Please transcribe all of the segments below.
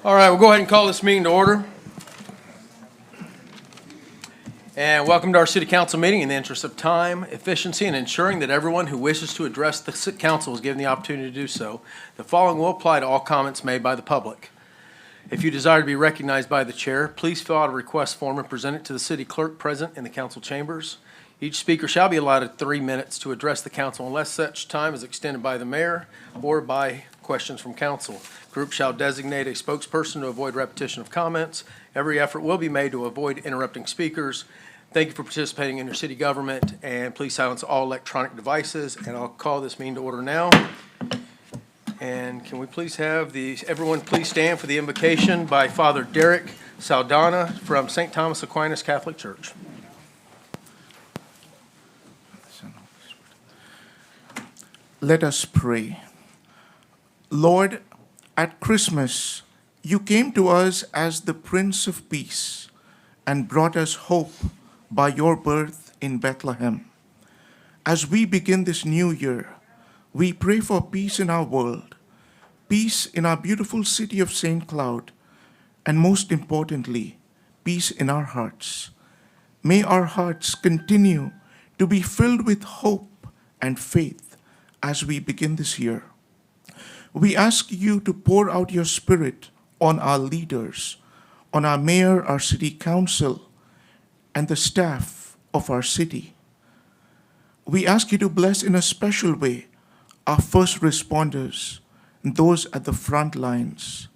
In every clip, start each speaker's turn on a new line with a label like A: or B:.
A: All right, we'll go ahead and call this meeting to order. And welcome to our city council meeting. In the interest of time, efficiency, and ensuring that everyone who wishes to address the city council is given the opportunity to do so, the following will apply to all comments made by the public. If you desire to be recognized by the chair, please fill out a request form and present it to the city clerk present in the council chambers. Each speaker shall be allotted 3 minutes to address the council unless such time is extended by the mayor or by questions from council. Group shall designate a spokesperson to avoid repetition of comments. Every effort will be made to avoid interrupting speakers. Thank you for participating in your city government, and please silence all electronic devices. And I'll call this meeting to order now. And can we please have everyone please stand for the invocation by Father Derek Saldana from St. Thomas Aquinas Catholic Church.
B: Let us pray. Lord, at Christmas, you came to us as the Prince of Peace and brought us hope by your birth in Bethlehem. As we begin this new year, we pray for peace in our world, peace in our beautiful city of St. Cloud, and most importantly, peace in our hearts. May our hearts continue to be filled with hope and faith as we begin this year. We ask you to pour out your Spirit on our leaders, on our mayor, our city council, and the staff of our city. We ask you to bless in a special way our first responders and those at the front lines.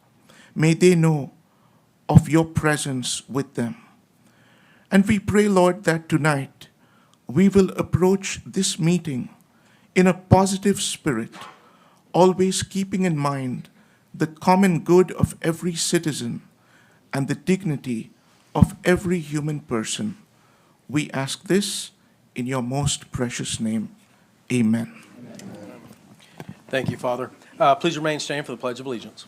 B: May they know of your presence with them. And we pray, Lord, that tonight we will approach this meeting in a positive spirit, always keeping in mind the common good of every citizen and the dignity of every human person. We ask this in your most precious name. Amen.
A: Thank you, Father. Please remain standing for the Pledge of Allegiance.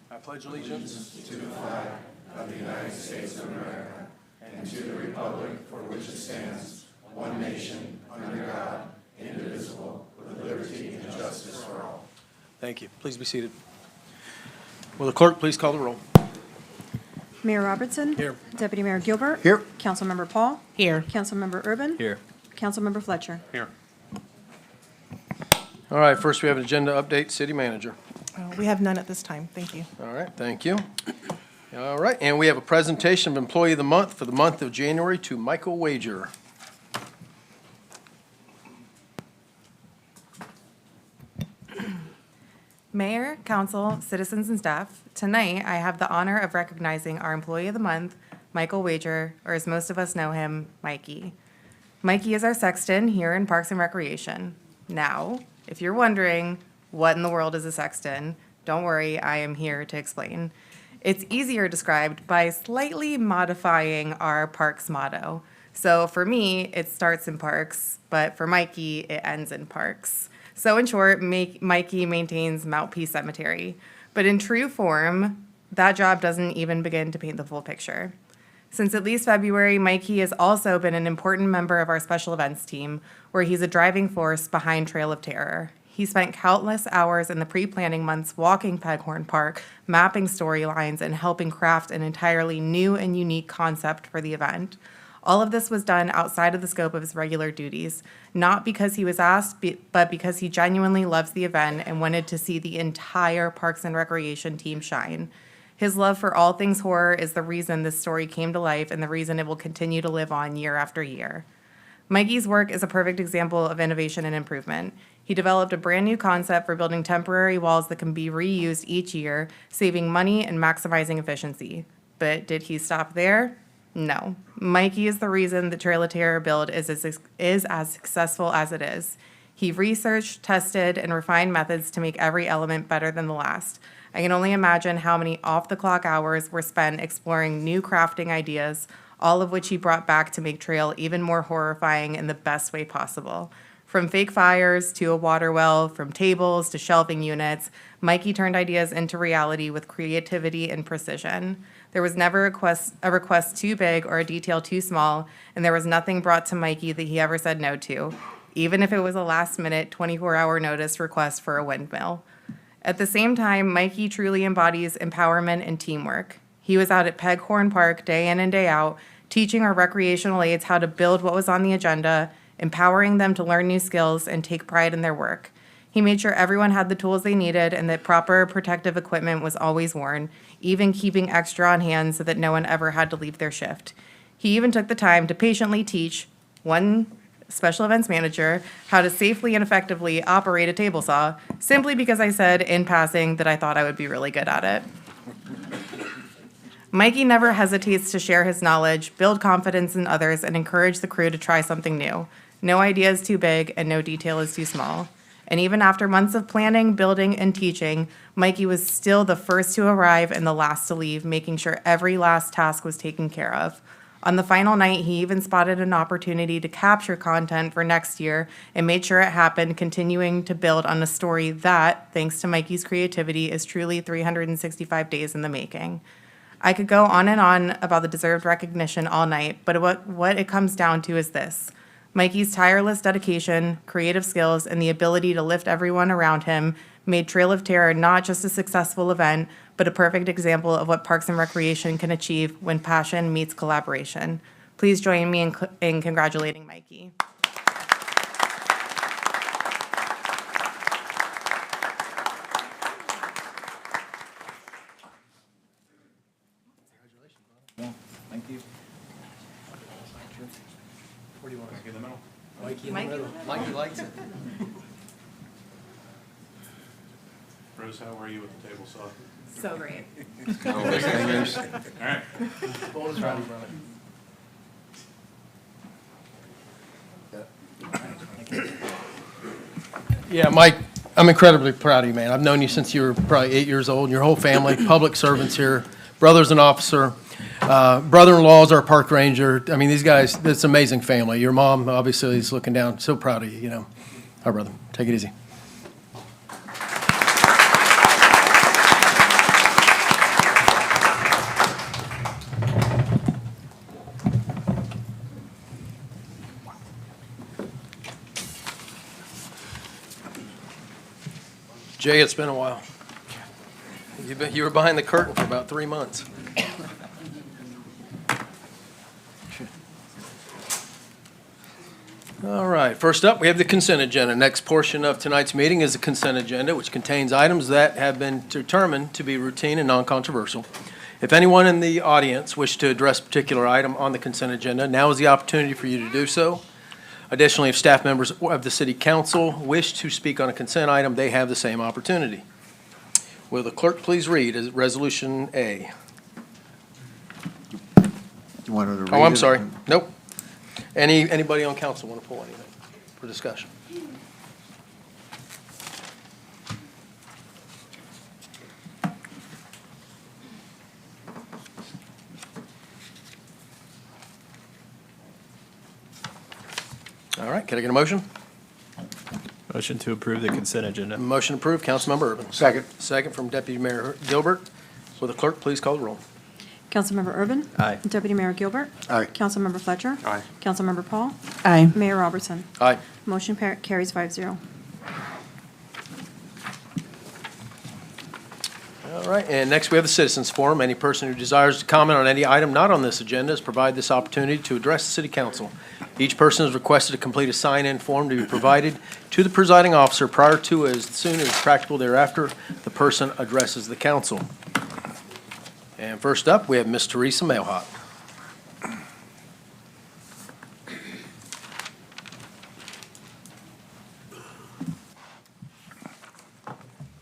A: I pledge allegiance to the flag of the United States of America and to the republic for which it stands, one nation, under God, indivisible, with liberty and justice for all. Thank you. Please be seated. Will the clerk please call the roll?
C: Mayor Robertson.
A: Here.
C: Deputy Mayor Gilbert.
A: Here.
C: Councilmember Paul.
D: Here.
C: Councilmember Urban.
A: Here.
C: Councilmember Fletcher.
A: Here. All right, first we have an agenda update, city manager.
D: We have none at this time. Thank you.
A: All right, thank you. All right, and we have a presentation of Employee of the Month for the month of January to Michael Wager.
E: Mayor, council, citizens, and staff, tonight I have the honor of recognizing our Employee of the Month, Michael Wager, or as most of us know him, Mikey. Mikey is our sexton here in Parks and Recreation. Now, if you're wondering what in the world is a sexton, don't worry, I am here to explain. It's easier described by slightly modifying our parks motto. So for me, it starts in parks, but for Mikey, it ends in parks. So in short, Mikey maintains Mount Peace Cemetery. But in true form, that job doesn't even begin to paint the full picture. Since at least February, Mikey has also been an important member of our special events team, where he's a driving force behind Trail of Terror. He spent countless hours in the pre-planning months walking Peghorn Park, mapping storylines, and helping craft an entirely new and unique concept for the event. All of this was done outside of the scope of his regular duties, not because he was asked, but because he genuinely loves the event and wanted to see the entire Parks and Recreation team shine. His love for all things horror is the reason this story came to life and the reason it will continue to live on year after year. Mikey's work is a perfect example of innovation and improvement. He developed a brand new concept for building temporary walls that can be reused each year, saving money and maximizing efficiency. But did he stop there? No. Mikey is the reason the Trail of Terror build is as successful as it is. He researched, tested, and refined methods to make every element better than the last. I can only imagine how many off-the-clock hours were spent exploring new crafting ideas, all of which he brought back to make Trail even more horrifying in the best way possible. From fake fires to a water well, from tables to shelving units, Mikey turned ideas into reality with creativity and precision. There was never a request too big or a detail too small, and there was nothing brought to Mikey that he ever said no to, even if it was a last-minute 24-hour notice request for a windmill. At the same time, Mikey truly embodies empowerment and teamwork. He was out at Peghorn Park day in and day out, teaching our recreational aides how to build what was on the agenda, empowering them to learn new skills and take pride in their work. He made sure everyone had the tools they needed and that proper protective equipment was always worn, even keeping extra on hand so that no one ever had to leave their shift. He even took the time to patiently teach one special events manager how to safely and effectively operate a table saw, simply because I said in passing that I thought I would be really good at it. Mikey never hesitates to share his knowledge, build confidence in others, and encourage the crew to try something new. No idea is too big and no detail is too small. And even after months of planning, building, and teaching, Mikey was still the first to arrive and the last to leave, making sure every last task was taken care of. On the final night, he even spotted an opportunity to capture content for next year and made sure it happened, continuing to build on a story that, thanks to Mikey's creativity, is truly 365 days in the making. I could go on and on about the deserved recognition all night, but what it comes down to is this. Mikey's tireless dedication, creative skills, and the ability to lift everyone around him made Trail of Terror not just a successful event, but a perfect example of what Parks and Recreation can achieve when passion meets collaboration. Please join me in congratulating Mikey.
A: Thank you. Where do you want to? In the middle. Mikey in the
E: Mikey in the
A: middle.
E: middle.
A: Mikey likes it.
F: Rose, how are you with the table saw?
E: So great.
F: All right.
A: Hold his rowdy brother. Yeah, Mike, I'm incredibly proud of you, man. I've known you since you were probably 8 years old, and your whole family, public servants here, brother's an officer, brother-in-law's our park ranger. I mean, these guys, it's an amazing family. Your mom, obviously, is looking down, so proud of you, you know. All right, brother, take it easy. Jay, it's been a while. You were behind the curtain for about 3 months. All right, first up, we have the consent agenda. Next portion of tonight's meeting is the consent agenda, which contains items that have been determined to be routine and non-controversial. If anyone in the audience wishes to address a particular item on the consent agenda, now is the opportunity for you to do so. Additionally, if staff members of the city council wish to speak on a consent item, they have the same opportunity. Will the clerk please read Resolution A?
G: You want her to read it?
A: Oh, I'm sorry. Nope. Anybody on council want to pull anything for discussion? All right, can I get a motion?
H: Motion to approve the consent agenda.
A: Motion approved, Councilmember Urban.
G: Second.
A: Second from Deputy Mayor Gilbert. Will the clerk please call the roll?
C: Councilmember Urban.
H: Aye.
C: Deputy Mayor Gilbert.
G: Aye.
C: Councilmember Fletcher.
G: Aye.
C: Councilmember Paul.
D: Aye.
C: Mayor Robertson.
A: Aye.
C: Motion carries 5-0.
A: All right, and next we have the citizens forum. Any person who desires to comment on any item not on this agenda is provided this opportunity to address the city council. Each person is requested to complete a sign-in form to be provided to the presiding officer prior to, as soon as practical thereafter, the person addresses the council. And first up, we have Ms. Teresa Mailhot.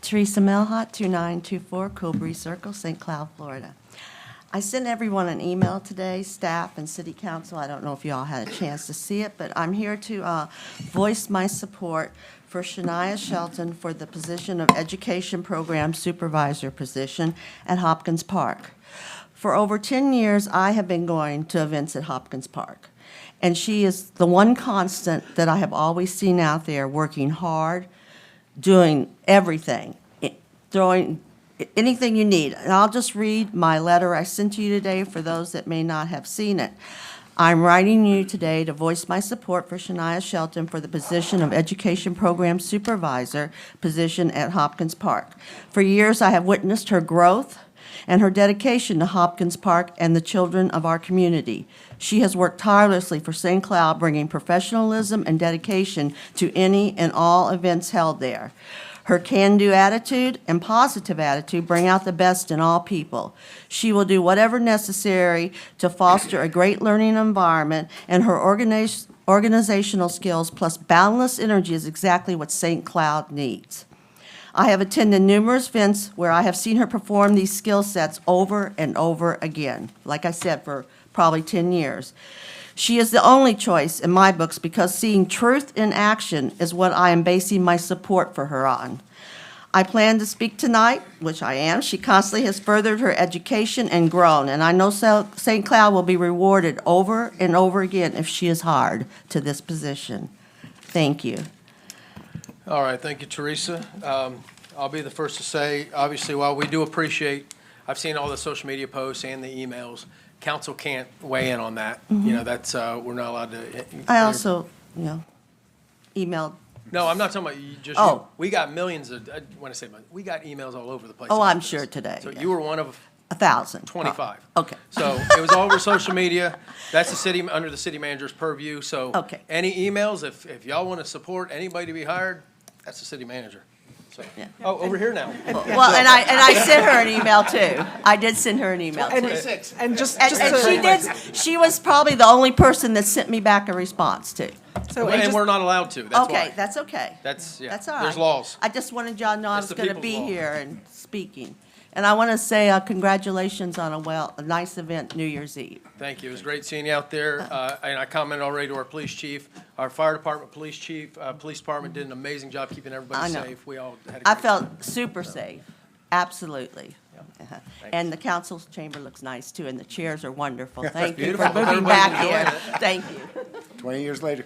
I: Teresa Melhot, 2924 Coolbree Circle, St. Cloud, Florida. I sent everyone an email today, staff and city council. I don't know if you all had a chance to see it, but I'm here to voice my support for Shania Shelton for the position of Education Program Supervisor position at Hopkins Park. For over 10 years, I have been going to events at Hopkins Park, and she is the one constant that I have always seen out there working hard, doing everything, throwing anything you need. And I'll just read my letter I sent to you today for those that may not have seen it. I'm writing you today to voice my support for Shania Shelton for the position of Education Program Supervisor position at Hopkins Park. For years, I have witnessed her growth and her dedication to Hopkins Park and the children of our community. She has worked tirelessly for St. Cloud, bringing professionalism and dedication to any and all events held there. Her can-do attitude and positive attitude bring out the best in all people. She will do whatever necessary to foster a great learning environment, and her organizational skills plus boundless energy is exactly what St. Cloud needs. I have attended numerous events where I have seen her perform these skill sets over and over again, like I said, for probably 10 years. She is the only choice in my books because seeing truth in action is what I am basing my support for her on. I plan to speak tonight, which I am. She constantly has furthered her education and grown, and I know St. Cloud will be rewarded over and over again if she is hired to this position. Thank you.
A: All right, thank you, Teresa. I'll be the first to say, obviously, while we do appreciate, I've seen all the social media posts and the emails, council can't weigh in on that. You know, that's, we're not allowed to.
I: I also, emailed.
A: No, I'm not talking about you, just
I: Oh.
A: you. We got millions of, when I say millions, we got emails all over the place.
I: Oh,
A: about
I: I'm
A: this.
I: sure today,
A: So
I: yeah.
A: you were one of
I: 1,000.
A: 25.
I: Okay.
A: So it was all over social media. That's the city, under the city manager's purview. So
I: Okay.
A: any emails, if y'all want to support anybody to be hired, that's the city manager. So,
I: Yeah.
A: oh, over here now.
I: Well, and I sent her an email too. I did send her an email too.
D: And just
I: And
D: to-
I: she did, she was probably the only person that sent me back a response too.
D: So, and
A: And
D: just-
A: we're not allowed to, that's
I: Okay,
A: why.
I: that's okay.
A: That's, yeah,
I: That's all right.
A: there's laws.
I: I just wanted y'all to know I
A: It's
I: was
A: the
I: going to
A: people's
I: be
A: law.
I: here and speaking. And I want to say congratulations on a nice event New Year's Eve.
A: Thank you. It was great seeing you out there. And I commented already to our police chief, our fire department, police chief, police department did an amazing job keeping everybody
I: I know.
A: safe. We all had a
I: I
A: great
I: felt super safe, absolutely. Uh-huh.
A: Thanks.
I: And the council's chamber looks nice too, and the chairs are wonderful. Thank you for
A: Beautiful.
I: moving
A: Everybody's
I: back
A: enjoying
I: here. Thank you.
G: 20 years later.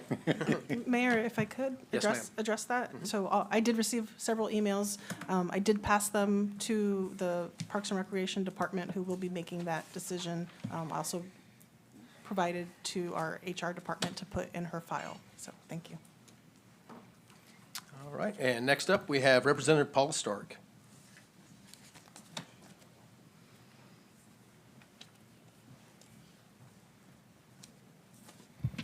D: Mayor, if I could
A: Yes,
D: address that. So I did receive several emails. I did pass them to the Parks and Recreation Department, who will be making that decision. I also provided to our HR department to put in her file. So, thank you.
A: All right. And next up, we have Representative Paula Stark.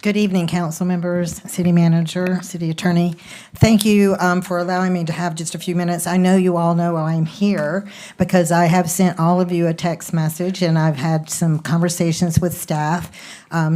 J: Good evening, council members, city manager, city attorney. Thank you for allowing me to have just a few minutes. I know you all know I'm here because I have sent all of you a text message, and I've had some conversations with staff.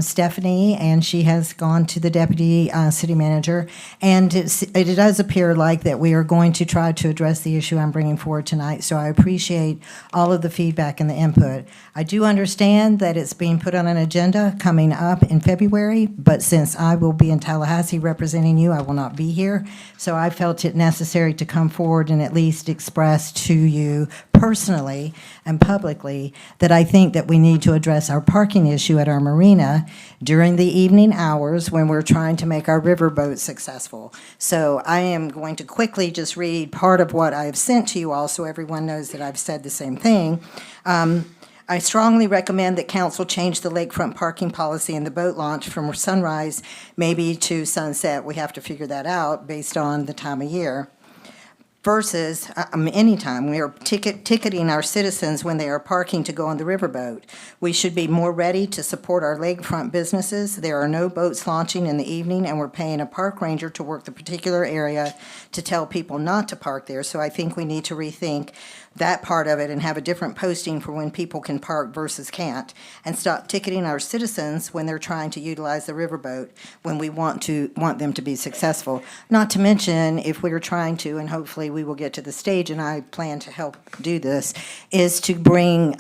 J: Stephanie, and she has gone to the deputy city manager. And it does appear like that we are going to try to address the issue I'm bringing forward tonight. So I appreciate all of the feedback and the input. I do understand that it's being put on an agenda coming up in February, but since I will be in Tallahassee representing you, I will not be here. So I felt it necessary to come forward and at least express to you personally and publicly that I think that we need to address our parking issue at our marina during the evening hours when we're trying to make our riverboat successful. So I am going to quickly just read part of what I've sent to you all so everyone knows that I've said the same thing. I strongly recommend that council change the lakefront parking policy in the boat launch from sunrise maybe to sunset. We have to figure that out based on the time of year. Versus anytime we are ticketing our citizens when they are parking to go on the riverboat. We should be more ready to support our lakefront businesses. There are no boats launching in the evening, and we're paying a park ranger to work the particular area to tell people not to park there. So I think we need to rethink that part of it and have a different posting for when people can park versus can't, and stop ticketing our citizens when they're trying to utilize the riverboat when we want them to be successful. Not to mention, if we're trying to, and hopefully we will get to the stage, and I plan to help do this, is to bring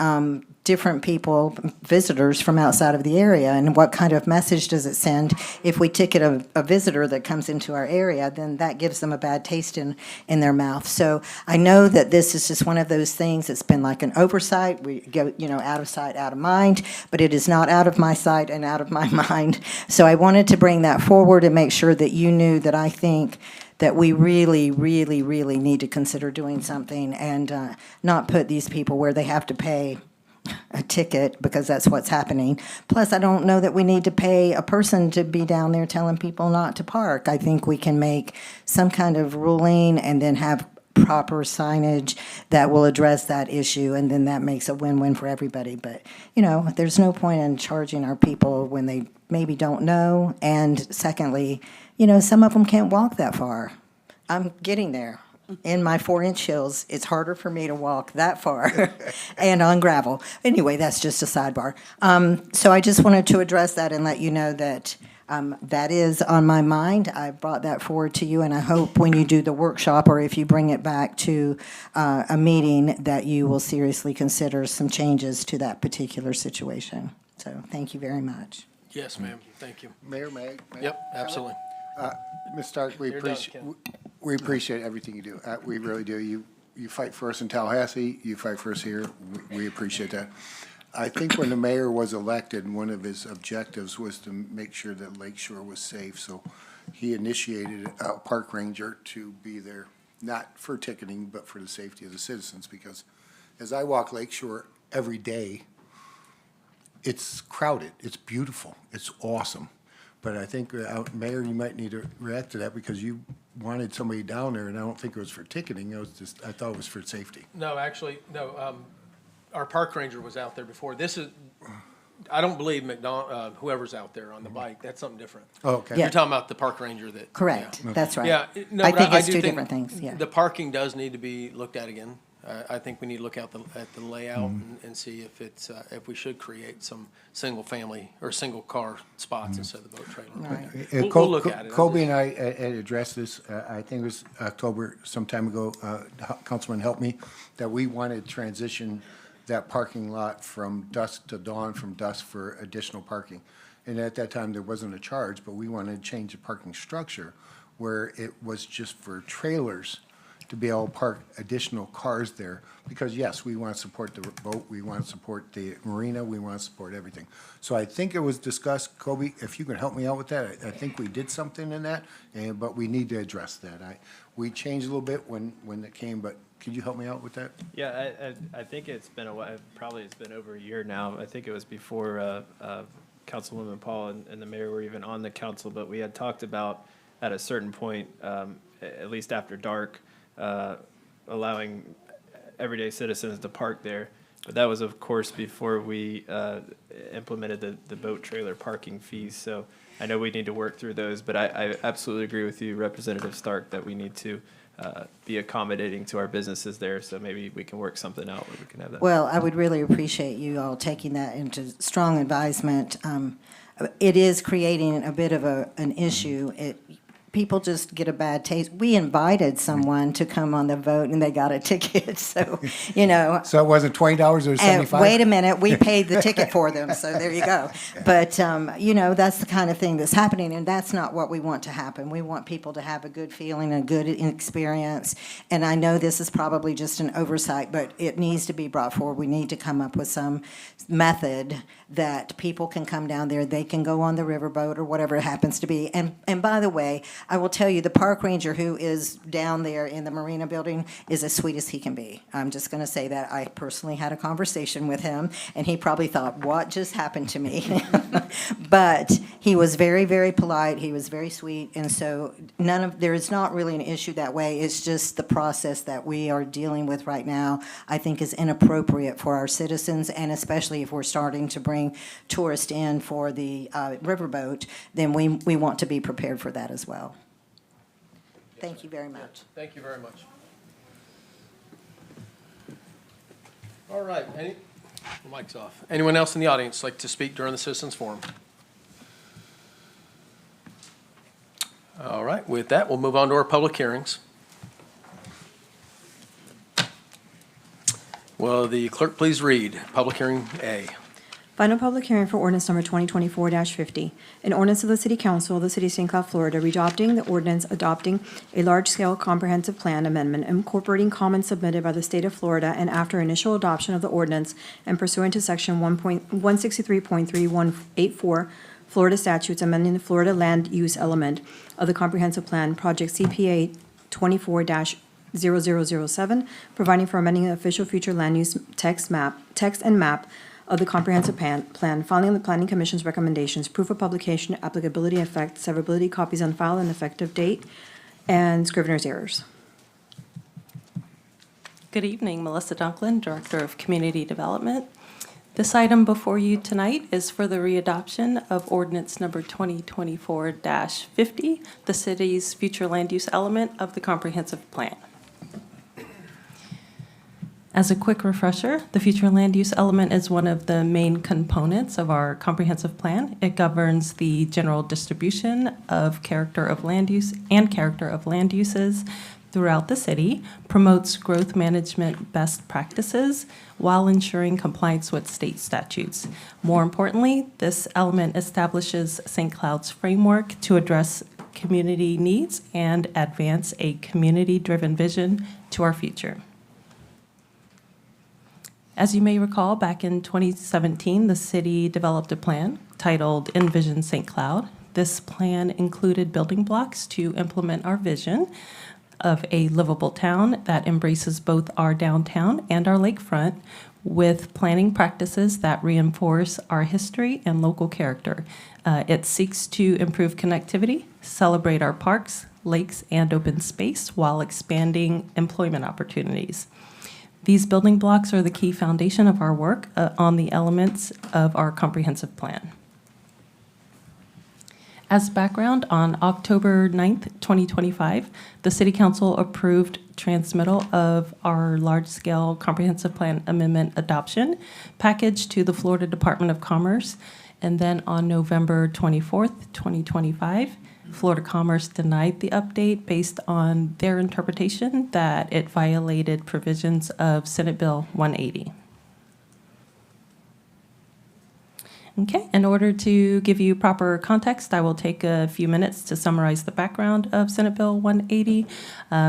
J: different people, visitors from outside of the area, and what kind of message does it send if we ticket a visitor that comes into our area, then that gives them a bad taste in their mouth. So I know that this is just one of those things that's been like an oversight. We go, out of sight, out of mind, but it is not out of my sight and out of my mind. So I wanted to bring that forward and make sure that you knew that I think that we really, really, really need to consider doing something and not put these people where they have to pay a ticket because that's what's happening. Plus, I don't know that we need to pay a person to be down there telling people not to park. I think we can make some kind of ruling and then have proper signage that will address that issue, and then that makes a win-win for everybody. But, there's no point in charging our people when they maybe don't know. And secondly, some of them can't walk that far. I'm getting there. In my 4-inch heels, it's harder for me to walk that far and on gravel. Anyway, that's just a sidebar. So I just wanted to address that and let you know that that is on my mind. I brought that forward to you, and I hope when you do the workshop or if you bring it back to a meeting that you will seriously consider some changes to that particular situation. So thank you very much.
A: Yes, ma'am. Thank you.
G: Mayor, may I?
A: Yep, absolutely.
G: Ms. Stark, we
A: You're done,
G: appreciate,
A: Ken.
G: we appreciate everything you do. We really do. You fight for us in Tallahassee, you fight for us here. We appreciate that. I think when the mayor was elected, one of his objectives was to make sure that Lake Shore was safe. So he initiated a park ranger to be there, not for ticketing, but for the safety of the citizens. Because as I walk Lake Shore every day, it's crowded, it's beautiful, it's awesome. But I think, Mayor, you might need to react to that because you wanted somebody down there, and I don't think it was for ticketing, I thought it was for safety.
A: No, actually, no, our park ranger was out there before. This is, I don't believe whoever's out there on the bike, that's something different.
G: Oh, okay.
J: Yeah.
A: You're talking about the park ranger that.
J: Correct.
A: yeah.
J: That's right.
A: Yeah, no,
J: I
A: but
J: think it's
A: do
J: two different things, yeah.
A: The parking does need to be looked at again. I think we need to look at the layout
G: Mm-hmm.
A: and see if it's, if we should create some single-family or single-car spots instead of the boat trailer.
J: Right.
A: We'll look at it.
G: Kobe and I had addressed this, I think it was October, some time ago, Councilman helped me, that we wanted to transition that parking lot from dusk to dawn, from dusk for additional parking. And at that time, there wasn't a charge, but we wanted to change the parking structure where it was just for trailers to be able to park additional cars there. Because yes, we want to support the boat, we want to support the marina, we want to support everything. So I think it was discussed, Kobe, if you can help me out with that, I think we did something in that, but we need to address that. We changed a little bit when it came, but could you help me out with that?
H: Yeah, I think it's been a while, probably it's been over a year now. I think it was before Councilwoman Paul and the mayor were even on the council, but we had talked about at a certain point, at least after dark, allowing everyday citizens to park there. But that was, of course, before we implemented the boat trailer parking fees. So I know we need to work through those, but I absolutely agree with you, Representative Stark, that we need to be accommodating to our businesses there. So maybe we can work something out where we can have that.
J: Well, I would really appreciate you all taking that into strong advisement. It is creating a bit of an issue. People just get a bad taste. We invited someone to come on the vote, and they got a ticket, so,
G: So it wasn't $20 or
J: And
G: $75?
J: wait a minute, we paid the ticket for them, so there you go. But, that's the kind of thing that's happening, and that's not what we want to happen. We want people to have a good feeling, a good experience. And I know this is probably just an oversight, but it needs to be brought forward. We need to come up with some method that people can come down there, they can go on the riverboat or whatever it happens to be. And by the way, I will tell you, the park ranger who is down there in the marina building is as sweet as he can be. I'm just going to say that. I personally had a conversation with him, and he probably thought, what just happened to me? But he was very, very polite. He was very sweet. And so there is not really an issue that way. It's just the process that we are dealing with right now, I think, is inappropriate for our citizens, and especially if we're starting to bring tourists in for the riverboat, then we want to be prepared for that as well. Thank you very much.
A: Thank you very much. All right, the mic's off. Anyone else in the audience like to speak during the citizens forum? All right, with that, we'll move on to our public hearings. Will the clerk please read public hearing A?
C: Final public hearing for ordinance number 2024-50, an ordinance of the City Council of the City of St. Cloud, Florida, adopting the ordinance adopting a large-scale comprehensive plan amendment incorporating comments submitted by the state of Florida, and after initial adoption of the ordinance and pursuant to section 163.3184 Florida statutes, amending the Florida land use element of the comprehensive plan, project CPA 24-001, 0007, providing for amending the official future land use text and map of the comprehensive plan, following the Planning Commission's recommendations, proof of publication, applicability, effect, severability, copies on file and effective date, and scrivener's errors.
K: Good evening, Melissa Dunklin, Director of Community Development. This item before you tonight is for the readoption of ordinance number 2024-50, the city's future land use element of the comprehensive plan. As a quick refresher, the future land use element is one of the main components of our comprehensive plan. It governs the general distribution of character of land use and character of land uses throughout the city, promotes growth management best practices while ensuring compliance with state statutes. More importantly, this element establishes St. Cloud's framework to address community needs and advance a community-driven vision to our future. As you may recall, back in 2017, the city developed a plan titled Envision St. Cloud. This plan included building blocks to implement our vision of a livable town that embraces both our downtown and our lakefront, with planning practices that reinforce our history and local character. It seeks to improve connectivity, celebrate our parks, lakes, and open space while expanding employment opportunities. These building blocks are the key foundation of our work on the elements of our comprehensive plan. As background, on October 9th, 2025, the City Council approved transmittal of our large-scale comprehensive plan amendment adoption package to the Florida Department of Commerce. And then on November 24th, 2025, Florida Commerce denied the update based on their interpretation that it violated provisions of Senate Bill 180. Okay, in order to give you proper context, I will take a few minutes to summarize the background of Senate Bill 180.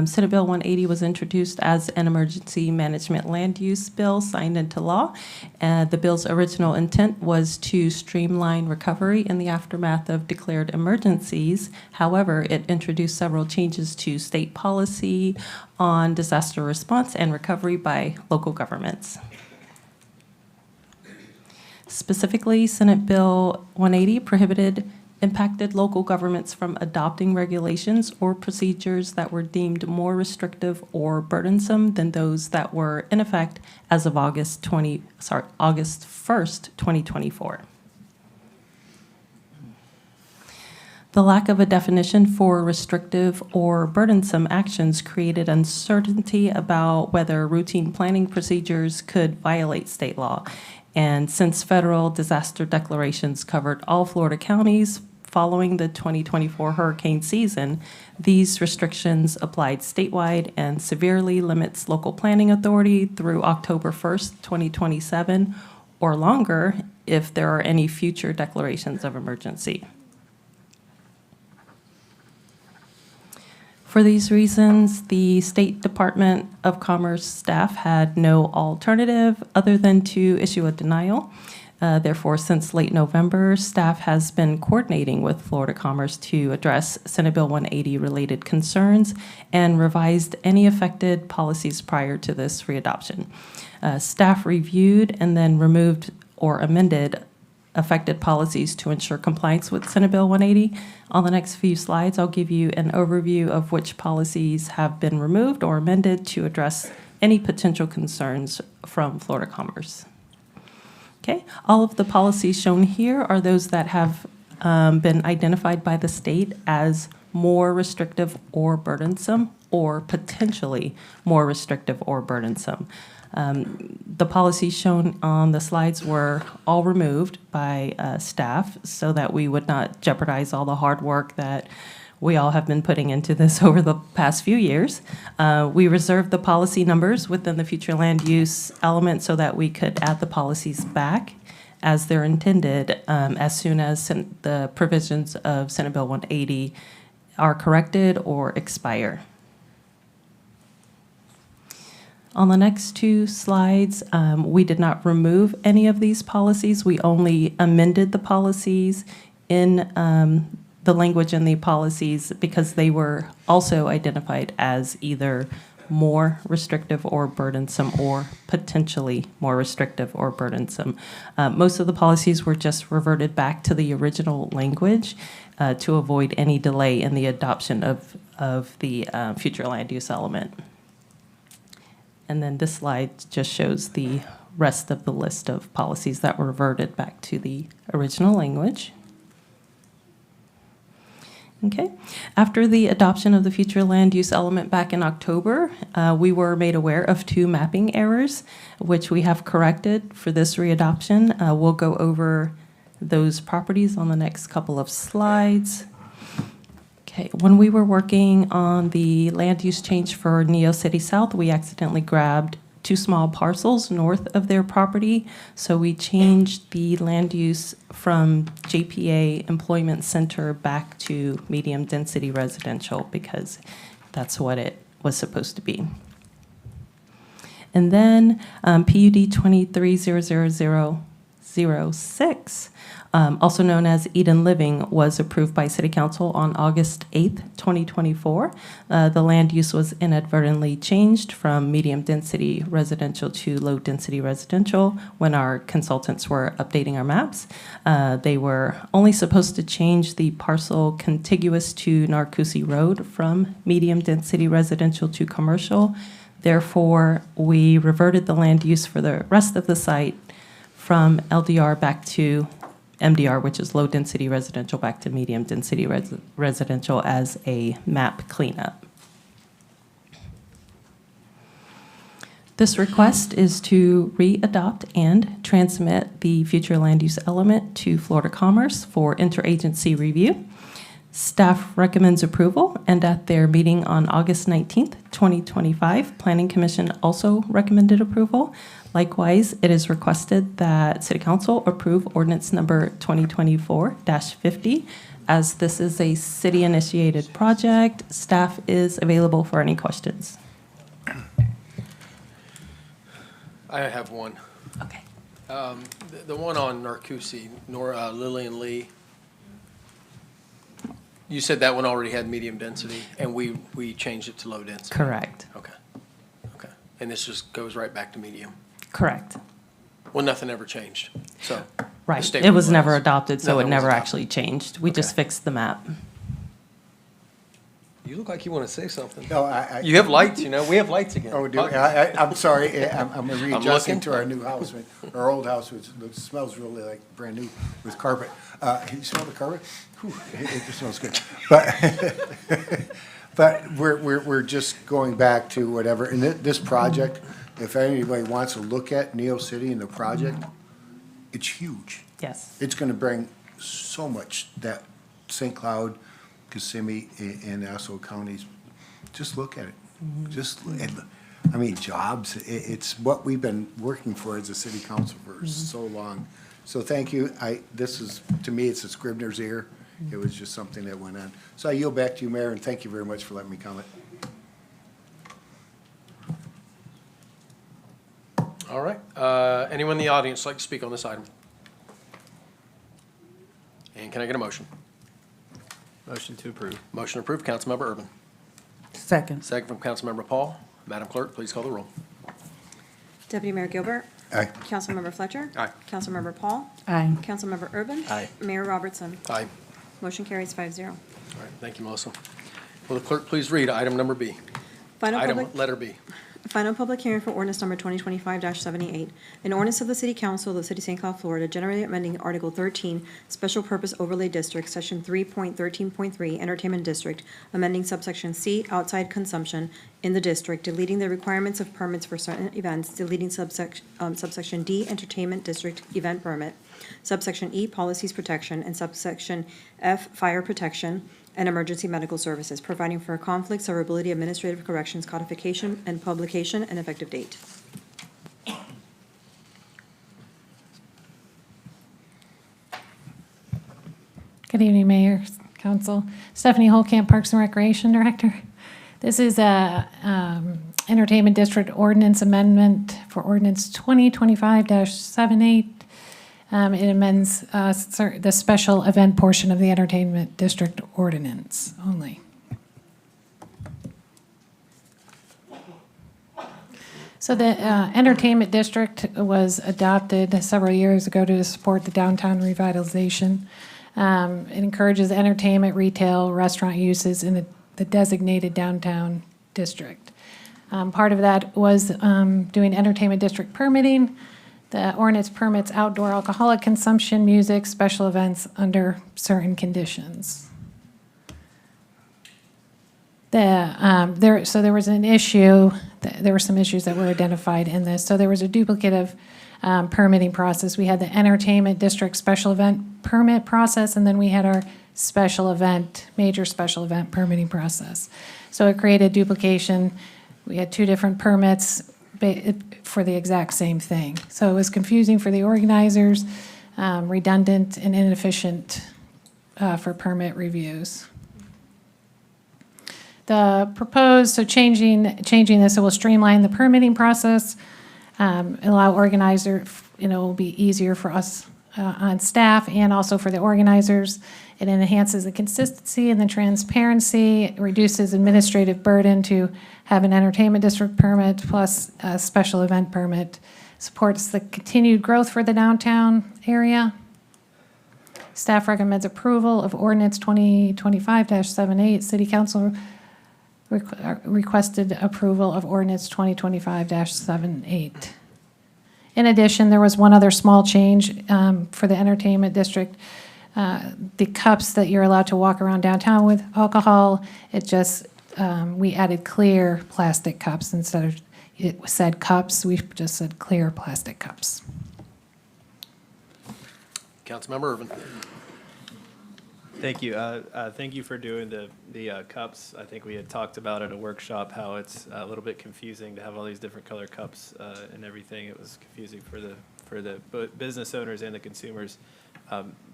K: Senate Bill 180 was introduced as an emergency management land use bill signed into law. The bill's original intent was to streamline recovery in the aftermath of declared emergencies. However, it introduced several changes to state policy on disaster response and recovery by local governments. Specifically, Senate Bill 180 prohibited impacted local governments from adopting regulations or procedures that were deemed more restrictive or burdensome than those that were in effect as of August 1st, 2024. The lack of a definition for restrictive or burdensome actions created uncertainty about whether routine planning procedures could violate state law. And since federal disaster declarations covered all Florida counties following the 2024 hurricane season, these restrictions applied statewide and severely limits local planning authority through October 1st, 2027, or longer if there are any future declarations of emergency. For these reasons, the State Department of Commerce staff had no alternative other than to issue a denial. Therefore, since late November, staff has been coordinating with Florida Commerce to address Senate Bill 180 related concerns and revised any affected policies prior to this readoption. Staff reviewed and then removed or amended affected policies to ensure compliance with Senate Bill 180. On the next few slides, I'll give you an overview of which policies have been removed or amended to address any potential concerns from Florida Commerce. Okay, all of the policies shown here are those that have been identified by the state as more restrictive or burdensome, or potentially more restrictive or burdensome. The policies shown on the slides were all removed by staff so that we would not jeopardize all the hard work that we all have been putting into this over the past few years. We reserved the policy numbers within the future land use element so that we could add the policies back as they're intended as soon as the provisions of Senate Bill 180 are corrected or expire. On the next two slides, we did not remove any of these policies. We only amended the policies in the language in the policies because they were also identified as either more restrictive or burdensome, or potentially more restrictive or burdensome. Most of the policies were just reverted back to the original language to avoid any delay in the adoption of the future land use element. And then this slide just shows the rest of the list of policies that were reverted back to the original language. Okay. After the adoption of the future land use element back in October, we were made aware of 2 mapping errors, which we have corrected for this readoption. We'll go over those properties on the next couple of slides. Okay, when we were working on the land use change for Neo City South, we accidentally grabbed 2 small parcels north of their property. So we changed the land use from JPA Employment Center back to medium density residential because that's what it was supposed to be. And then PUD 23-00006, also known as Eden Living, was approved by City Council on August 8th, 2024. The land use was inadvertently changed from medium density residential to low density residential when our consultants were updating our maps. They were only supposed to change the parcel contiguous to Narcoossee Road from medium density residential to commercial. Therefore, we reverted the land use for the rest of the site from LDR back to MDR, which is low density residential, back to medium density residential as a map cleanup. This request is to re-adopt and transmit the future land use element to Florida Commerce for interagency review. Staff recommends approval, and at their meeting on August 19th, 2025, Planning Commission also recommended approval. Likewise, it is requested that City Council approve ordinance number 2024-50. As this is a city-initiated project, staff is available for any questions.
A: I have one.
K: Okay.
A: The one on Narcoossee, Lillian Lee. You said that one already had medium density, and we changed it to low density?
K: Correct.
A: Okay. Okay. And this just goes right back to medium?
K: Correct.
A: Well, nothing ever changed, so. the
K: Right.
A: state
K: It was
A: would
K: never
A: let us-
K: adopted, so it
A: Nothing was
K: never
A: adopted.
K: actually changed. We just
A: Okay.
K: fixed the map.
A: You look like you want to say something.
G: No,
A: You have lights, we have lights again.
G: Oh, I'm sorry, I'm readjusting
A: looking.
G: to our new house, our old house, which smells really like brand new with carpet. Can you smell the carpet? Whew, it smells good. But we're just going back to whatever, and this project, if anybody wants to look at Neo City and the project, it's huge.
K: Yes.
G: It's gonna bring so much that St. Cloud, Kissimmee, and Nassau counties, just look at it. Jobs, it's what we've been working for as a city council for so long. So thank you. To me, it's a Scribner's error. It was just something that went on. So I yield back to you, Mayor, and thank you very much for letting me comment.
A: All right. Anyone in the audience like to speak on this item? And can I get a motion?
H: Motion to approve.
A: Motion approved, Councilmember Urban.
J: Second.
A: Second from Councilmember Paul. Madam Clerk, please call the roll.
C: Deputy Mayor Gilbert.
G: Aye.
C: Councilmember Fletcher.
A: Aye.
C: Councilmember Paul.
J: Aye.
C: Councilmember Urban.
H: Aye.
C: Mayor Robertson.
A: Aye.
C: Motion carries 5-0.
A: All right, thank you, Melissa. Will the clerk please read item number B? Letter B.
C: Final public hearing for ordinance number 2025-78, an ordinance of the City Council of the City of St. Cloud, Florida, generally amending Article 13, Special Purpose Overlay District, Section 3.13.3, Entertainment District, amending subsection C, outside consumption in the district, deleting the requirements of permits for certain events, deleting subsection D, Entertainment District Event Permit, subsection E, Policies Protection, and subsection F, Fire Protection, and emergency medical services, providing for conflict, severability, administrative corrections, codification, and publication, and effective date.
L: Good evening, Mayor, Council. Stephanie Holcamp, Parks and Recreation Director. This is a Entertainment District Ordinance Amendment for Ordinance 2025-78. It amends the special event portion of the Entertainment District Ordinance only. So the entertainment district was adopted several years ago to support the downtown revitalization. It encourages entertainment, retail, restaurant uses in the designated downtown district. Part of that was doing entertainment district permitting. The ordinance permits outdoor alcoholic consumption, music, special events under certain conditions. So there was an issue, there were some issues that were identified in this. So there was a duplicative permitting process. We had the entertainment district special event permit process, and then we had our special event, major special event permitting process. So it created duplication. We had two different permits for the exact same thing. So it was confusing for the organizers, redundant and inefficient for permit reviews. The proposed, so changing this, it will streamline the permitting process, allow organizer, it will be easier for us on staff and also for the organizers. It enhances the consistency and the transparency. It reduces administrative burden to have an entertainment district permit plus a special event permit. Supports the continued growth for the downtown area. Staff recommends approval of ordinance 2025-78. City Council requested approval of ordinance 2025-78. In addition, there was one other small change for the entertainment district. The cups that you're allowed to walk around downtown with alcohol, it just, we added clear plastic cups instead of, it said cups, we just said clear plastic cups.
A: Councilmember Urban.
H: Thank you. Thank you for doing the cups. I think we had talked about at a workshop how it's a little bit confusing to have all these different color cups and everything. It was confusing for the business owners and the consumers.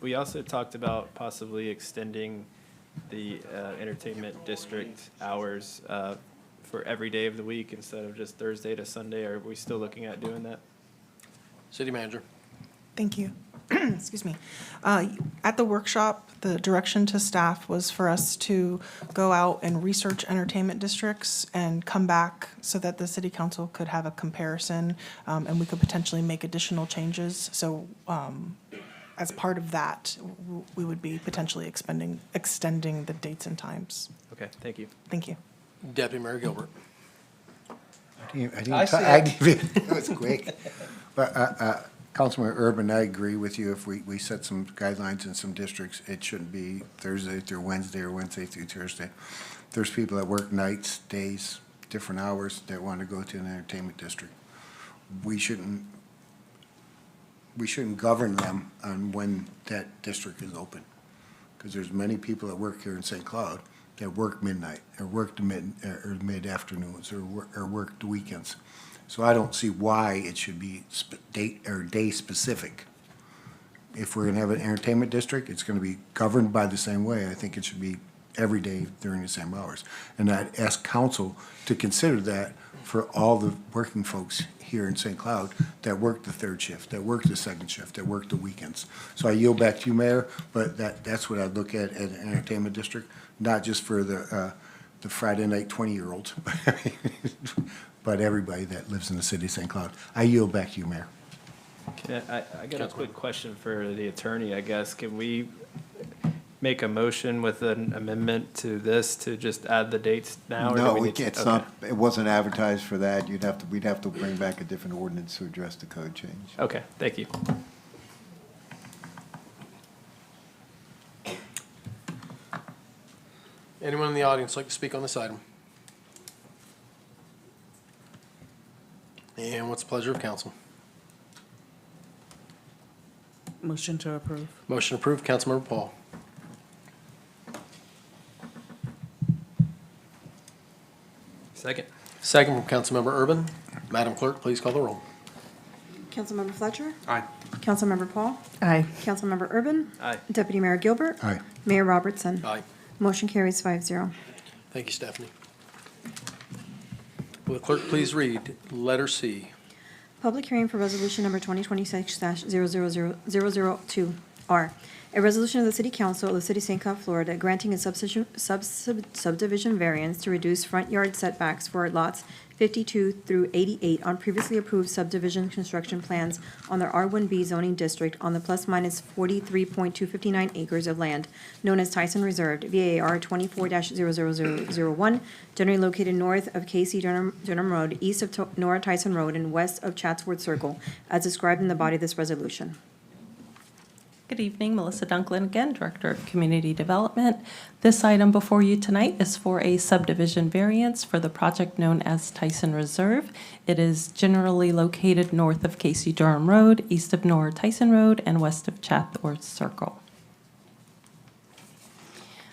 H: We also talked about possibly extending the entertainment district hours for every day of the week instead of just Thursday to Sunday. Are we still looking at doing that?
A: City Manager.
D: Thank you. Excuse me. At the workshop, the direction to staff was for us to go out and research entertainment districts and come back so that the city council could have a comparison, and we could potentially make additional changes. So as part of that, we would be potentially extending the dates and times.
H: Okay, thank you.
D: Thank you.
A: Deputy Mayor Gilbert.
G: It was quick. But Councilman Urban, I agree with you. If we set some guidelines in some districts, it shouldn't be Thursday through Wednesday or Wednesday through Thursday. There's people that work nights, days, different hours that want to go to an entertainment district. We shouldn't govern them on when that district is open. Because there's many people that work here in St. Cloud that work midnight or work the mid-afternoons or work the weekends. So I don't see why it should be date or day specific. If we're gonna have an entertainment district, it's gonna be governed by the same way. I think it should be every day during the same hours. And I'd ask council to consider that for all the working folks here in St. Cloud that work the third shift, that work the second shift, that work the weekends. So I yield back to you, Mayor, but that's what I'd look at an entertainment district, not just for the Friday night 20-year-olds, but everybody that lives in the city of St. Cloud. I yield back to you, Mayor.
H: I got a quick question for the attorney, I guess. Can we make a motion with an amendment to this to just add the dates now? or do
M: No,
H: we
M: we
H: need to-
M: can't, it's
H: okay.
M: not, it wasn't advertised for that. We'd have to bring back a different ordinance to address the code change.
H: Okay, thank you.
A: Anyone in the audience like to speak on this item? And what's the pleasure of council?
N: Motion to approve.
A: Motion approved. Councilmember Paul.
H: Second.
A: Second from Councilmember Urban. Madam Clerk, please call the roll.
C: Councilmember Fletcher.
F: Aye.
C: Councilmember Paul.
N: Aye.
C: Councilmember Urban.
H: Aye.
C: Deputy Mayor Gilbert.
G: Aye.
C: Mayor Robertson.
A: Aye.
C: Motion carries 5-0.
A: Thank you, Stephanie. Will the clerk please read letter C?
C: Public hearing for resolution number 2026-00002, R, a resolution of the City Council of the City of St. Cloud, Florida, granting a subdivision variance to reduce front yard setbacks for lots 52 through 88 on previously approved subdivision construction plans on the R1B zoning district on the plus minus 43.259 acres of land known as Tyson Reserved, VAR 24-00001, generally located north of Casey Durham Road, east of Nora Tyson Road, and west of Chatsworth Circle, as described in the body of this resolution.
K: Good evening, Melissa Dunklin again, Director of Community Development. This item before you tonight is for a subdivision variance for the project known as Tyson Reserve. It is generally located north of Casey Durham Road, east of Nora Tyson Road, and west of Chatsworth Circle.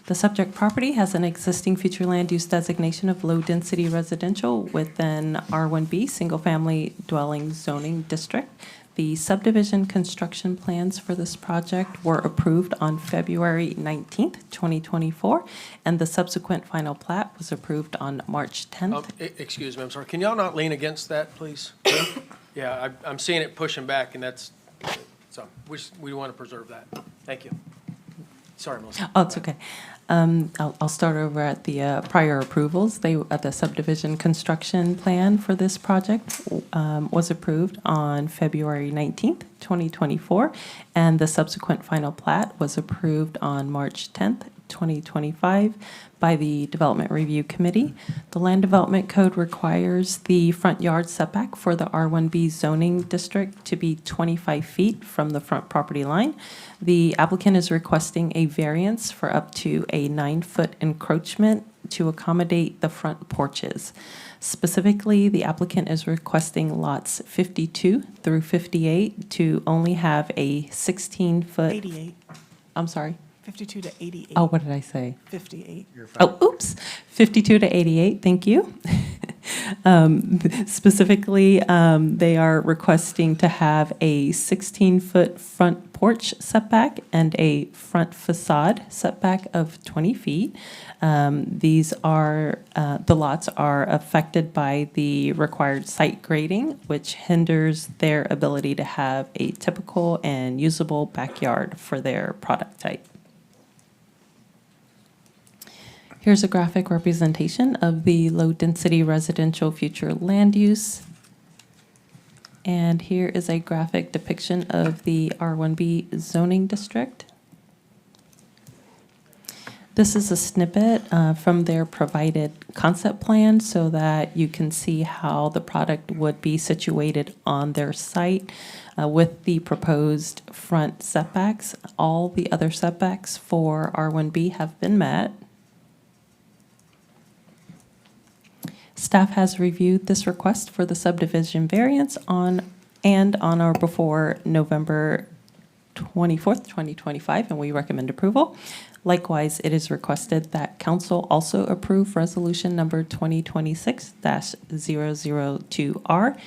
K: The subject property has an existing future land use designation of low-density residential within R1B, single-family dwelling zoning district. The subdivision construction plans for this project were approved on February 19th, 2024, and the subsequent final plat was approved on March 10th.
A: Excuse me, I'm sorry. Can y'all not lean against that, please? Yeah, I'm seeing it pushing back, and that's, so we want to preserve that. Thank you. Sorry, Melissa.
K: Oh, it's okay. I'll start over at the prior approvals. The subdivision construction plan for this project was approved on February 19th, 2024, and the subsequent final plat was approved on March 10th, 2025 by the Development Review Committee. The Land Development Code requires the front yard setback for the R1B zoning district to be 25 feet from the front property line. The applicant is requesting a variance for up to a 9-foot encroachment to accommodate the front porches. Specifically, the applicant is requesting lots 52 through 58 to only have a 16-foot.
D: 88.
K: I'm sorry.
D: 52 to 88.
K: Oh, what did I say?
D: 58.
K: Oh, oops. 52 to 88, thank you. Specifically, they are requesting to have a 16-foot front porch setback and a front facade setback of 20 feet. These are, the lots are affected by the required site grading, which hinders their ability to have a typical and usable backyard for their product type. Here's a graphic representation of the low-density residential future land use. And here is a graphic depiction of the R1B zoning district. This is a snippet from their provided concept plan so that you can see how the product would be situated on their site with the proposed front setbacks. All the other setbacks for R1B have been met. Staff has reviewed this request for the subdivision variance on or before November 24th, 2025, and we recommend approval. Likewise, it is requested that council also approve resolution number 2026-002R.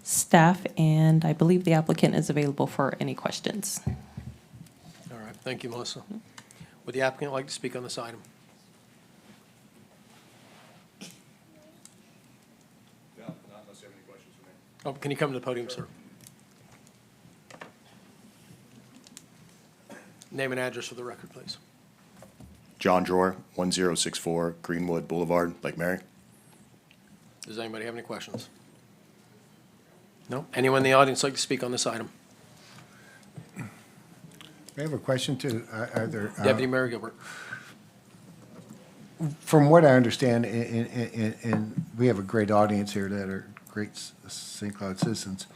K: Staff and I believe the applicant is available for any questions.
A: All right, thank you, Melissa. Would the applicant like to speak on this item? Oh, can you come to the podium, sir? Name and address for the record, please.
O: John Drawer, 1064 Greenwood Boulevard, Lake Mary.
A: Does anybody have any questions? No? Anyone in the audience like to speak on this item?
G: I have a question to either.
A: Deputy Mayor Gilbert.
G: From what I understand, and we have a great audience here that are great St. Cloud citizens,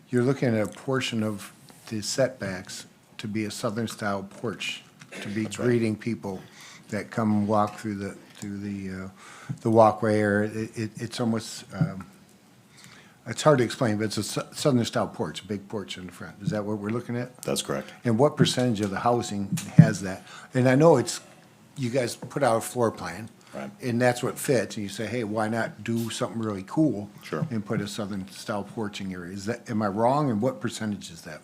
G: you're looking at a portion of the setbacks to be a southern-style porch, to be greeting people that come and walk through the walkway, or it's almost, it's hard to explain, but it's a southern-style porch, a big porch in the front. Is that what we're looking at?
O: That's correct.
G: And what percentage of the housing has that? And I know it's, you guys put out a floor plan.
O: Right.
G: And that's what fits, and you say, hey, why not do something really cool?
O: Sure.
G: And put a southern-style porching area. Is that, am I wrong, and what percentage is that?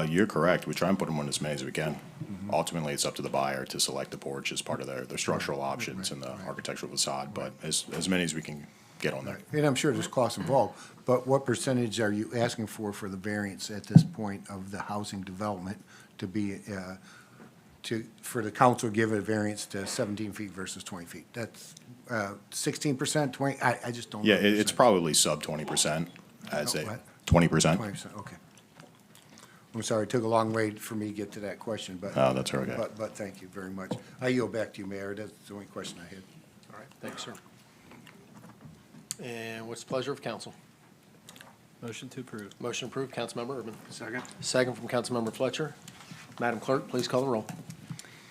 O: You're correct. We try and put them on as many as we can. Ultimately, it's up to the buyer to select the porch as part of their structural options and the architectural facade, but as many as we can get on there.
G: And I'm sure there's costs involved, but what percentage are you asking for the variance at this point of the housing development to be, for the council to give a variance to 17 feet versus 20 feet? That's 16%, 20, I just don't know.
O: Yeah,
G: the
O: it's
G: percentage.
O: probably sub 20%, I'd say.
G: what?
O: 20%.
G: 20%, okay. I'm sorry, it took a long way for me to get to that question, but.
O: Oh, that's okay.
G: But thank you very much. I yield back to you, Mayor. That's the only question I had.
A: All right, thanks, sir. And what's the pleasure of council?
H: Motion to approve.
A: Motion approved, Councilmember Urban.
F: Second.
A: Second from Councilmember Fletcher. Madam Clerk, please call the roll.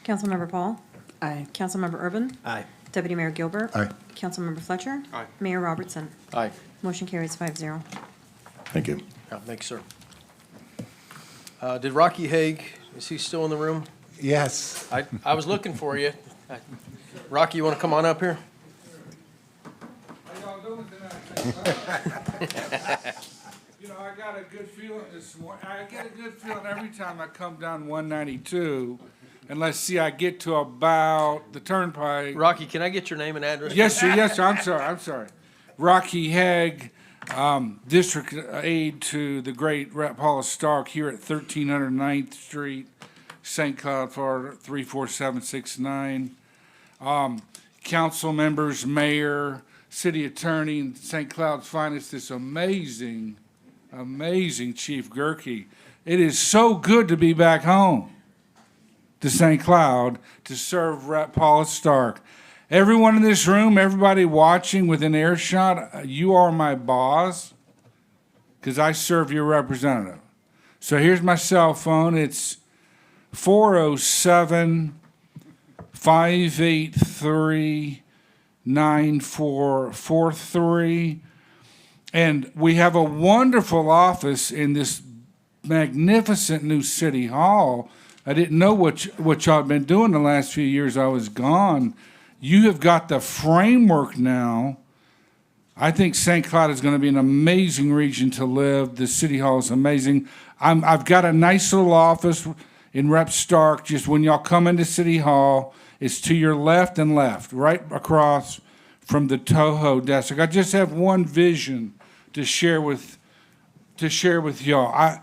C: Councilmember Paul?
N: Aye.
C: Councilmember Urban?
A: Aye.
C: Deputy Mayor Gilbert?
G: Aye.
C: Councilmember Fletcher?
F: Aye.
C: Mayor Robertson?
A: Aye.
C: Motion carries 5-0.
O: Thank you.
A: Thanks, sir. Did Rocky Haig, is he still in the room?
G: Yes.
A: I was looking for you. Rocky, you want to come on up here?
P: How y'all doing tonight? You know, I got a good feeling this morning. I get a good feeling every time I come down 192. And let's see, I get to about the turnpike.
A: Rocky, can I get your name and address?
P: Yes, sir, yes, sir. I'm sorry. Rocky Haig, District Aide to the great Rep. Paula Stark here at 1309th Street, St. Cloud, Florida, 34769. Council members, mayor, city attorney, and St. Cloud's finest, this amazing Chief Gerke. It is so good to be back home to St. Cloud to serve Rep. Paula Stark. Everyone in this room, everybody watching within earshot, you are my boss because I serve your representative. So here's my cell phone. It's 407-583-9443. And we have a wonderful office in this magnificent new city hall. I didn't know what y'all have been doing the last few years I was gone. You have got the framework now. I think St. Cloud is going to be an amazing region to live. The city hall is amazing. I've got a nice little office in Rep. Stark. Just when y'all come into City Hall, it's to your left and left, right across from the Toho desk. I just have one vision to share with y'all.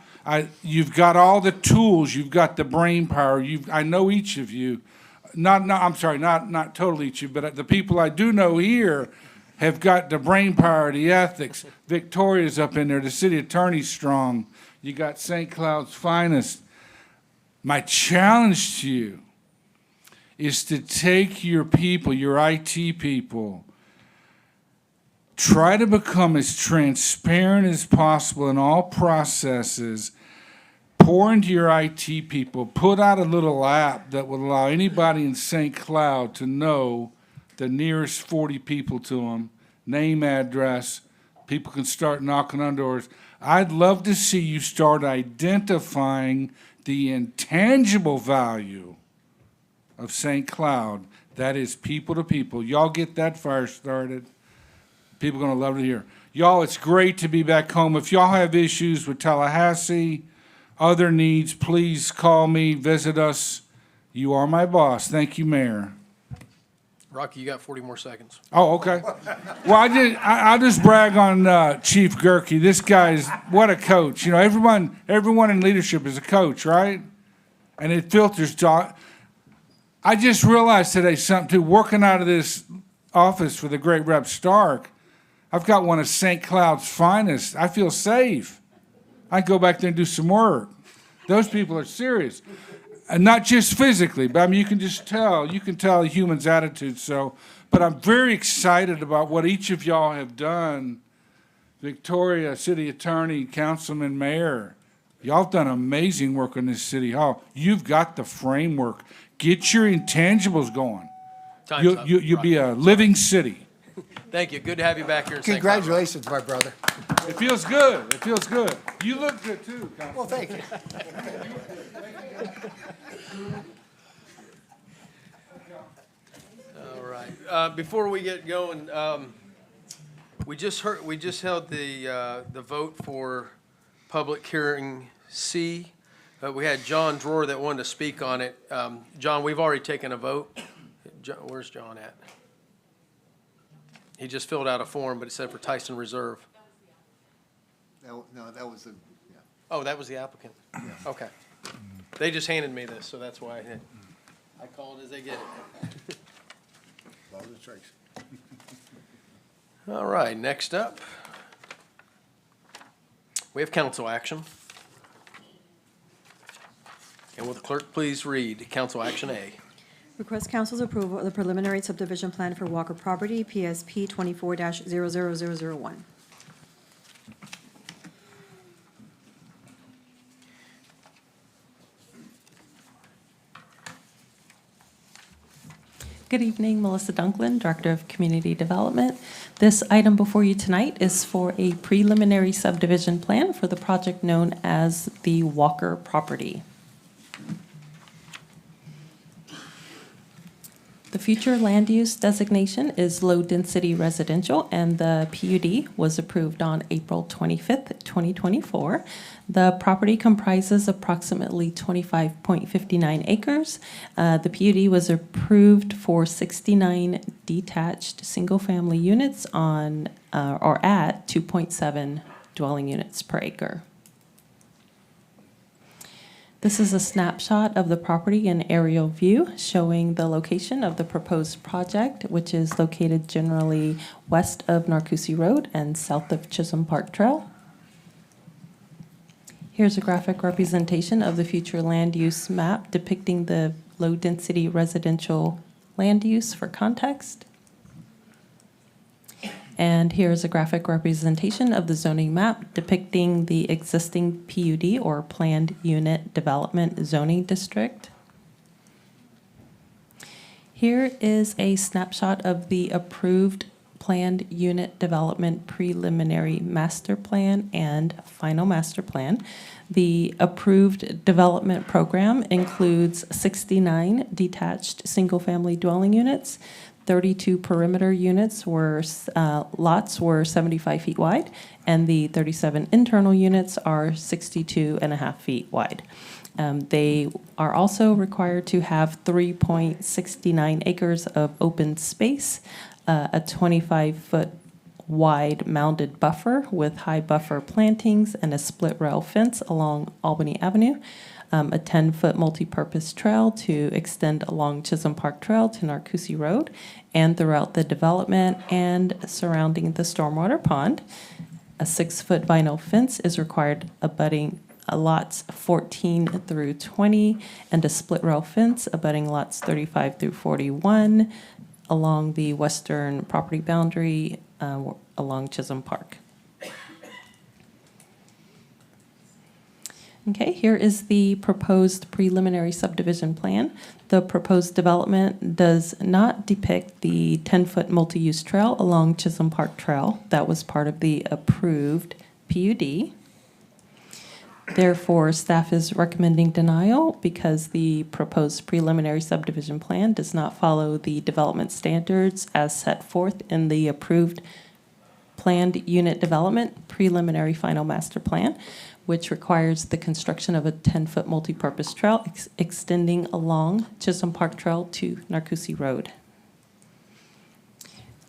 P: You've got all the tools. You've got the brain power. I know each of you. Not totally each of you, but the people I do know here have got the brain power, the ethics. Victoria's up in there. The city attorney's strong. You got St. Cloud's finest. My challenge to you is to take your people, your IT people, try to become as transparent as possible in all processes. Pour into your IT people. Put out a little app that will allow anybody in St. Cloud to know the nearest 40 people to them, name, address. People can start knocking on doors. I'd love to see you start identifying the intangible value of St. Cloud. That is people to people. Y'all get that fire started. People are going to love to hear. Y'all, it's great to be back home. If y'all have issues with Tallahassee, other needs, please call me, visit us. You are my boss. Thank you, Mayor.
A: Rocky, you got 40 more seconds.
P: Oh, okay. Well, I'll just brag on Chief Gerke. This guy's, what a coach. You know, everyone in leadership is a coach, right? And it filters to, I just realized today something too, working out of this office for the great Rep. Stark, I've got one of St. Cloud's finest. I feel safe. I can go back there and do some work. Those people are serious. And not just physically, but I mean, you can tell a human's attitude. So, but I'm very excited about what each of y'all have done. Victoria, city attorney, councilman, mayor, y'all have done amazing work in this city hall. You've got the framework. Get your intangibles going.
A: Time's up.
P: You'll be a living city.
A: Thank you. Good to have you back here in St. Cloud.
G: Congratulations, my brother.
P: It feels good. It feels good. You look good too, Councilman.
G: Well, thank you.
A: All right. Before we get going, we just held the vote for public hearing C. We had John Drower that wanted to speak on it. John, we've already taken a vote. Where's John at? He just filled out a form, but it said for Tyson Reserve.
M: No, that was the, yeah.
A: Oh, that was the applicant? Okay. They just handed me this, so that's why I call it as they get it.
G: Follow the tracks.
A: All right, next up, we have council action. And will the clerk please read council action A?
C: Request council's approval of the preliminary subdivision plan for Walker property, PSP 24-00001.
K: Good evening, Melissa Dunklin, Director of Community Development. This item before you tonight is for a preliminary subdivision plan for the project known as the Walker property. The future land use designation is low-density residential, and the PUD was approved on April 25th, 2024. The property comprises approximately 25.59 acres. The PUD was approved for 69 detached single-family units on, or at 2.7 dwelling units per acre. This is a snapshot of the property in aerial view showing the location of the proposed project, which is located generally west of Narcousie Road and south of Chisholm Park Trail. Here's a graphic representation of the future land use map depicting the low-density residential land use for context. And here's a graphic representation of the zoning map depicting the existing PUD, or Planned Unit Development Zoning District. Here is a snapshot of the approved Planned Unit Development Preliminary Master Plan and Final Master Plan. The approved development program includes 69 detached single-family dwelling units. 32 perimeter units were, lots were 75 feet wide, and the 37 internal units are 62.5 feet wide. They are also required to have 3.69 acres of open space, a 25-foot wide mounded buffer with high buffer plantings and a split rail fence along Albany Avenue, a 10-foot multi-purpose trail to extend along Chisholm Park Trail to Narcousie Road and throughout the development and surrounding the stormwater pond. A 6-foot vinyl fence is required abutting lots 14 through 20 and a split rail fence abutting lots 35 through 41 along the western property boundary along Chisholm Park. Okay, here is the proposed preliminary subdivision plan. The proposed development does not depict the 10-foot multi-use trail along Chisholm Park Trail. That was part of the approved PUD. Therefore, staff is recommending denial because the proposed preliminary subdivision plan does not follow the development standards as set forth in the approved Planned Unit Development Preliminary Final Master Plan, which requires the construction of a 10-foot multi-purpose trail extending along Chisholm Park Trail to Narcousie Road.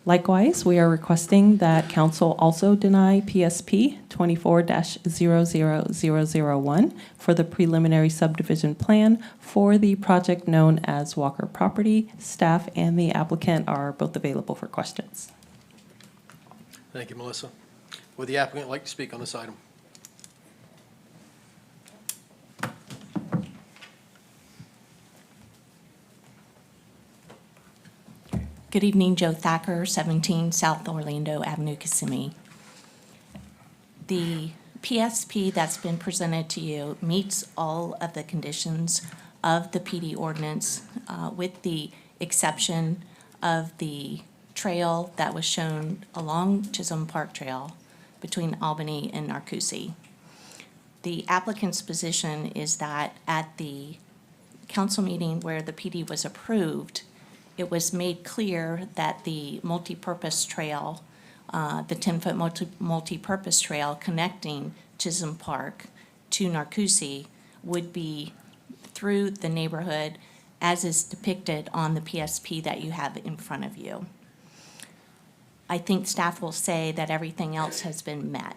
K: Likewise, we are requesting that council also deny PSP 24-00001 for the preliminary subdivision plan for the project known as Walker Property. Staff and the applicant are both available for questions.
A: Thank you, Melissa. Would the applicant like to speak on this item?
Q: Good evening, Joe Thacker, 17 South Orlando Avenue, Kissimmee. The PSP that's been presented to you meets all of the conditions of the PD ordinance, with the exception of the trail that was shown along Chisholm Park Trail between Albany and Narcousie. The applicant's position is that at the council meeting where the PD was approved, it was made clear that the multi-purpose trail, the 10-foot multi-purpose trail connecting Chisholm Park to Narcousie would be through the neighborhood as is depicted on the PSP that you have in front of you. I think staff will say that everything else has been met.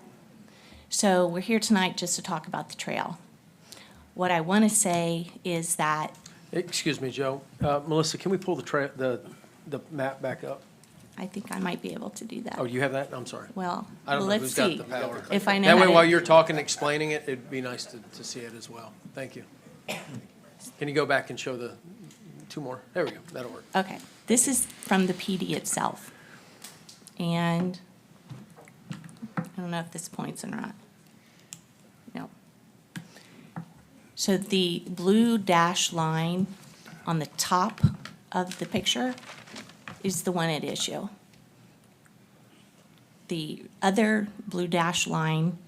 Q: So we're here tonight just to talk about the trail. What I want to say is that,
A: Excuse me, Joe. Melissa, can we pull the map back up?
Q: I think I might be able to do that.
A: Oh, you have that? I'm sorry.
Q: Well,
A: I don't know
Q: let's
A: who's got
Q: see
A: the power.
Q: if I know
A: That
Q: how
A: way,
Q: to-
A: while you're talking, and explaining it, it'd be nice to see it as well. Thank you. Can you go back and show the two more? There we go. That'll work.
Q: Okay, this is from the PD itself. And I don't know if this points or not. No. So the blue dash line on the top of the picture is the one at issue. The other blue dash line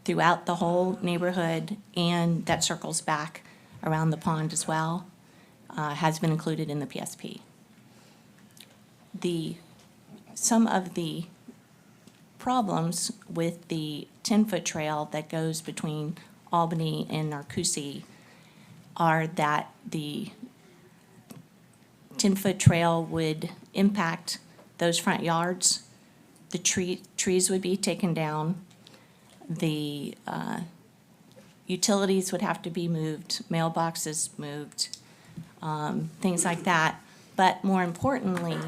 Q: throughout the whole neighborhood and that circles back around the pond as well has been included in the PSP. Some of the problems with the 10-foot trail that goes between Albany and Narcoossee are that the 10-foot trail would impact those front yards. The trees would be taken down. The utilities would have to be moved, mailboxes moved, things like that. But more importantly,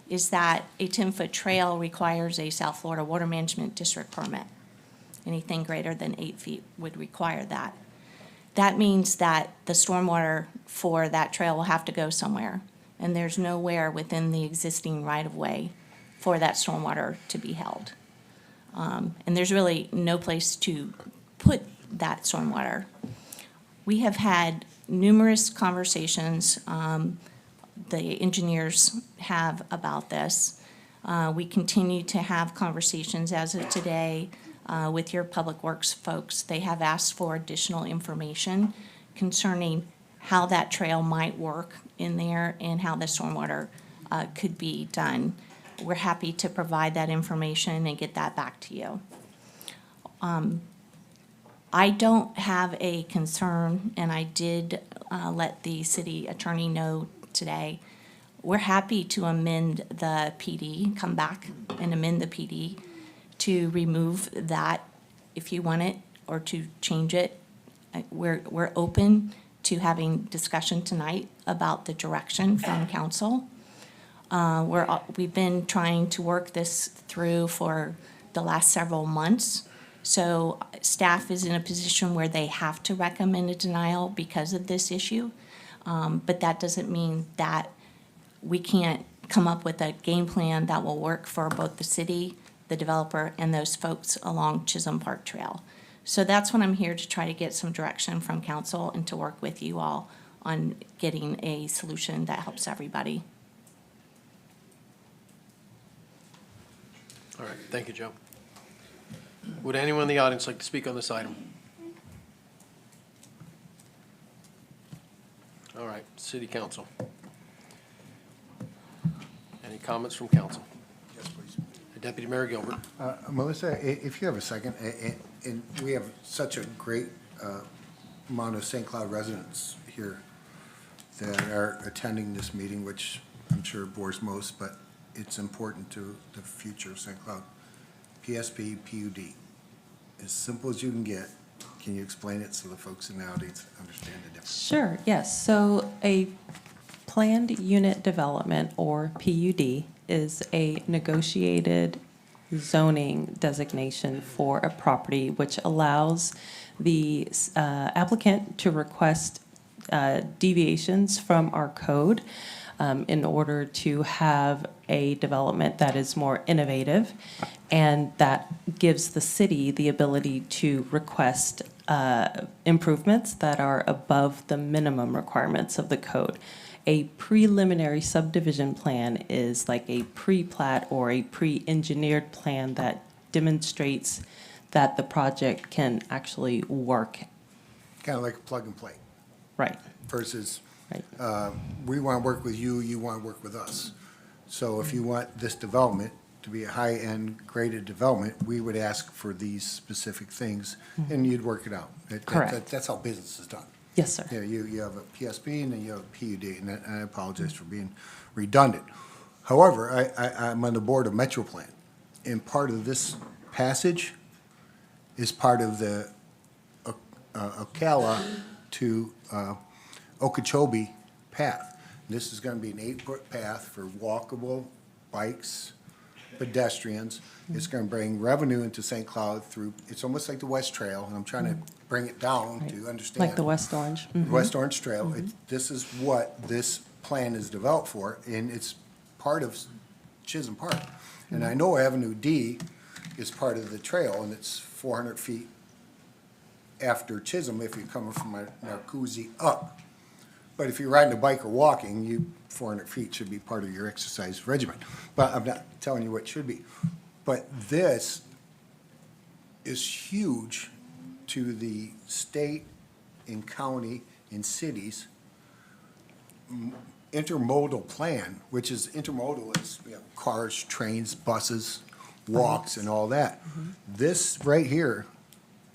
Q: is that a 10-foot trail requires a South Florida Water Management District permit. Anything greater than 8 feet would require that. That means that the stormwater for that trail will have to go somewhere, and there's nowhere within the existing right-of-way for that stormwater to be held. And there's really no place to put that stormwater. We have had numerous conversations, the engineers have about this. We continue to have conversations as of today with your Public Works folks. They have asked for additional information concerning how that trail might work in there and how the stormwater could be done. We're happy to provide that information and get that back to you. I don't have a concern, and I did let the city attorney know today. We're happy to amend the PD, come back and amend the PD to remove that if you want it, or to change it. We're open to having discussion tonight about the direction from council. We've been trying to work this through for the last several months. So staff is in a position where they have to recommend a denial because of this issue. But that doesn't mean that we can't come up with a game plan that will work for both the city, the developer, and those folks along Chisholm Park Trail. So that's what I'm here to try to get some direction from council and to work with you all on getting a solution that helps everybody.
A: All right, thank you, Joe. Would anyone in the audience like to speak on this item? All right, City Council. Any comments from council?
G: Yes, please.
A: Deputy Mayor Gilbert.
G: Melissa, if you have a second, and we have such a great amount of St. Cloud residents here that are attending this meeting, which I'm sure bores most, but it's important to the future of St. Cloud. PSP, PUD, as simple as you can get. Can you explain it so the folks in the audience understand the difference?
K: Sure, yes. So a planned unit development, or PUD, is a negotiated zoning designation for a property which allows the applicant to request deviations from our code in order to have a development that is more innovative, and that gives the city the ability to request improvements that are above the minimum requirements of the code. A preliminary subdivision plan is like a pre-plat or a pre-engineered plan that demonstrates that the project can actually work.
G: Kind of like a plug and play.
K: Right.
G: Versus,
K: Right.
G: we want to work with you, you want to work with us. So if you want this development to be a high-end graded development, we would ask for these specific things, and you'd work it out.
K: Correct.
G: That's how business is done.
K: Yes, sir.
G: You have a PSP and then you have a PUD, and I apologize for being redundant. However, I'm on the board of MetroPlan, and part of this passage is part of the Ocala to Okeechobee path. This is gonna be an 8-foot path for walkable bikes, pedestrians. It's gonna bring revenue into St. Cloud through, it's almost like the West Trail, and I'm trying to bring it down to understand.
K: Like the West Orange.
G: West Orange Trail. This is what this plan is developed for, and it's part of Chisholm Park. And I know Avenue D is part of the trail, and it's 400 feet after Chisholm if you're coming from Narcoozy up. But if you're riding a bike or walking, 400 feet should be part of your exercise regimen. But I'm not telling you what should be. But this is huge to the state and county and cities intermodal plan, which is intermodal is, cars, trains, buses, walks, and all that. This right here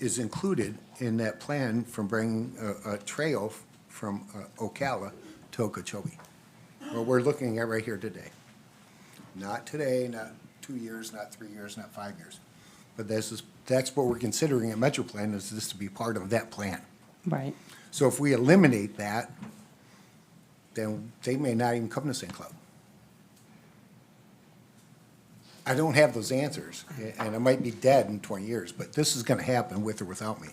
G: is included in that plan from bringing a trail from Ocala to Okeechobee. What we're looking at right here today. Not today, not 2 years, not 3 years, not 5 years. But that's what we're considering at MetroPlan, is this to be part of that plan.
K: Right.
G: So if we eliminate that, then they may not even come to St. Cloud. I don't have those answers, and I might be dead in 20 years, but this is gonna happen with or without me.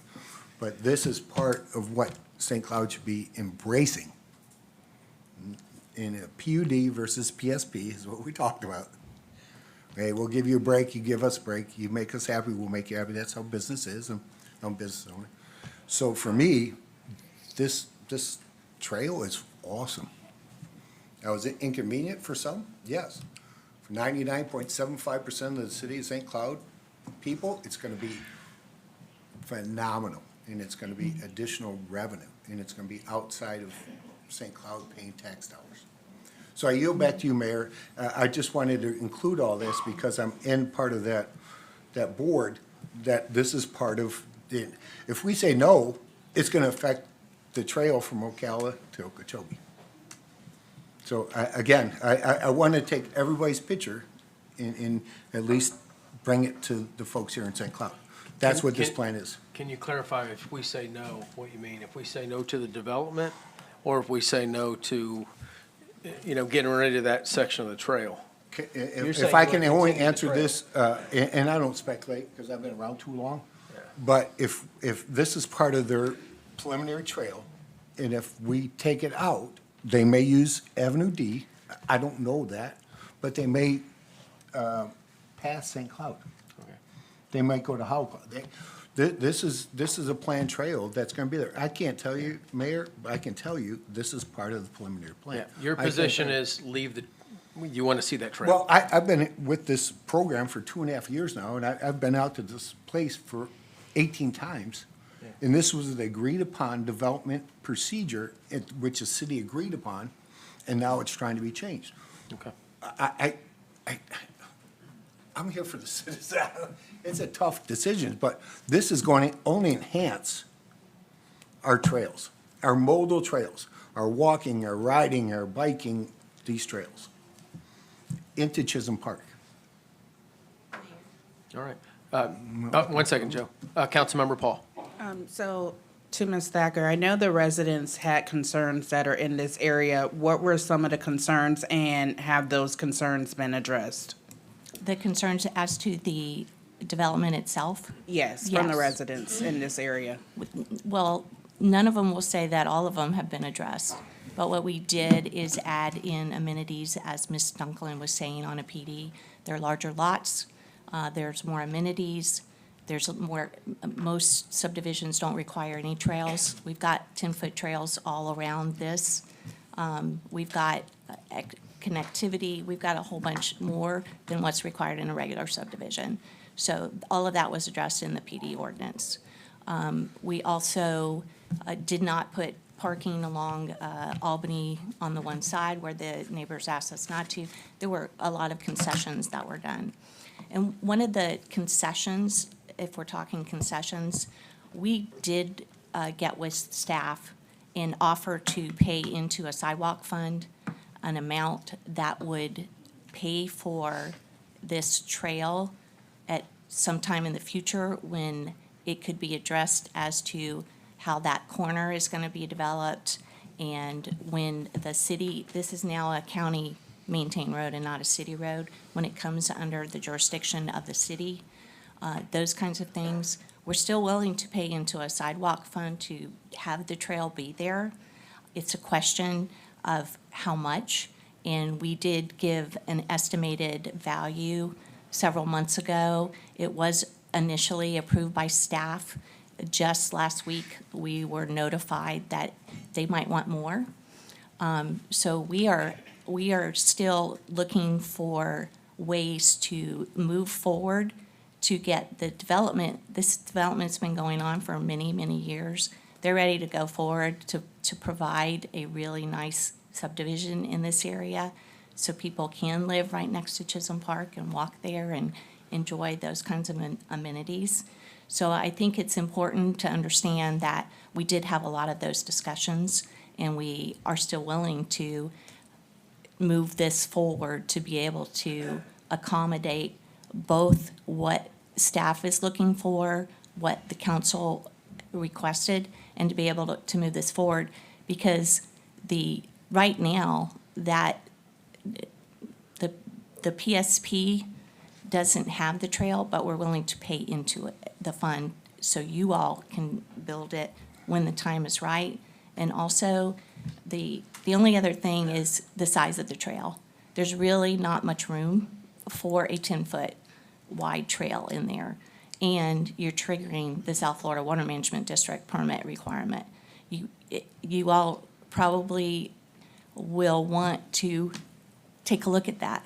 G: But this is part of what St. Cloud should be embracing. In a PUD versus PSP is what we talked about. Okay, we'll give you a break, you give us a break, you make us happy, we'll make you happy. That's how business is, and I'm a business owner. So for me, this trail is awesome. Now, is it inconvenient for some? Yes. For 99.75% of the city of St. Cloud people, it's gonna be phenomenal, and it's gonna be additional revenue, and it's gonna be outside of St. Cloud paying tax dollars. So I yield back to you, Mayor. I just wanted to include all this because I'm in part of that board, that this is part of the, if we say no, it's gonna affect the trail from Ocala to Okeechobee. So I want to take everybody's picture and at least bring it to the folks here in St. Cloud. That's what this plan is.
A: Can you clarify if we say no, what you mean? If we say no to the development, or if we say no to, getting rid of that section of the trail?
G: If I can only answer this, and I don't speculate because I've been around too long, but if this is part of their preliminary trail, and if we take it out, they may use Avenue D. I don't know that, but they may pass St. Cloud. They might go to Howell. This is a planned trail that's going to be there. I can't tell you, Mayor, but I can tell you this is part of the preliminary plan.
A: Yeah, your position is you want to see that trail.
G: Well, I've been with this program for 2.5 years now, and I've been out to this place for 18 times. And this was the agreed-upon development procedure, which the city agreed upon, and now it's trying to be changed.
A: Okay.
G: I'm here for the citizens. It's a tough decision, but this is going to only enhance our trails, our modal trails, our walking, our riding, our biking, these trails into Chisholm Park.
A: All right. 1 second, Joe. Councilmember Paul.
N: So, to Ms. Thacker, I know the residents had concerns that are in this area. What were some of the concerns, and have those concerns been addressed?
Q: The concerns as to the development itself?
N: Yes, from the
Q: Yes.
N: residents in this area.
Q: Well, none of them will say that all of them have been addressed. But what we did is add in amenities, as Ms. Dunklin was saying on a PD. There are larger lots, there's more amenities, there's more, most subdivisions don't require any trails. We've got 10-foot trails all around this. We've got connectivity, we've got a whole bunch more than what's required in a regular subdivision. So all of that was addressed in the PD ordinance. We also did not put parking along Albany on the one side where the neighbors asked us not to. There were a lot of concessions that were done. And one of the concessions, if we're talking concessions, we did get with staff and offer to pay into a sidewalk fund an amount that would pay for this trail at some time in the future when it could be addressed as to how that corner is going to be developed. And when the city, this is now a county maintained road and not a city road, when it comes under the jurisdiction of the city, those kinds of things. We're still willing to pay into a sidewalk fund to have the trail be there. It's a question of how much, and we did give an estimated value several months ago. It was initially approved by staff. Just last week, we were notified that they might want more. So we are still looking for ways to move forward to get the development. This development's been going on for many, many years. They're ready to go forward to provide a really nice subdivision in this area so people can live right next to Chisholm Park and walk there and enjoy those kinds of amenities. So I think it's important to understand that we did have a lot of those discussions, and we are still willing to move this forward to be able to accommodate both what staff is looking for, what the council requested, and to be able to move this forward. Because right now, that the PSP doesn't have the trail, but we're willing to pay into it, the fund, so you all can build it when the time is right. And also, the only other thing is the size of the trail. There's really not much room for a 10-foot wide trail in there. And you're triggering the South Florida Water Management District permit requirement. You all probably will want to take a look at that.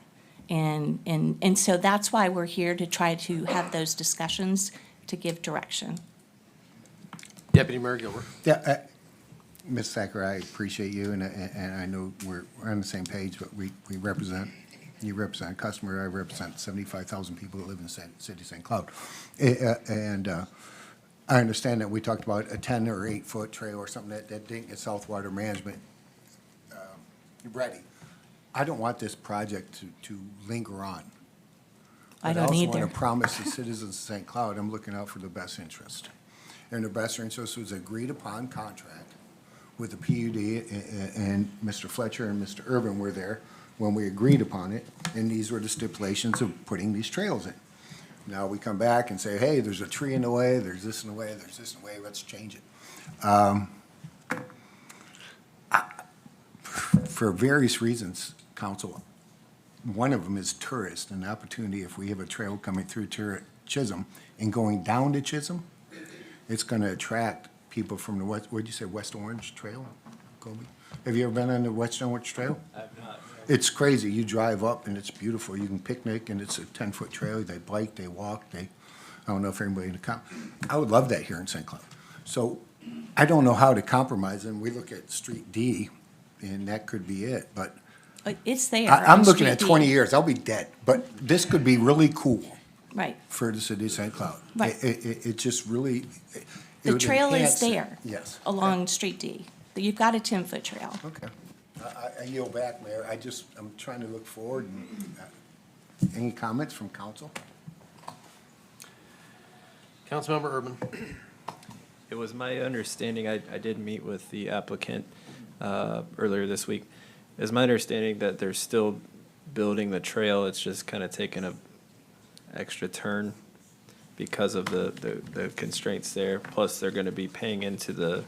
Q: And so that's why we're here, to try to have those discussions to give direction.
A: Deputy Mayor Gilbert.
G: Yeah, Ms. Thacker, I appreciate you, and I know we're on the same page, but you represent a customer, I represent 75,000 people that live in the city of St. Cloud. And I understand that we talked about a 10 or 8-foot trail or something that didn't get South Water Management ready. I don't want this project to linger on.
Q: I don't
G: I also
Q: either.
G: want to promise the citizens of St. Cloud, I'm looking out for the best interest. And the best interest was agreed upon contract with the PUD, and Mr. Fletcher and Mr. Urban were there when we agreed upon it, and these were the stipulations of putting these trails in. Now we come back and say, hey, there's a tree in the way, there's this in the way, there's this in the way, let's change it. For various reasons, council, one of them is tourist, an opportunity. If we have a trail coming through Chisholm and going down to Chisholm, it's going to attract people from the west, what'd you say, West Orange Trail, Kobe? Have you ever been on the West Orange Trail?
H: I have not.
G: It's crazy. You drive up and it's beautiful. You can picnic and it's a 10-foot trail. They bike, they walk, I don't know if anybody in the I would love that here in St. Cloud. So I don't know how to compromise, and we look at Street D, and that could be it, but
Q: It's there.
G: I'm
Q: on
G: looking at
Q: Street
G: 20
Q: D.
G: years. I'll be dead, but this could be really cool
Q: Right.
G: for the city of St. Cloud.
Q: Right.
G: It just really.
Q: The trail is
G: there.
Q: there.
G: Yes.
Q: Along Street D. You've got a 10-foot trail.
G: Okay. I yield back, Mayor. I'm trying to look forward. Any comments from council?
A: Councilmember Urban.
H: It was my understanding, I did meet with the applicant earlier this week. It's my understanding that they're still building the trail, it's just kind of taking a extra turn because of the constraints there. Plus, they're going to be paying into the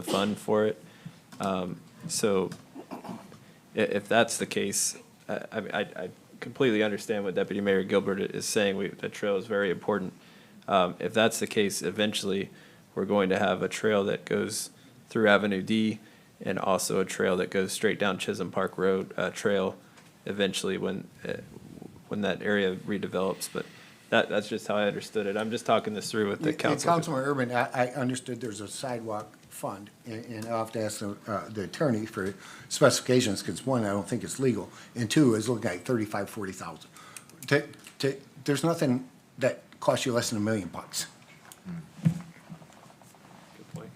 H: fund for it. So if that's the case, I completely understand what Deputy Mayor Gilbert is saying. The trail is very important. If that's the case, eventually, we're going to have a trail that goes through Avenue D and also a trail that goes straight down Chisholm Park Road trail eventually when that area redevelops. But that's just how I understood it. I'm just talking this through with the council.
G: Councilman Urban, I understood there's a sidewalk fund, and I'll have to ask the attorney for specifications, because one, I don't think it's legal, and two, is looking at $35,000-$40,000. There's nothing that costs you less than $1 million.
H: Good point.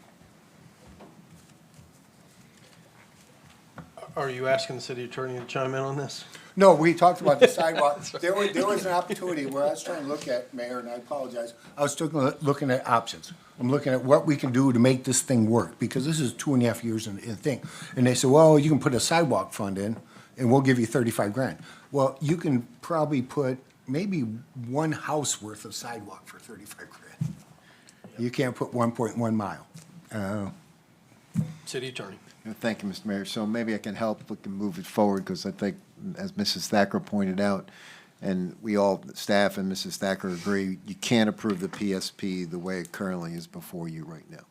A: Are you asking the city attorney to chime in on this?
G: No, we talked about the sidewalk. There was an opportunity where I was trying to look at, Mayor, and I apologize, I was looking at options. I'm looking at what we can do to make this thing work, because this is 2.5 years in thing. And they said, well, you can put a sidewalk fund in, and we'll give you 35 grand. Well, you can probably put maybe one house worth of sidewalk for 35 grand. You can't put 1.1 mile.
A: City attorney.
M: Thank you, Mr. Mayor. So maybe I can help, we can move it forward, because I think, as Mrs. Thacker pointed out, and we all, staff and Mrs. Thacker agree, you can't approve the PSP the way it currently is before you right now,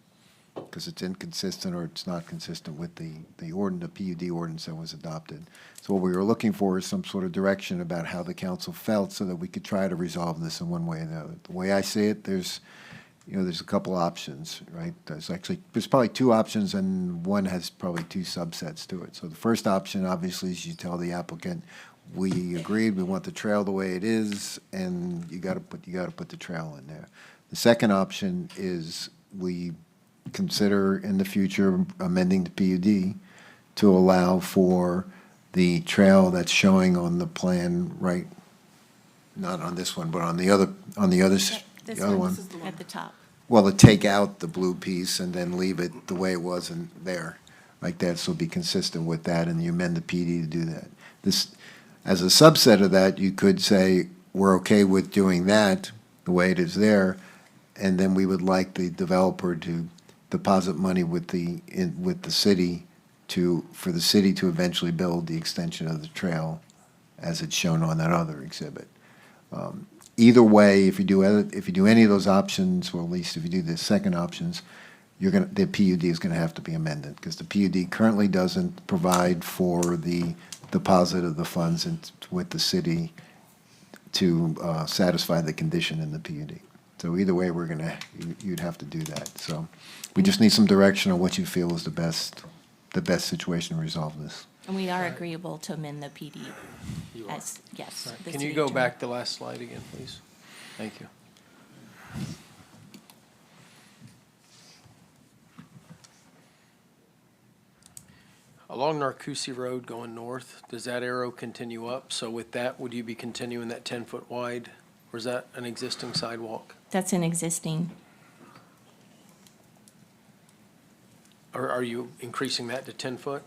M: because it's inconsistent or it's not consistent with the PUD ordinance that was adopted. So what we were looking for is some sort of direction about how the council felt so that we could try to resolve this in one way or another. The way I see it, there's a couple options, right? There's probably two options, and one has probably two subsets to it. So the first option, obviously, is you tell the applicant, we agreed, we want the trail the way it is, and you gotta put the trail in there. The second option is we consider in the future amending the PUD to allow for the trail that's showing on the plan, right? Not on this one, but on the other
Q: This
M: the other
Q: one
M: one.
Q: at the top.
M: Well, to take out the blue piece and then leave it the way it was in there, like that, so it'll be consistent with that, and you amend the PD to do that. This, as a subset of that, you could say, we're okay with doing that, the way it is there, and then we would like the developer to deposit money with the city for the city to eventually build the extension of the trail as it's shown on that other exhibit. Either way, if you do any of those options, or at least if you do the second options, the PUD is gonna have to be amended, because the PUD currently doesn't provide for the deposit of the funds with the city to satisfy the condition in the PUD. So either way, you'd have to do that. So we just need some direction on what you feel is the best situation to resolve this.
Q: And we are agreeable to amend the PD.
A: You are.
Q: Yes.
A: All right.
Q: the
A: Can
Q: city
A: you go
Q: attorney.
A: back to the last slide again, please? Thank you. Along Narcousie Road going north, does that arrow continue up? So with that, would you be continuing that 10-foot wide, or is that an existing sidewalk?
Q: That's an existing.
A: Or are you increasing that to 10 foot?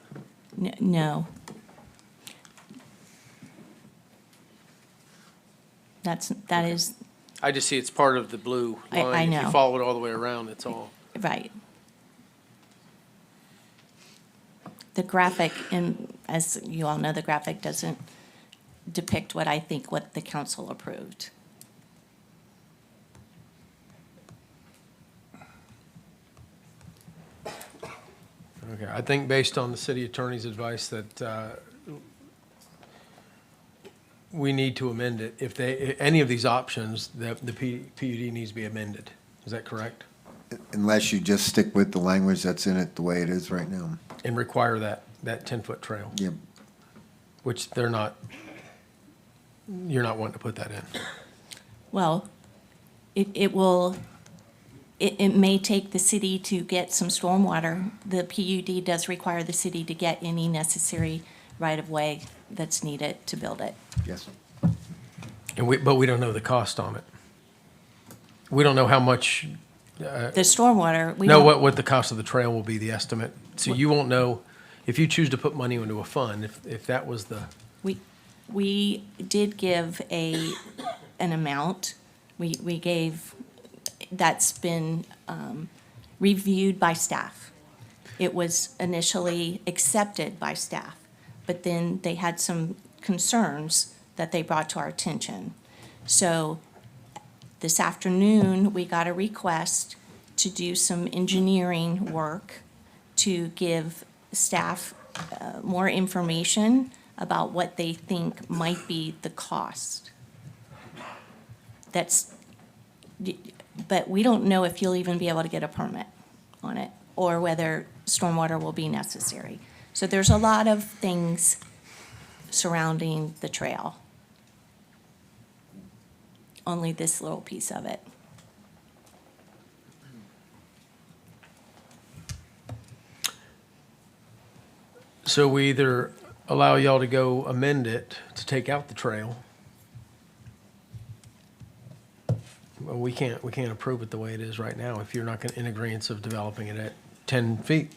Q: No. That is,
A: I just see it's part of the blue
Q: I
A: line. If
Q: know.
A: you follow it all the way around, it's all.
Q: right. The graphic, and as you all know, the graphic doesn't depict what the council approved.
A: Okay, I think based on the city attorney's advice that we need to amend it. If any of these options, the PUD needs to be amended. Is that correct?
M: Unless you just stick with the language that's in it the way it is right now.
A: And require that 10-foot trail?
M: Yep.
A: Which you're not wanting to put that in.
Q: Well, it may take the city to get some stormwater. The PUD does require the city to get any necessary right-of-way that's needed to build it.
M: Yes.
A: But we don't know the cost on it. We don't know how much.
Q: The stormwater, we
A: know
Q: don't.
A: what the cost of the trail will be, the estimate. So you won't know, if you choose to put money into a fund, if that was the.
Q: We did give an amount. We gave, that's been reviewed by staff. It was initially accepted by staff, but then they had some concerns that they brought to our attention. So this afternoon, we got a request to do some engineering work to give staff more information about what they think might be the cost. But we don't know if you'll even be able to get a permit on it, or whether stormwater will be necessary. So there's a lot of things surrounding the trail. Only this little piece of it.
A: So we either allow y'all to go amend it to take out the trail. Well, we can't approve it the way it is right now if you're not going in agreeance of developing it at 10 feet.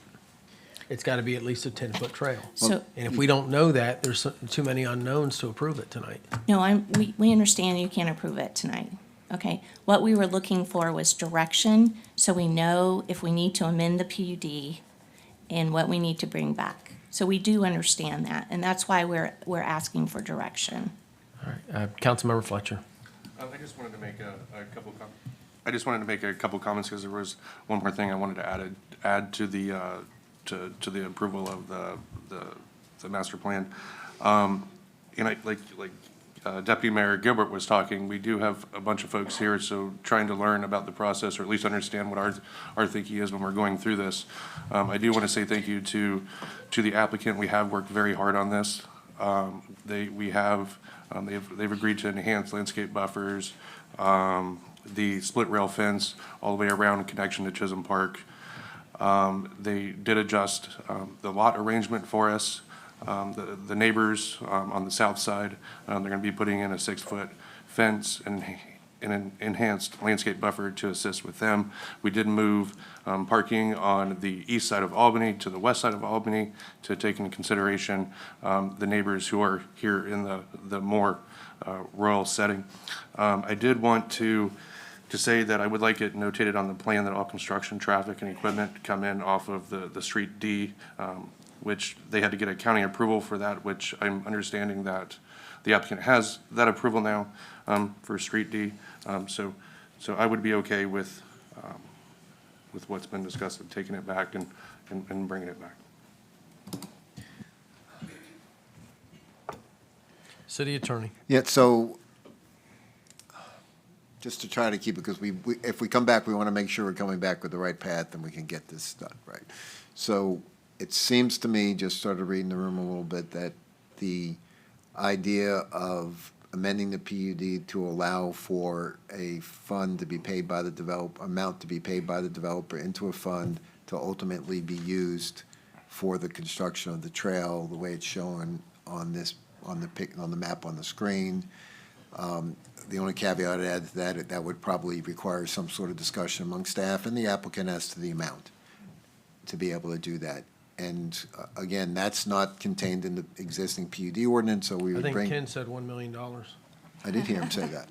A: It's got to be at least a 10-foot trail.
Q: So-
A: And if we don't know that, there's too many unknowns to approve it tonight.
Q: No, we understand you can't approve it tonight, okay? What we were looking for was direction, so we know if we need to amend the PUD and what we need to bring back. So we do understand that, and that's why we're asking for direction.
A: All right, Councilmember Fletcher.
F: I just wanted to make a couple comments because there was one more thing I wanted to add to the to the approval of the master plan. And like Deputy Mayor Gilbert was talking, we do have a bunch of folks here, so trying to learn about the process or at least understand what our thinking is when we're going through this. I do want to say thank you to the applicant. We have worked very hard on this. They've agreed to enhance landscape buffers, the split rail fence all the way around in connection to Chisholm Park. They did adjust the lot arrangement for us. The neighbors on the south side, they're going to be putting in a 6-foot fence and an enhanced landscape buffer to assist with them. We did move parking on the east side of Albany to the west side of Albany to take into consideration the neighbors who are here in the more rural setting. I did want to say that I would like it notated on the plan that all construction, traffic, and equipment come in off of the Street D, which they had to get a county approval for that, which I'm understanding that the applicant has that approval now for Street D. So I would be okay with what's been discussed of taking it back and bringing it back.
A: City Attorney.
M: Yeah, so just to try to keep it, because if we come back, we want to make sure we're coming back with the right path and we can get this done, right? So it seems to me, just started reading the room a little bit, that the idea of amending the PUD to allow for a fund to be paid by the amount to be paid by the developer into a fund to ultimately be used for the construction of the trail, the way it's shown on the map on the screen. The only caveat I'd add to that would probably require some sort of discussion among staff and the applicant as to the amount to be able to do that. And again, that's not contained in the existing PUD ordinance, so we
A: I
M: would
A: think
M: bring.
A: Ken said $1 million.
M: I did hear him say that.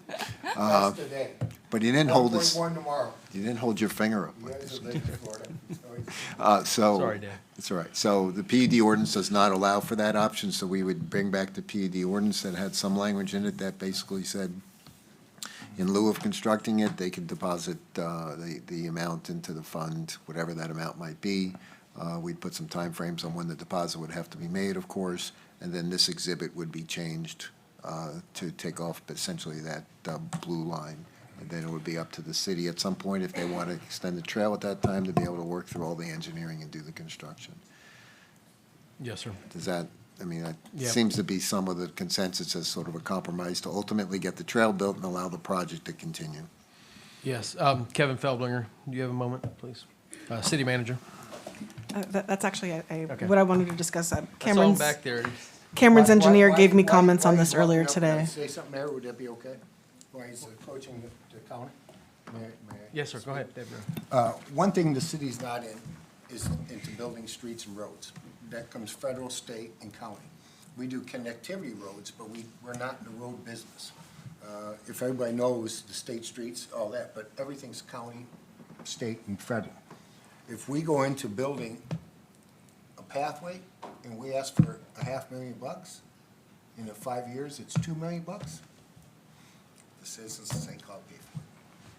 G: That's today.
M: But he didn't hold his.
G: 1.1 tomorrow.
M: You didn't hold your finger up
G: You
M: like
G: guys
M: this.
G: are late to Florida.
A: Sorry, Dan.
M: It's all right. So the PUD ordinance does not allow for that option, so we would bring back the PUD ordinance that had some language in it that basically said, in lieu of constructing it, they could deposit the amount into the fund, whatever that amount might be. We'd put some timeframes on when the deposit would have to be made, of course, and then this exhibit would be changed to take off essentially that blue line. And then it would be up to the city at some point, if they want to extend the trail at that time, to be able to work through all the engineering and do the construction.
A: Yes, sir.
M: Does that, I mean, that
A: Yep.
M: seems to be some of the consensus as sort of a compromise to ultimately get the trail built and allow the project to continue.
A: Yes. Kevin Feldlinger, do you have a moment, please? City Manager.
D: That's actually
A: Okay.
D: what I wanted to discuss.
A: I saw him
D: Cameron's
A: back there.
D: Cameron's engineer
G: Why-
D: gave me
G: why-
D: comments
G: why
D: on
G: you
D: this earlier
G: walking up? Can I
D: today.
G: say something, Mayor, would that be okay? While he's approaching the county? May I-
A: Yes, sir. Go ahead, Deborah.
G: One thing the city's not in is into building streets and roads. That comes federal, state, and county. We do connectivity roads, but we're not in the road business. If everybody knows the state streets, all that, but everything's county, state, and federal. If we go into building a pathway and we ask for $500,000, in 5 years, it's $2 million, the citizens of St. Cloud pay for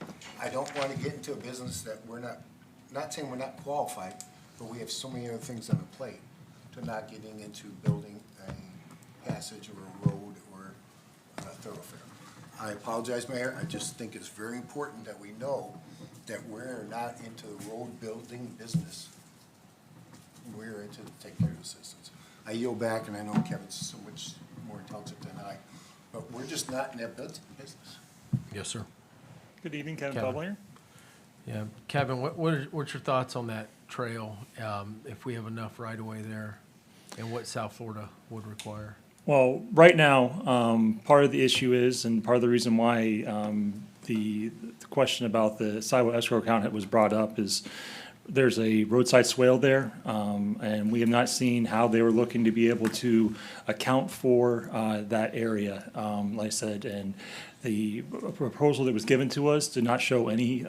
G: it. I don't want to get into a business that we're not saying we're not qualified, but we have so many other things on the plate to not getting into building a passage or a road or a thoroughfare. I apologize, Mayor, I just think it's very important that we know that we're not into the road building business. We're into take care of the citizens. I yield back, and I know Kevin's so much more intelligent than I, but we're just not in that business.
A: Yes, sir.
R: Good evening, Kevin
A: Kevin.
R: Feldlinger.
A: Yeah, Kevin, what's your thoughts on that trail, if we have enough right-of-way there? and what South Florida would require?
R: Well, right now, part of the issue is, and part of the reason why the question about the sidewalk escrow account was brought up is there's a roadside swale there, and we have not seen how they were looking to be able to account for that area, like I said, and the proposal that was given to us did not show any,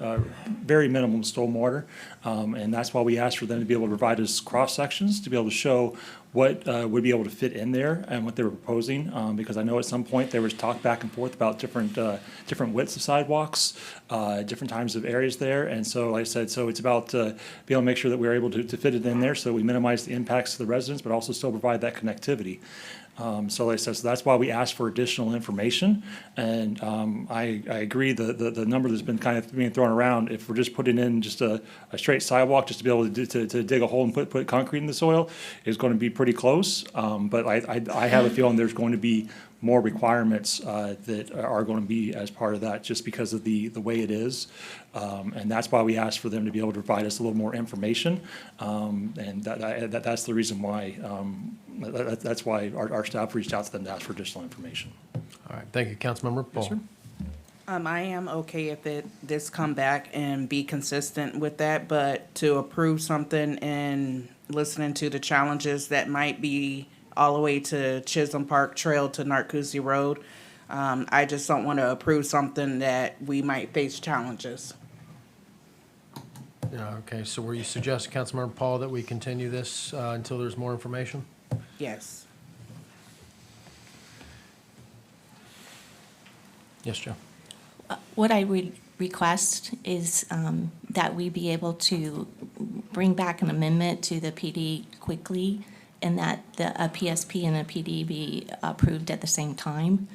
R: very minimum stormwater, and that's why we asked for them to be able to provide us cross-sections to be able to show what would be able to fit in there and what they were proposing, because I know at some point there was talk back and forth about different widths of sidewalks, different times of areas there, and so like I said, so it's about being able to make sure that we're able to fit it in there so we minimize the impacts to the residents, but also still provide that connectivity. So like I said, so that's why we asked for additional information, and I agree the number that's been kind of being thrown around, if we're just putting in just a straight sidewalk just to be able to dig a hole and put concrete in the soil is going to be pretty close, but I have a feeling there's going to be more requirements that are going to be as part of that just because of the way it is, and that's why we asked for them to be able to provide us a little more information, and that's the reason why that's why our staff reached out to them to ask for additional information.
A: All right, thank you, Councilmember Paul.
R: sir.
N: I am okay if this come back and be consistent with that, but to approve something and listening to the challenges that might be all the way to Chisholm Park Trail to Narcoossee Road, I just don't want to approve something that we might face challenges.
A: Yeah, okay, so were you suggesting, Councilmember Paul, that we continue this until there's more information?
N: Yes.
A: Yes, Joe.
Q: What I would request is that we be able to bring back an amendment to the PD quickly, and that a PSP and a PD be approved at the same time.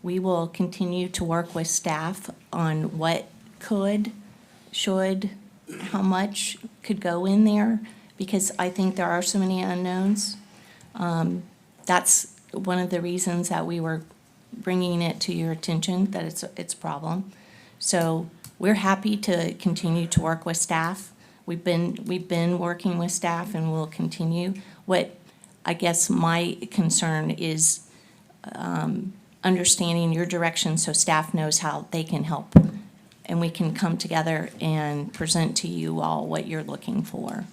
Q: We will continue to work with staff on what could, should, how much could go in there, because I think there are so many unknowns. That's one of the reasons that we were bringing it to your attention, that it's a problem. So we're happy to continue to work with staff. We've been working with staff and will continue. What I guess my concern is understanding your direction so staff knows how they can help, and we can come together and present to you all what you're looking for.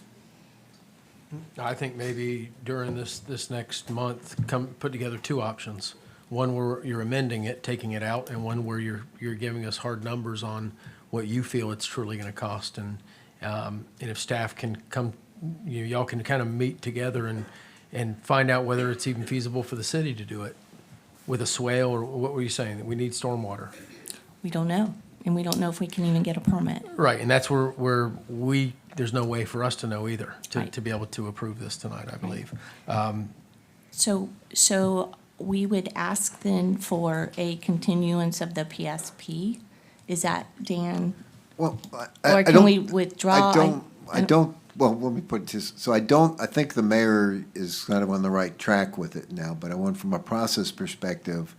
A: I think maybe during this next month, put together two options. One where you're amending it, taking it out, and one where you're giving us hard numbers on what you feel it's truly going to cost. And if staff can come, y'all can kind of meet together and find out whether it's even feasible for the city to do it with a swale, or what were you saying, that we need stormwater?
Q: We don't know, and we don't know if we can even get a permit.
A: Right, and that's where there's no way for us to know either, to be able to approve this tonight, I believe.
Q: So we would ask then for a continuance of the PSP. Is that, Dan?
M: Well,
Q: Or can we withdraw?
M: I don't, well, let me put it this, so I think the mayor is kind of on the right track with it now, but I want, from a process perspective,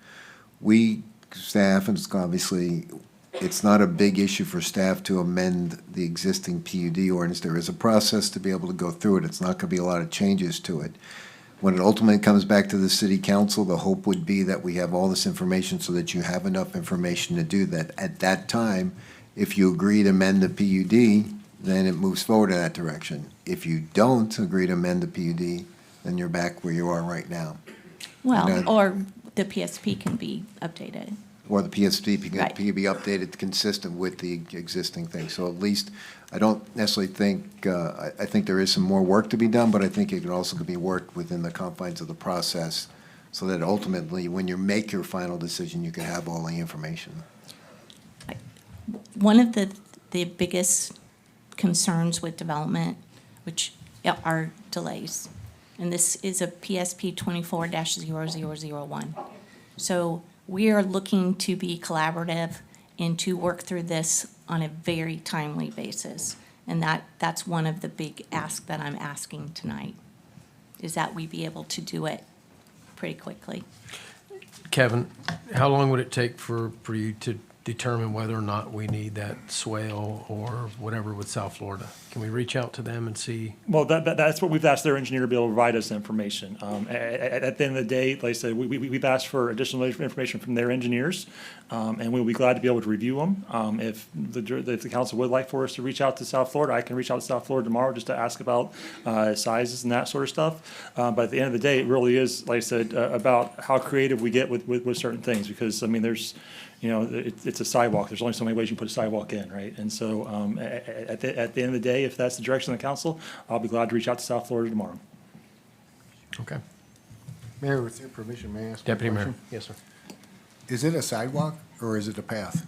M: we, staff, and it's obviously, it's not a big issue for staff to amend the existing PUD ordinance. There is a process to be able to go through it. It's not going to be a lot of changes to it. When it ultimately comes back to the city council, the hope would be that we have all this information so that you have enough information to do that. At that time, if you agree to amend the PUD, then it moves forward in that direction. If you don't agree to amend the PUD, then you're back where you are right now.
Q: Well, or the PSP can be updated.
M: Or the PSP
Q: Right.
M: can be updated consistent with the existing thing. So at least, I don't necessarily think, I think there is some more work to be done, but I think it can also be worked within the confines of the process so that ultimately, when you make your final decision, you can have all the information.
Q: One of the biggest concerns with development, which are delays, and this is a PSP 24-0001. So we are looking to be collaborative and to work through this on a very timely basis. And that's one of the big asks that I'm asking tonight, is that we be able to do it pretty quickly.
A: Kevin, how long would it take for you to determine whether or not we need that swale or whatever with South Florida? Can we reach out to them and see?
R: Well, that's what we've asked their engineer to be able to provide us information. At the end of the day, like I said, we've asked for additional information from their engineers, and we'll be glad to be able to review them. If the council would like for us to reach out to South Florida, I can reach out to South Florida tomorrow just to ask about sizes and that sort of stuff. But at the end of the day, it really is, like I said, about how creative we get with certain things, because, I mean, there's, you know, it's a sidewalk. There's only so many ways you can put a sidewalk in, right? And so at the end of the day, if that's the direction of the council, I'll be glad to reach out to South Florida tomorrow.
A: Okay.
G: Mayor, with your permission, may I ask a
A: Deputy Mayor.
G: question?
A: Yes, sir.
G: Is it a sidewalk or is it a path?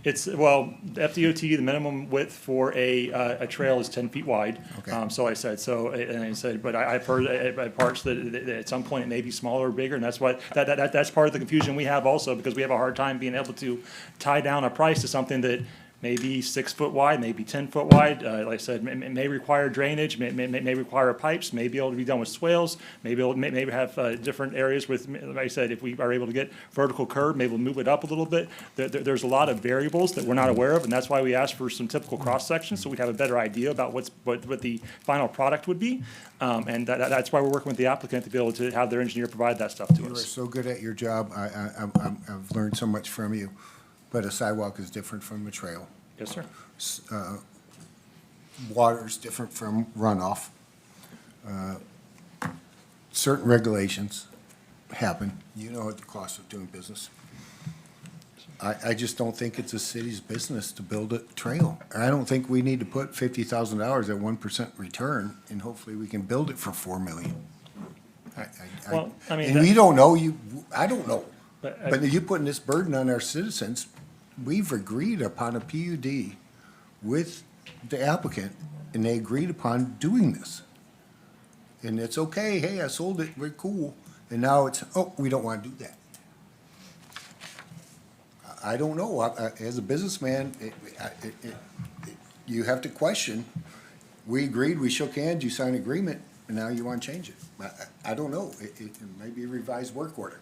R: It's, well, FDOT, the minimum width for a trail is 10 feet wide.
G: Okay.
R: So I said, but I've heard at parts that at some point it may be smaller or bigger, and that's what, that's part of the confusion we have also, because we have a hard time being able to tie down a price to something that may be 6 foot wide, maybe 10 foot wide. Like I said, may require drainage, may require pipes, may be able to be done with swales, maybe have different areas with, like I said, if we are able to get vertical curb, maybe we'll move it up a little bit. There's a lot of variables that we're not aware of, and that's why we asked for some typical cross sections, so we'd have a better idea about what the final product would be. And that's why we're working with the applicant to be able to have their engineer provide that stuff to
G: You are
R: us.
G: so good at your job. I've learned so much from you. But a sidewalk is different from a trail.
R: Yes, sir.
G: Water is different from runoff. Certain regulations happen. You know the cost of doing business. I just don't think it's a city's business to build a trail. I don't think we need to put $50,000 at 1% return, and hopefully we can build it for $4 million.
R: Well, I mean,
G: And we don't know, I don't know. But you're putting this burden on our citizens. We've agreed upon a PUD with the applicant, and they agreed upon doing this. And it's okay, hey, I sold it, we're cool. And now it's, oh, we don't want to do that. I don't know. As a businessman, you have to question. We agreed, we shook hands, you signed an agreement, and now you want to change it. I don't know. It may be a revised work order.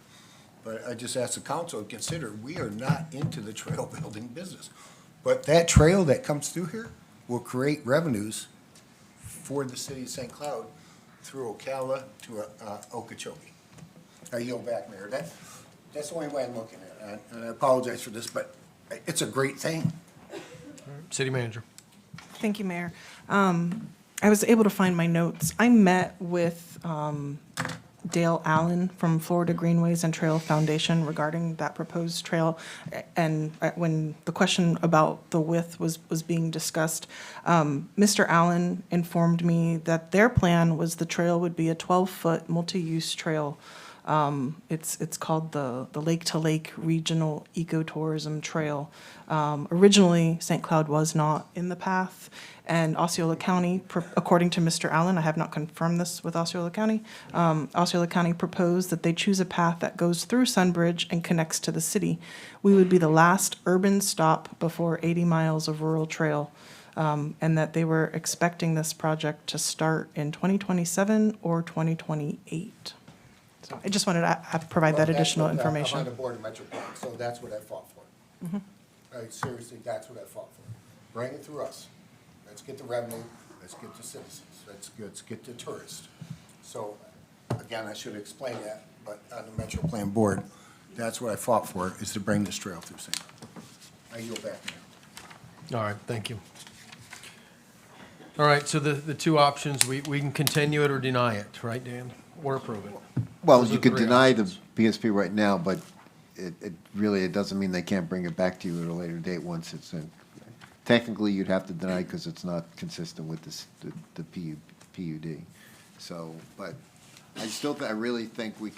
G: But I just ask the council to consider, we are not into the trail building business. But that trail that comes through here will create revenues for the city of St. Cloud through Ocala to Okeechobee. I yield back, Mayor. That's the only way I'm looking at it. And I apologize for this, but it's a great thing.
A: City Manager.
D: Thank you, Mayor. I was able to find my notes. I met with Dale Allen from Florida Greenways and Trail Foundation regarding that proposed trail. And when the question about the width was being discussed, Mr. Allen informed me that their plan was the trail would be a 12-foot multi-use trail. It's called the Lake to Lake Regional Ecotourism Trail. Originally, St. Cloud was not in the path, and Osceola County, according to Mr. Allen, I have not confirmed this with Osceola County, Osceola County proposed that they choose a path that goes through Sunbridge and connects to the city. We would be the last urban stop before 80 miles of rural trail, and that they were expecting this project to start in 2027 or 2028. So I just wanted to provide that additional information.
G: I'm on the board of Metroplex, so that's what I fought for. Seriously, that's what I fought for. Bring it through us. Let's get the revenue, let's get the citizens, let's get the tourists. So, again, I should explain that, but on the Metro Plan Board, that's what I fought for, is to bring this trail through St. I yield back now.
A: All right, thank you. All right, so the two options, we can continue it or deny it, right, Dan? Or approve it.
M: Well,
A: Those are
M: you
A: the
M: could
A: three
M: deny
A: options.
M: the PSP right now, but it doesn't mean they can't bring it back to you at a later date once it's in. Technically, you'd have to deny because it's not consistent with the PUD. So, but I really think we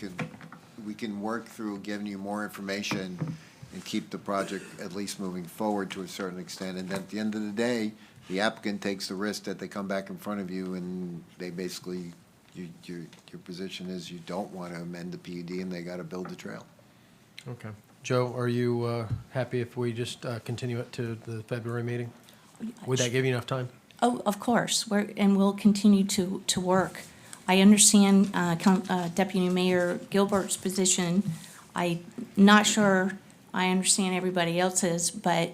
M: can work through giving you more information and keep the project at least moving forward to a certain extent. And then at the end of the day, the applicant takes the risk that they come back in front of you and they basically, your position is you don't want to amend the PUD and they got to build the trail.
A: Okay. Joe, are you happy if we just continue it to the February meeting? Would that give you enough time?
Q: Oh, of course, and we'll continue to work. I understand Deputy Mayor Gilbert's position. I'm not sure I understand everybody else's, but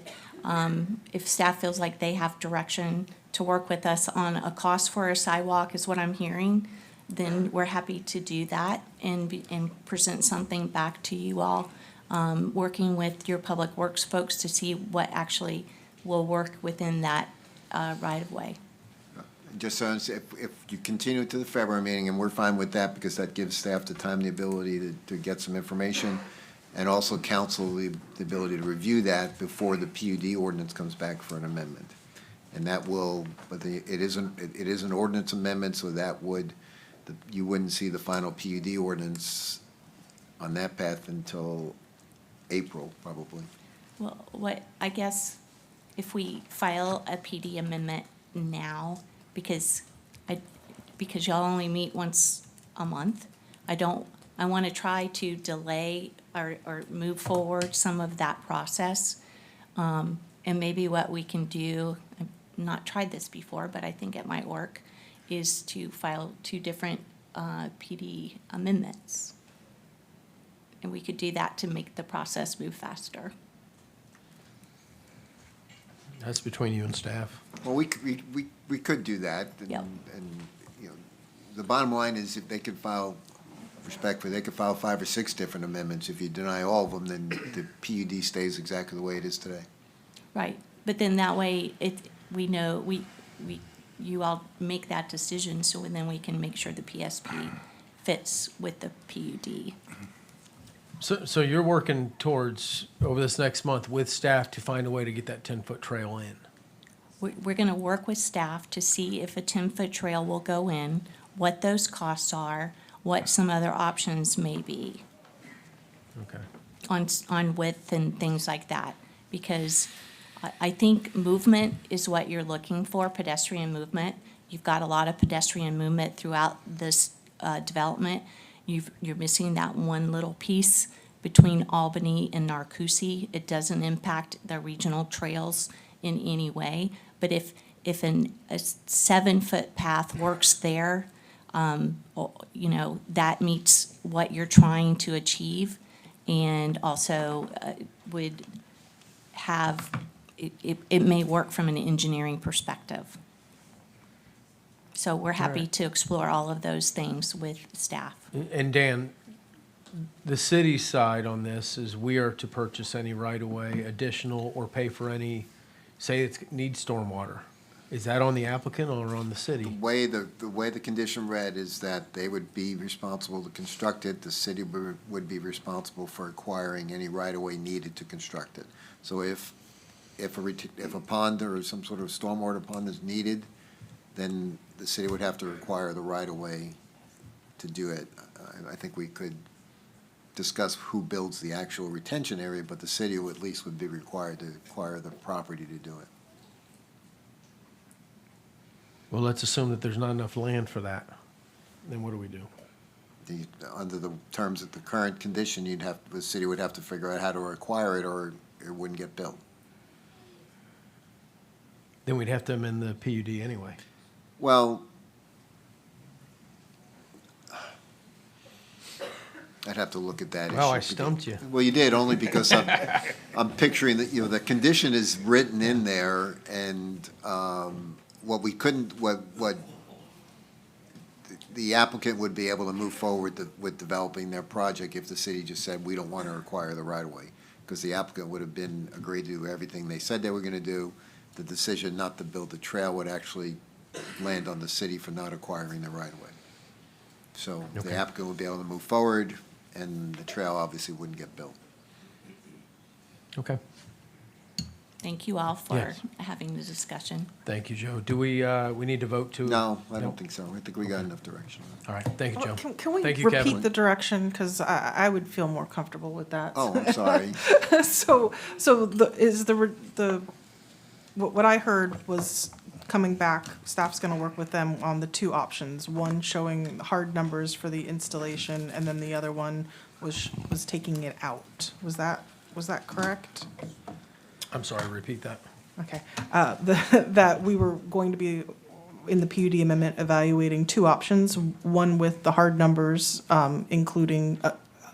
Q: if staff feels like they have direction to work with us on a cost for a sidewalk, is what I'm hearing, then we're happy to do that and present something back to you all, working with your Public Works folks to see what actually will work within that right-of-way.
M: Just so, if you continue to the February meeting, and we're fine with that, because that gives staff the time, the ability to get some information, and also council the ability to review that before the PUD ordinance comes back for an amendment. And that will, but it is an ordinance amendment, so that would, you wouldn't see the final PUD ordinance on that path until April, probably.
Q: Well, I guess if we file a PD amendment now, because y'all only meet once a month, I want to try to delay or move forward some of that process. And maybe what we can do, I've not tried this before, but I think it might work, is to file 2 different PD amendments. And we could do that to make the process move faster.
A: That's between you and staff.
M: Well, we could do that.
Q: Yep.
M: And, you know, the bottom line is, if they could file, respectfully, they could file 5 or 6 different amendments. If you deny all of them, then the PUD stays exactly the way it is today.
Q: Right, but then that way, we know, you all make that decision, so then we can make sure the PSP fits with the PUD.
A: So you're working towards, over this next month, with staff to find a way to get that 10-foot trail in?
Q: We're gonna work with staff to see if a 10-foot trail will go in, what those costs are, what some other options may be
A: Okay.
Q: on width and things like that. Because I think movement is what you're looking for, pedestrian movement. You've got a lot of pedestrian movement throughout this development. You're missing that one little piece between Albany and Narcousie. It doesn't impact the regional trails in any way. But if a 7-foot path works there, you know, that meets what you're trying to achieve, and also would have, it may work from an engineering perspective. So we're happy
A: Right.
Q: to explore all of those things with staff.
A: And Dan, the city side on this is we are to purchase any right-of-way additional or pay for any, say it needs stormwater. Is that on the applicant or on the city?
M: The way the condition read is that they would be responsible to construct it. The city would be responsible for acquiring any right-of-way needed to construct it. So if a pond or some sort of stormwater pond is needed, then the city would have to require the right-of-way to do it. I think we could discuss who builds the actual retention area, but the city at least would be required to acquire the property to do it.
A: Well, let's assume that there's not enough land for that. Then what do we do?
M: Under the terms of the current condition, the city would have to figure out how to acquire it, or it wouldn't get built.
A: Then we'd have to amend the PUD anyway.
M: Well, I'd have to look at that issue.
A: Well, I stumped you.
M: Well, you did, only because I'm picturing that, you know, the condition is written in there, and what the applicant would be able to move forward with developing their project if the city just said, we don't want to acquire the right-of-way, because the applicant would have been agreed to do everything they said they were going to do. The decision not to build the trail would actually land on the city for not acquiring the right-of-way. So the
A: Okay.
M: applicant would be able to move forward, and the trail obviously wouldn't get built.
A: Okay.
Q: Thank you all for
A: Yes.
Q: having the discussion.
A: Thank you, Joe. Do we need to vote to?
M: No, I
A: No?
M: don't think so. I think we got enough direction.
A: All right, thank you, Joe.
D: Can we
A: Thank you,
D: repeat
A: Kathleen.
D: the direction? Because I would feel more comfortable with that.
M: Oh, I'm sorry.
D: So what I heard was coming back, staff's gonna work with them on the 2 options. One showing hard numbers for the installation, and then the other one was taking it out. Was that correct?
A: I'm sorry, repeat that.
D: Okay. That we were going to be, in the PUD amendment, evaluating 2 options. One with the hard numbers, including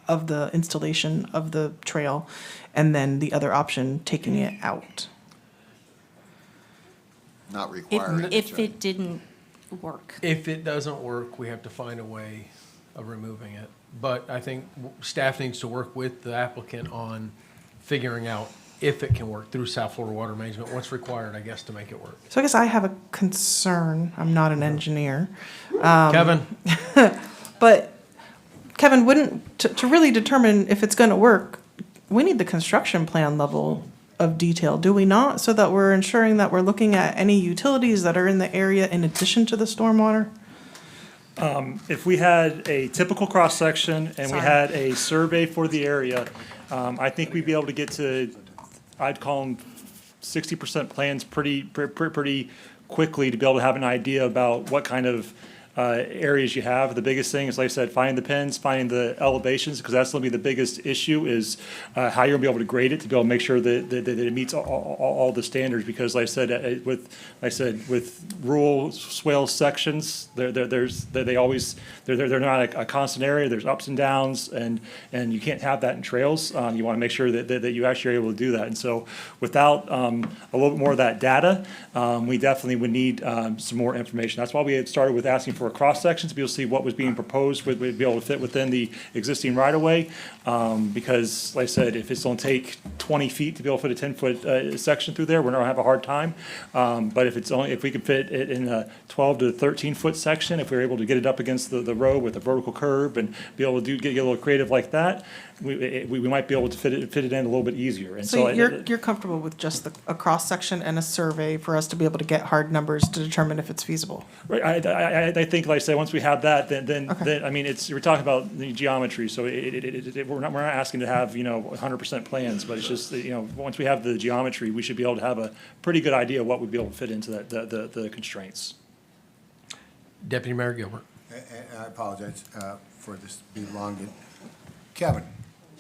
D: of the installation of the trail, and then the other option, taking it out.
M: not requiring it.
Q: If it didn't work.
A: If it doesn't work, we have to find a way of removing it. But I think staff needs to work with the applicant on figuring out if it can work through South Florida Water Management, what's required, I guess, to make it work.
D: So I guess I have a concern. I'm not an engineer.
A: Kevin?
D: But Kevin, to really determine if it's going to work, we need the construction plan level of detail, do we not? So that we're ensuring that we're looking at any utilities that are in the area in addition to the stormwater?
R: If we had a typical cross-section and we
D: Sorry.
R: had a survey for the area, I think we'd be able to get to, I'd call them 60% plans pretty quickly to be able to have an idea about what kind of areas you have. The biggest thing is, like I said, finding the pins, finding the elevations, because that's going to be the biggest issue is how you're going to be able to grade it to be able to make sure that it meets all the standards. Because, like I said, with rural swale sections, they're not a constant area. There's ups and downs, and you can't have that in trails. You want to make sure that you actually are able to do that. And so, without a little bit more of that data, we definitely would need some more information. That's why we had started with asking for a cross-section to be able to see what was being proposed, would be able to fit within the existing right-of-way. Because, like I said, if it's going to take 20 feet to be able to fit a 10-foot section through there, we're going to have a hard time. But if we could fit it in a 12 to 13-foot section, if we were able to get it up against the road with a vertical curb and be able to get a little creative like that, we might be able to fit it in a little bit easier. And
D: So you're comfortable with just a cross-section and a survey for us to be able to get hard numbers to determine if it's feasible?
R: Right, I think, like I say, once we have that, then I mean, we're talking about the geometry, so we're not asking to have, 100% plans, but it's just, once we have the geometry, we should be able to have a pretty good idea of what would be able to fit into the constraints.
A: Deputy Mayor Gilbert.
G: And I apologize for this to be long. Kevin,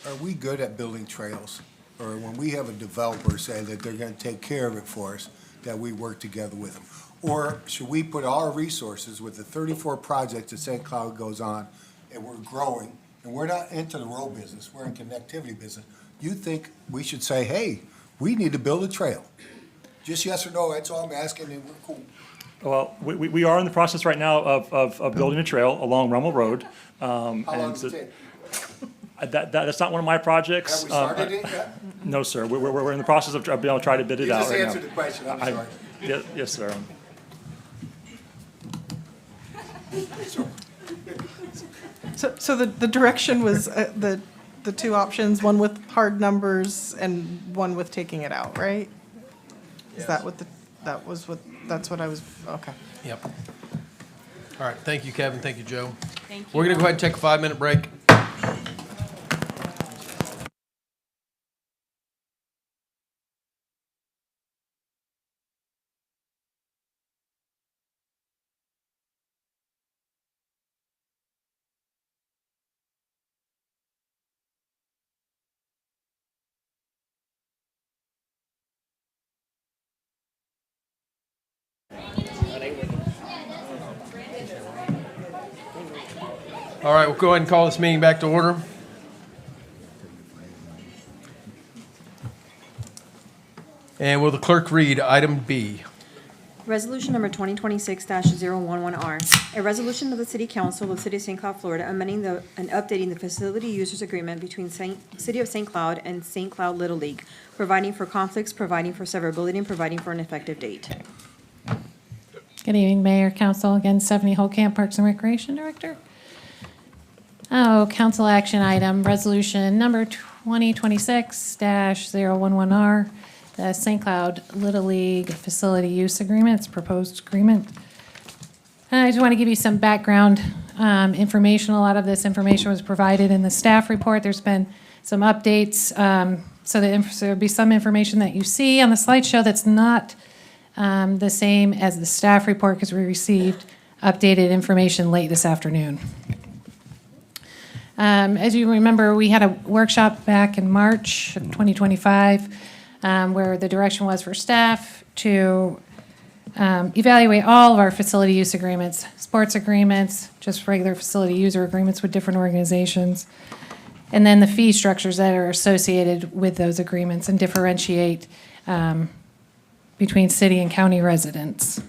G: are we good at building trails? Or when we have a developer say that they're going to take care of it for us, that we work together with them? Or should we put our resources with the 34 projects that St. Cloud goes on, and we're growing, and we're not into the road business, we're in connectivity business. You think we should say, hey, we need to build a trail? Just yes or no, that's all I'm asking, and we're cool.
R: Well, we are in the process right now of building a trail along Rummel Road.
G: How long does it take?
R: That's not one of my projects.
G: Have we started it yet?
R: No, sir. We're in the process of being able to try to bid it out right now.
G: You just answered the question, I'm sorry.
R: Yes, sir.
D: So the direction was the two options, one with hard numbers and one with taking it out, right? Is that what that's what I was, okay.
A: Yep. All right, thank you, Kevin, thank you, Joe.
Q: Thank you.
A: We're going to go ahead and take a 5-minute break. All right, we'll go ahead and call this meeting back to order. And will the clerk read item B?
C: Resolution number 2026-011R, a resolution of the City Council of the City of St. Cloud, Florida, amending and updating the facility users agreement between City of St. Cloud and St. Cloud Little League, providing for conflicts, providing for severability, and providing for an effective date.
L: Good evening, Mayor, Council. Again, Stephanie Holcamp, Parks and Recreation Director. Oh, council action item, resolution number 2026-011R, the St. Cloud Little League Facility Use Agreement, it's a proposed agreement. And I just want to give you some background information. A lot of this information was provided in the staff report. There's been some updates. So there'll be some information that you see on the slideshow that's not the same as the staff report because we received updated information late this afternoon. As you remember, we had a workshop back in March of 2025 where the direction was for staff to evaluate all of our facility use agreements, sports agreements, just regular facility user agreements with different organizations, and then the fee structures that are associated with those agreements and differentiate between city and county residents.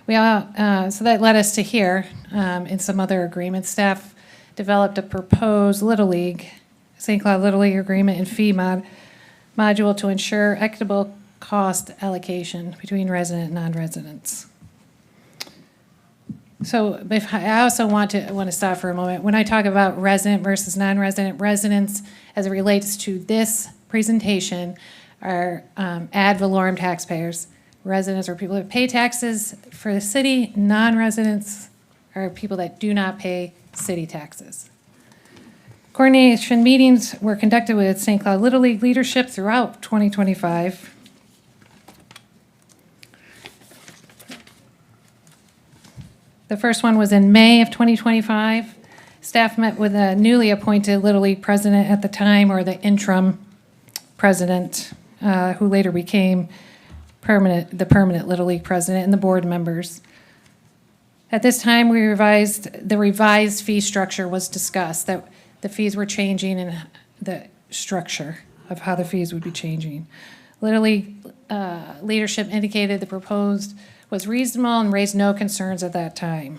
L: So that led us to here, in some other agreements. Staff developed a proposed Little League, St. Cloud Little League agreement and fee module to ensure equitable cost allocation between resident and non-residents. So I also want to stop for a moment. When I talk about resident versus non-resident, residents, as it relates to this presentation, are ad valorem taxpayers. Residents are people that pay taxes for the city. Non-residents are people that do not pay city taxes. Coordination meetings were conducted with St. Cloud Little League leadership throughout 2025. The first one was in May of 2025. Staff met with a newly appointed Little League president at the time, or the interim president, who later became the permanent Little League president, and the board members. At this time, the revised fee structure was discussed, that the fees were changing and the structure of how the fees would be changing. Little League leadership indicated the proposed was reasonable and raised no concerns at that time.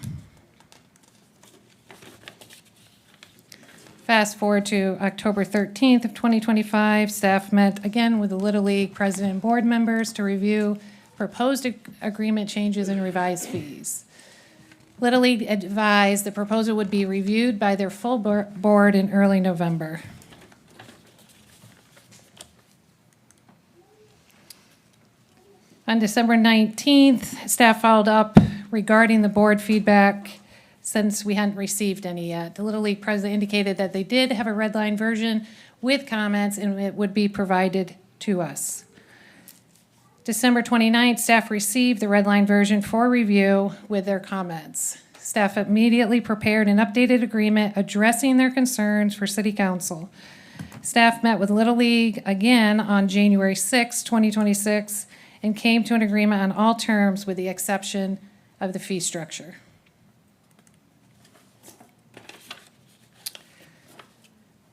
L: Fast forward to October 13th of 2025, staff met again with the Little League president and board members to review proposed agreement changes and revised fees. Little League advised the proposal would be reviewed by their full board in early November. On December 19th, staff followed up regarding the board feedback since we hadn't received any yet. The Little League president indicated that they did have a red line version with comments and it would be provided to us. December 29th, staff received the red line version for review with their comments. Staff immediately prepared an updated agreement addressing their concerns for City Council. Staff met with Little League again on January 6, 2026, and came to an agreement on all terms with the exception of the fee structure.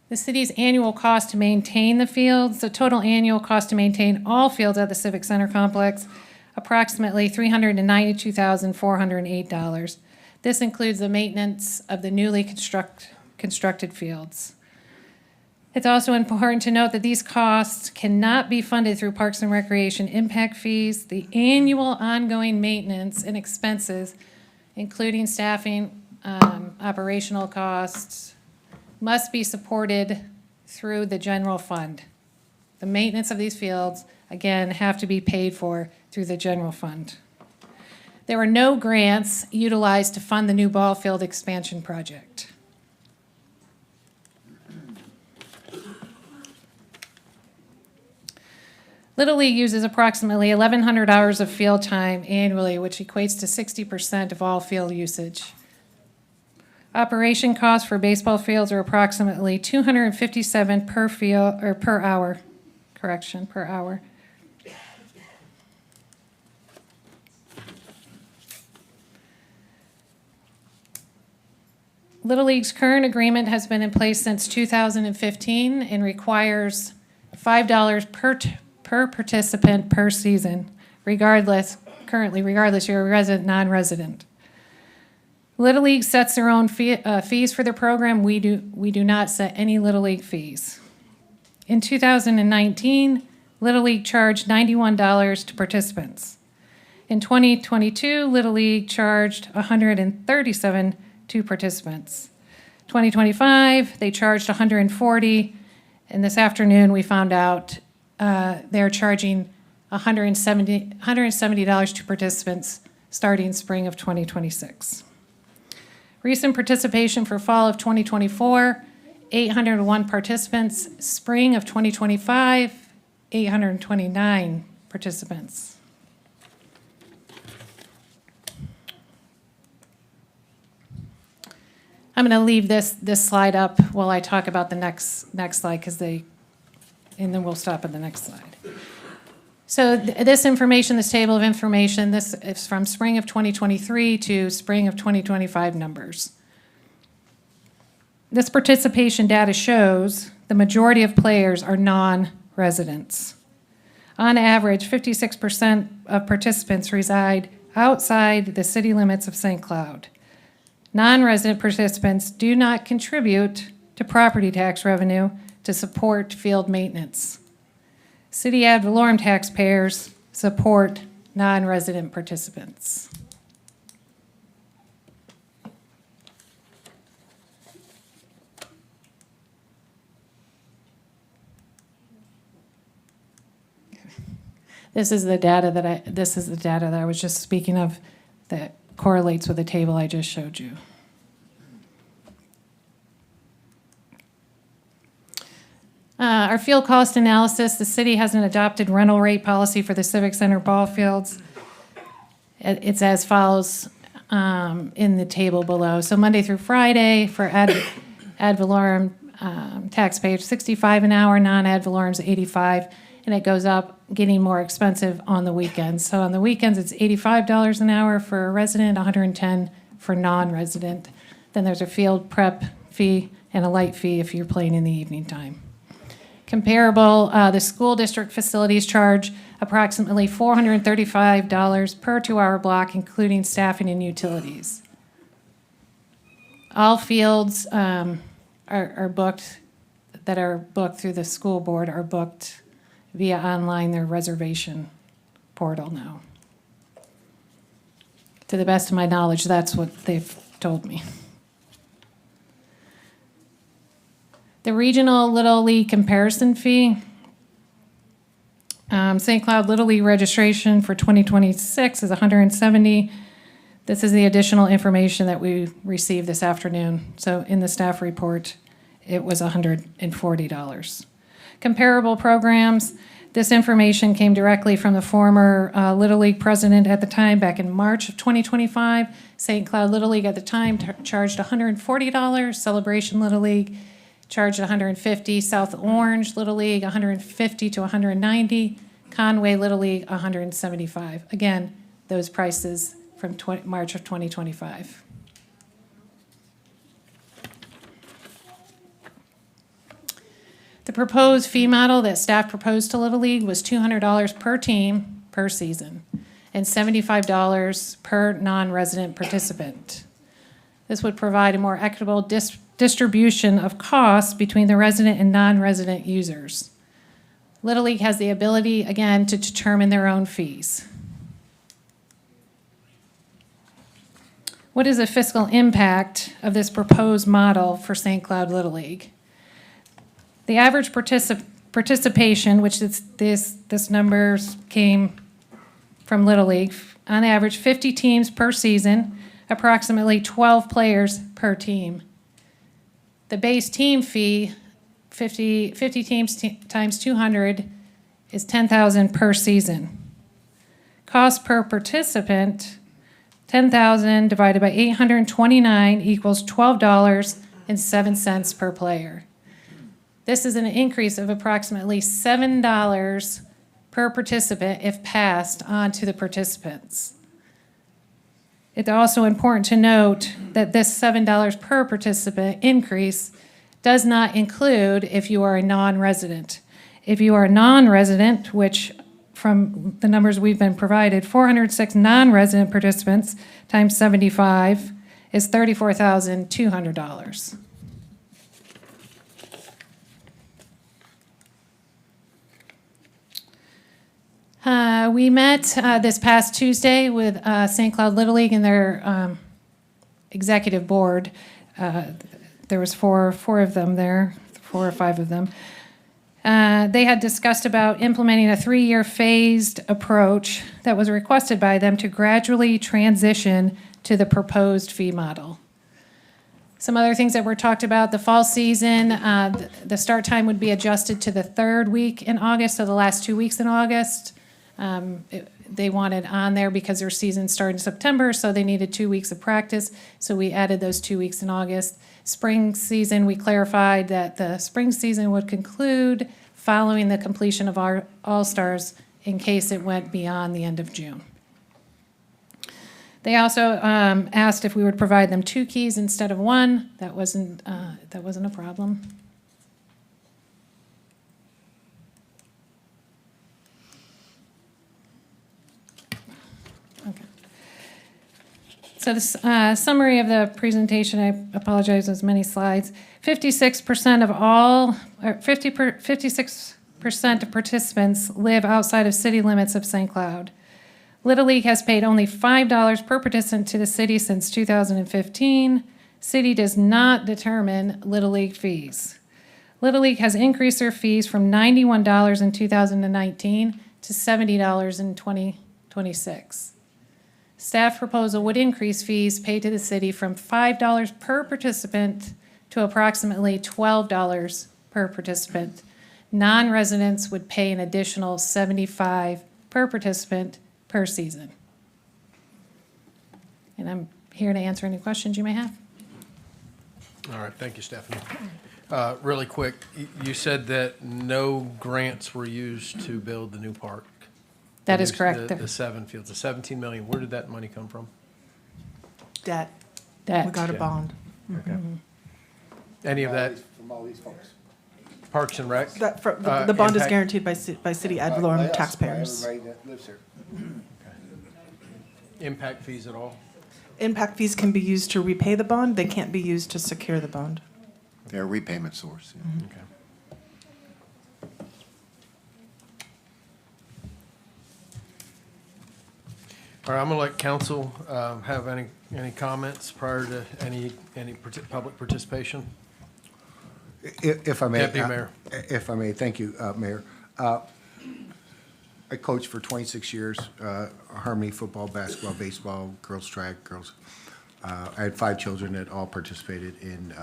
L: The city's annual cost to maintain the fields, the total annual cost to maintain all fields at the Civic Center complex, approximately $392,408. This includes the maintenance of the newly constructed fields. It's also important to note that these costs cannot be funded through Parks and Recreation impact fees. The annual ongoing maintenance and expenses, including staffing, operational costs, must be supported through the general fund. The maintenance of these fields, again, have to be paid for through the general fund. There were no grants utilized to fund the new ball field expansion project. Little League uses approximately 1,100 hours of field time annually, which equates to 60% of all field usage. Operation costs for baseball fields are approximately $257 per field, or per hour. Per hour. Little League's current agreement has been in place since 2015 and requires $5 per participant per season, regardless you're a resident, non-resident. Little League sets their own fees for their program. We do not set any Little League fees. In 2019, Little League charged $91 to participants. In 2022, Little League charged $137 to participants. 2025, they charged $140, and this afternoon we found out they're charging $170 to participants starting spring of 2026. Recent participation for fall of 2024, 801 participants. Spring of 2025, 829 participants. I'm going to leave this slide up while I talk about the next slide, and then we'll stop at the next slide. So this information, this table of information, this is from spring of 2023 to spring of 2025 numbers. This participation data shows the majority of players are non-residents. On average, 56% of participants reside outside the city limits of St. Cloud. Non-resident participants do not contribute to property tax revenue to support field maintenance. City ad valorem taxpayers support non-resident participants. This is the data that I was just speaking of that correlates with the table I just showed you. Our field cost analysis, the city has an adopted rental rate policy for the Civic Center ball fields. It's as follows in the table below. So Monday through Friday for ad valorem taxpayers, $65 an hour, non-ad valorem's $85, and it goes up, getting more expensive on the weekends. So on the weekends, it's $85 an hour for a resident, $110 for non-resident. Then there's a field prep fee and a light fee if you're playing in the evening time. Comparable, the school district facilities charge approximately $435 per 2-hour block, including staffing and utilities. All fields are booked, that are booked through the school board are booked via online, their reservation portal now. To the best of my knowledge, that's what they've told me. The regional Little League comparison fee. St. Cloud Little League registration for 2026 is $170. This is the additional information that we received this afternoon. So in the staff report, it was $140. Comparable programs. This information came directly from the former Little League president at the time, back in March of 2025. St. Cloud Little League at the time charged $140. Celebration Little League charged $150. South Orange Little League, $150 to $190. Conway Little League, $175. Again, those prices from March of 2025. The proposed fee model that staff proposed to Little League was $200 per team per season and $75 per non-resident participant. This would provide a more equitable distribution of costs between the resident and non-resident users. Little League has the ability, again, to determine their own fees. What is the fiscal impact of this proposed model for St. Cloud Little League? The average participation, which this numbers came from Little League, on average 50 teams per season, approximately 12 players per team. The base team fee, 50 teams times 200, is $10,000 per season. Cost per participant, $10,000 divided by 829 equals $12.07 per player. This is an increase of approximately $7 per participant if passed on to the participants. It's also important to note that this $7 per participant increase does not include if you are a non-resident. If you are a non-resident, which from the numbers we've been provided, 406 non-resident participants times 75 is $34,200. We met this past Tuesday with St. Cloud Little League and their executive board. There was four of them there, 4 or 5 of them. They had discussed about implementing a 3-year phased approach that was requested by them to gradually transition to the proposed fee model. Some other things that were talked about, the fall season, the start time would be adjusted to the 3rd week in August, so the last 2 weeks in August. They wanted on there because their season started in September, so they needed 2 weeks of practice, so we added those 2 weeks in August. Spring season, we clarified that the spring season would conclude following the completion of our All-Stars in case it went beyond the end of June. They also asked if we would provide them 2 keys instead of 1. That wasn't a problem. So the summary of the presentation, I apologize, there's many slides. 56% of all, or 56% of participants live outside of city limits of St. Cloud. Little League has paid only $5 per participant to the city since 2015. City does not determine Little League fees. Little League has increased their fees from $91 in 2019 to $70 in 2026. Staff proposal would increase fees paid to the city from $5 per participant to approximately $12 per participant. Non-residents would pay an additional $75 per participant per season. And I'm here to answer any questions you may have.
A: All right, thank you, Stephanie. Really quick, you said that no grants were used to build the new park.
L: That is correct.
A: The 7 fields, the 17 million, where did that money come from?
D: Debt.
L: Debt.
D: We got a
A: Debt.
D: bond.
A: Okay. Any of that,
G: From all these folks.
A: Parks and Rec?
D: The bond is
A: Impact-
D: guaranteed by city ad valorem
G: By us, by
D: taxpayers.
G: everybody that lives here.
A: Impact fees at all?
D: Impact fees can be used to repay the bond. They can't be used to secure the bond.
M: They're a repayment source. yeah.
A: Okay. All right, I'm gonna let council have any comments prior to any public participation.
G: If I may.
A: Deputy Mayor.
G: If I may, thank you, Mayor. I coached for 26 years, Harmony football, basketball, baseball, girls track, girls. I had 5 children that all participated in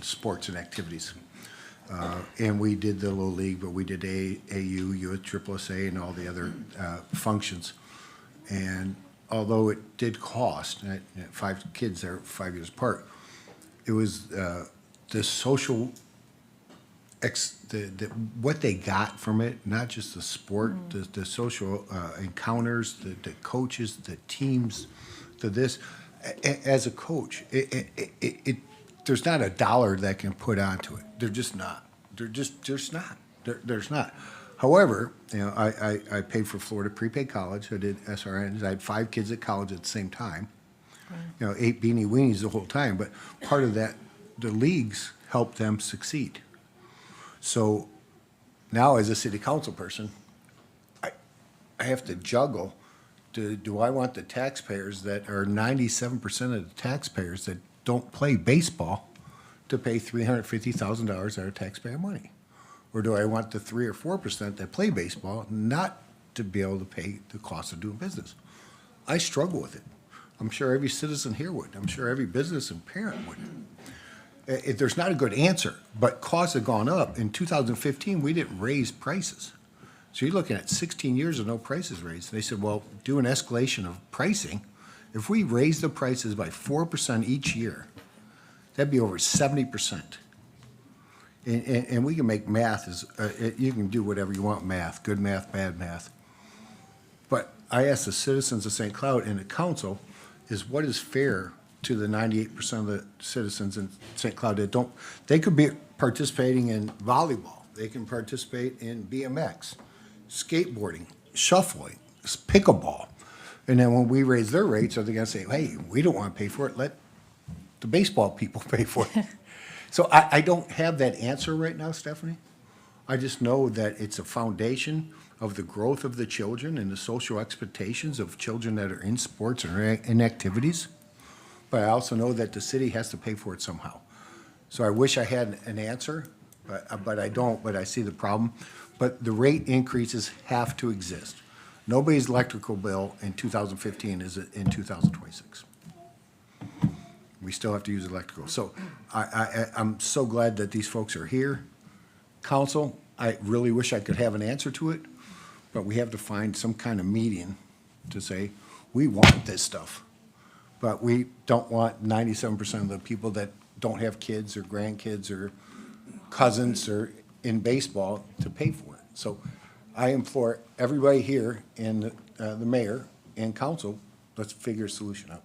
G: sports and activities. And we did the Little League, but we did AAU, USSSA, and all the other functions. And although it did cost, 5 kids there, 5 years apart, it was the social what they got from it, not just the sport, the social encounters, the coaches, the teams, this. As a coach, there's not a dollar that can put onto it. They're just not. There's not. However, I paid for Florida prepaid college. I did SRNs. I had 5 kids at college at the same time. 8 beanie weenies the whole time. But part of that, the leagues helped them succeed. So now, as a city council person, I have to juggle. Do I want the taxpayers that are 97% of the taxpayers that don't play baseball to pay $350,000 out of taxpayer money? Or do I want the 3 or 4% that play baseball not to be able to pay the cost of doing business? I struggle with it. I'm sure every citizen here would. I'm sure every business and parent would. There's not a good answer, but costs have gone up. In 2015, we didn't raise prices. So you're looking at 16 years of no prices raised. They said, well, do an escalation of pricing. If we raise the prices by 4% each year, that'd be over 70%. And we can make math, you can do whatever you want math, good math, bad math. But I ask the citizens of St. Cloud and the council is what is fair to the 98% of the citizens in St. Cloud that don't, they could be participating in volleyball, they can participate in BMX, skateboarding, shuffling, pickleball. And then when we raise their rates, are they gonna say, hey, we don't wanna pay for it, let the baseball people pay for it? So I don't have that answer right now, Stephanie. I just know that it's a foundation of the growth of the children and the social expectations of children that are in sports or in activities. But I also know that the city has to pay for it somehow. So I wish I had an answer, but I don't, but I see the problem. But the rate increases have to exist. Nobody's electrical bill in 2015 is in 2026. We still have to use electrical. So I'm so glad that these folks are here. Council, I really wish I could have an answer to it, but we have to find some kind of median to say, we want this stuff. But we don't want 97% of the people that don't have kids or grandkids or cousins or in baseball to pay for it. So I implore everybody here and the mayor and council, let's figure a solution out.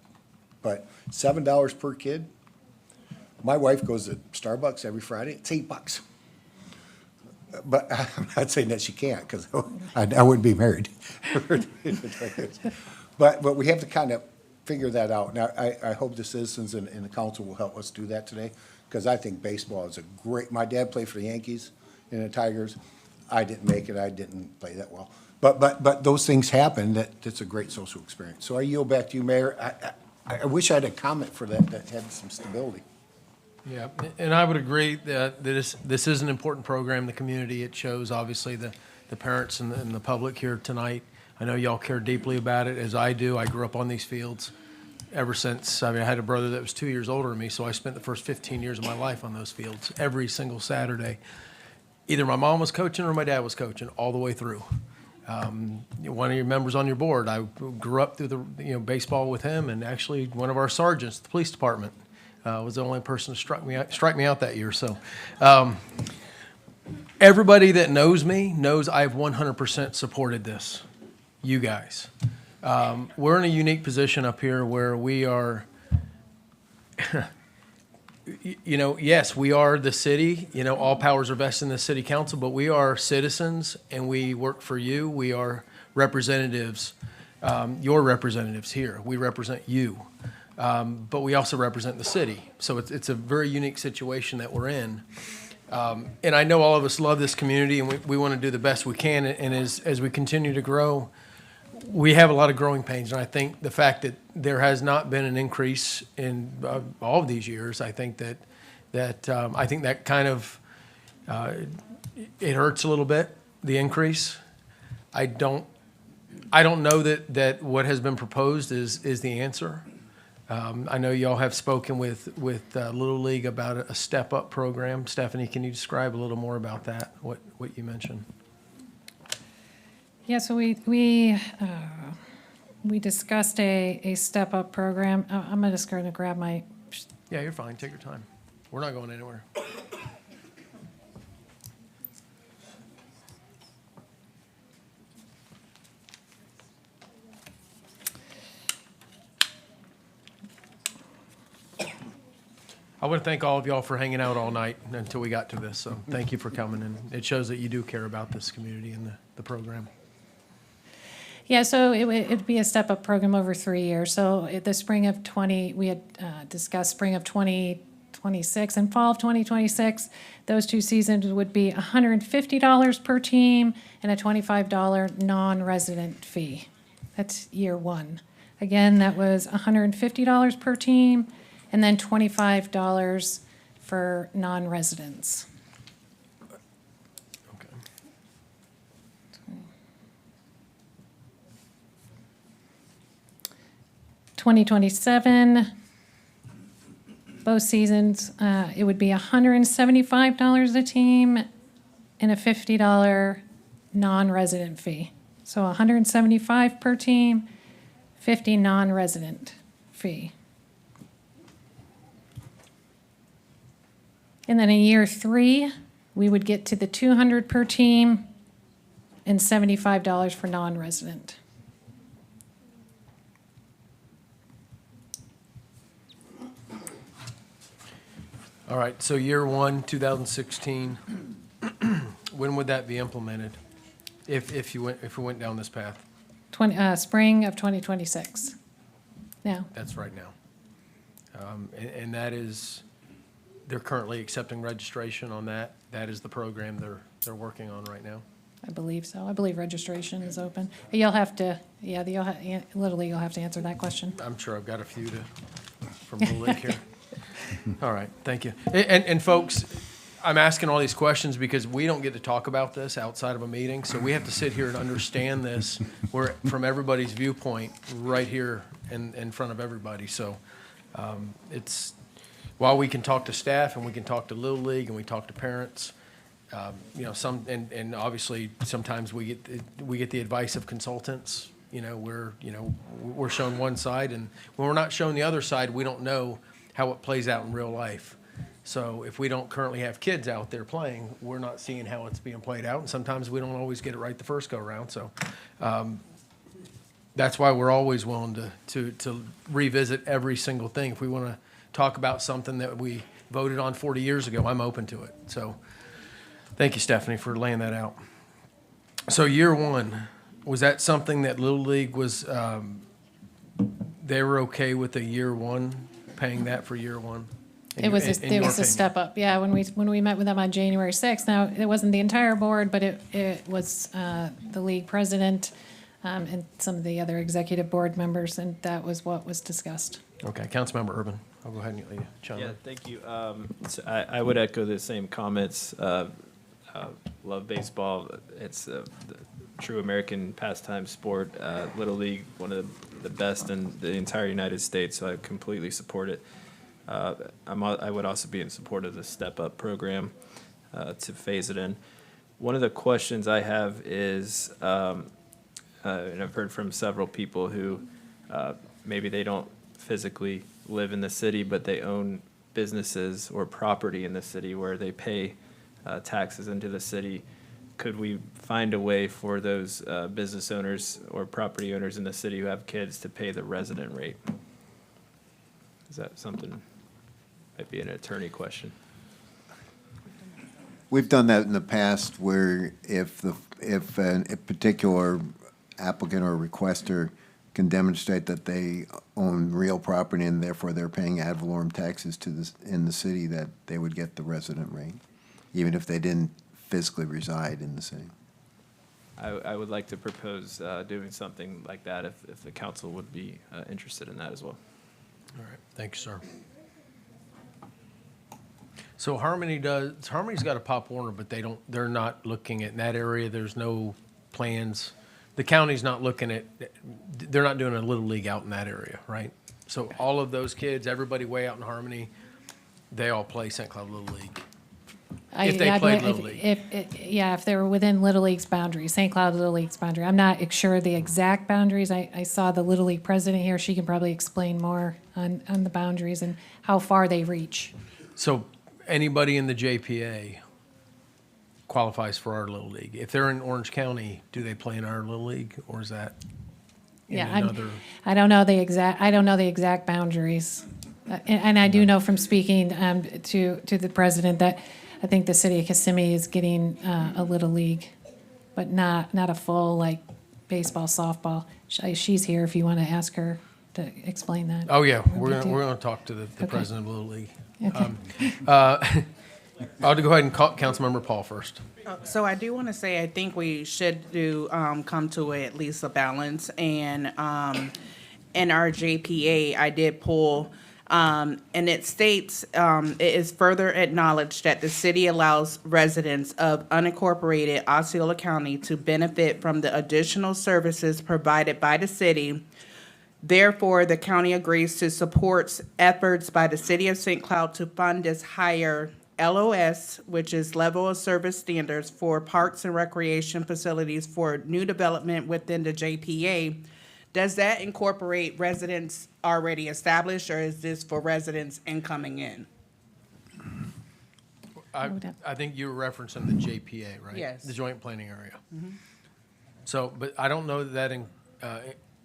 G: But $7 per kid, my wife goes to Starbucks every Friday, it's $8. But I'm not saying that she can't, because I wouldn't be married. But we have to kind of figure that out. Now, I hope the citizens and the council will help us do that today, because I think baseball is a great, my dad played for the Yankees and the Tigers. I didn't make it, I didn't play that well. But those things happen, that's a great social experience. So I yield back to you, Mayor. I wish I had a comment for that had some stability.
A: Yeah, and I would agree that this is an important program in the community. It shows, obviously, the parents and the public here tonight. I know y'all care deeply about it, as I do. I grew up on these fields ever since, I had a brother that was 2 years older than me, so I spent the first 15 years of my life on those fields, every single Saturday. Either my mom was coaching or my dad was coaching, all the way through. One of your members on your board, I grew up through the baseball with him, and actually one of our sergeants, the police department, was the only person to strike me out that year. So everybody that knows me knows I've 100% supported this. You guys, we're in a unique position up here where we are. Yes, we are the city. All powers are vested in the city council, but we are citizens and we work for you. We are representatives, your representatives here. We represent you, but we also represent the city. So it's a very unique situation that we're in. And I know all of us love this community and we want to do the best we can. And as we continue to grow, we have a lot of growing pains, and I think the fact that there has not been an increase in all of these years, I think that kind of it hurts a little bit, the increase. I don't know that what has been proposed is the answer. I know y'all have spoken with Little League about a step-up program. Stephanie, can you describe a little more about that? What you mentioned?
L: Yeah, so we discussed a step-up program. I'm just going to grab my.
A: Yeah, you're fine. Take your time. We're not going anywhere. I want to thank all of y'all for hanging out all night until we got to this. So thank you for coming, and it shows that you do care about this community and the program.
L: Yeah, so it'd be a step-up program over 3 years. So the spring of we had discussed spring of 2026 and fall of 2026. Those two seasons would be $150 per team and a $25 non-resident fee. That's year one. Again, that was $150 per team and then $25 for non-residents. 2027, both seasons, it would be $175 a team and a $50 non-resident fee. So $175 per team, $50 non-resident fee. And then in year 3, we would get to the $200 per team and $75 for non-resident.
A: All right, so year 1, 2016, when would that be implemented? If we went down this path?
L: Spring of 2026. Now.
A: That's right now. And that is, they're currently accepting registration on that. That is the program they're working on right now.
L: I believe so. I believe registration is open. You'll have to, literally you'll have to answer that question.
A: I'm sure I've got a few from Little League here. All right, thank you. And folks, I'm asking all these questions because we don't get to talk about this outside of a meeting, so we have to sit here and understand this from everybody's viewpoint right here in front of everybody. So it's, while we can talk to staff and we can talk to Little League and we talk to parents, and obviously sometimes we get the advice of consultants. We're shown one side, and when we're not shown the other side, we don't know how it plays out in real life. So if we don't currently have kids out there playing, we're not seeing how it's being played out, and sometimes we don't always get it right the first go around. So that's why we're always willing to revisit every single thing. If we want to talk about something that we voted on 40 years ago, I'm open to it. So thank you, Stephanie, for laying that out. So year 1, was that something that Little League was they were okay with the year one, paying that for year one?
L: It was,
A: In
L: it
A: your
L: was a
A: opinion?
L: step up, yeah, when we met with them on January 6th. Now, it wasn't the entire board, but it was the league president and some of the other executive board members, and that was what was discussed.
A: Okay, Councilmember Urban, I'll go ahead and let you chime
H: Yeah,
A: in.
H: thank you. So I would echo the same comments. Love baseball. It's the true American pastime sport. Little League, one of the best in the entire United States, so I completely support it. I would also be in support of the Step Up program to phase it in. One of the questions I have is, and I've heard from several people who maybe they don't physically live in the city, but they own businesses or property in the city where they pay taxes into the city. Could we find a way for those business owners or property owners in the city who have kids to pay the resident rate? Is that something, might be an attorney question?
M: We've done that in the past where if a particular applicant or requester can demonstrate that they own real property and therefore they're paying ad valorem taxes to this, in the city, that they would get the resident rate, even if they didn't physically reside in the city.
H: I would like to propose doing something like that if the council would be interested in that as well.
A: All right, thank you, sir. So Harmony's got a Pop Warner, but they're not looking at, in that area, there's no plans. The county's not looking at, they're not doing a Little League out in that area, right? So all of those kids, everybody way out in Harmony, they all play St. Cloud Little League. If they played Little League.
L: If they were within Little League's boundary, St. Cloud Little League's boundary. I'm not sure the exact boundaries. I saw the Little League president here. She can probably explain more on the boundaries and how far they reach.
A: So anybody in the JPA qualifies for our Little League. If they're in Orange County, do they play in our Little League, or is that in another?
L: I don't know the exact boundaries. And I do know from speaking to the president that I think the city of Kissimmee is getting a Little League, but not a full, like, baseball, softball. She's here if you want to ask her to explain that.
A: Oh, yeah, we're gonna talk to the president of Little League.
L: Okay.
A: I'll go ahead and call Councilmember Paul first.
N: So I do want to say, I think we should come to at least a balance. And in our JPA, I did pull, and it states, it is further acknowledged that the city allows residents of unincorporated Osceola County to benefit from the additional services provided by the city. Therefore, the county agrees to support efforts by the city of St. Cloud to fund this higher LOS, which is level of service standards for parks and recreation facilities for new development within the JPA. Does that incorporate residents already established, or is this for residents incoming in?
A: I think you were referencing the JPA, right?
N: Yes.
A: The Joint Planning Area. So, but I don't know that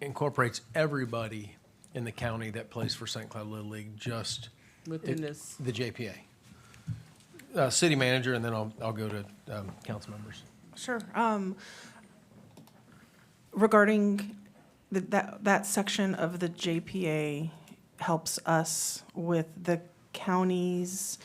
A: incorporates everybody in the county that plays for St. Cloud Little League, just
N: Within this.
A: the JPA. City manager, and then I'll go to council members.
D: Sure. Regarding that section of the JPA helps us with the counties,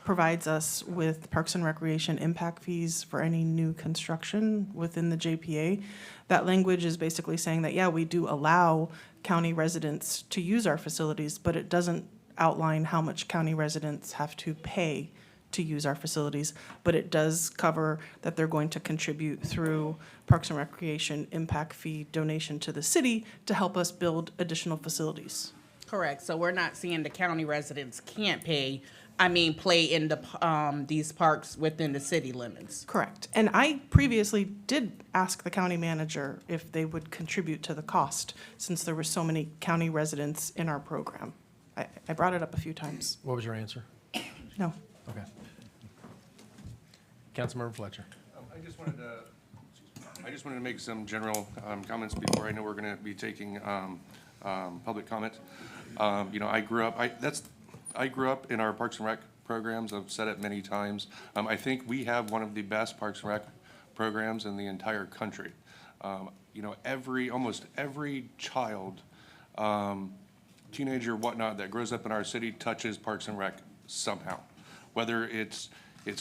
D: provides us with Parks and Recreation impact fees for any new construction within the JPA. That language is basically saying that, yeah, we do allow county residents to use our facilities, but it doesn't outline how much county residents have to pay to use our facilities, but it does cover that they're going to contribute through Parks and Recreation impact fee donation to the city to help us build additional facilities.
N: Correct. So we're not saying the county residents can't play in these parks within the city limits.
D: Correct. And I previously did ask the county manager if they would contribute to the cost, since there were so many county residents in our program. I brought it up a few times.
A: What was your answer?
D: No.
A: Okay. Councilmember Fletcher.
F: I just wanted to make some general comments before. I know we're going to be taking public comment. I grew up in our Parks and Rec programs. I've said it many times. I think we have one of the best Parks and Rec programs in the entire country. Almost every child teenager, whatnot, that grows up in our city touches Parks and Rec somehow. Whether it's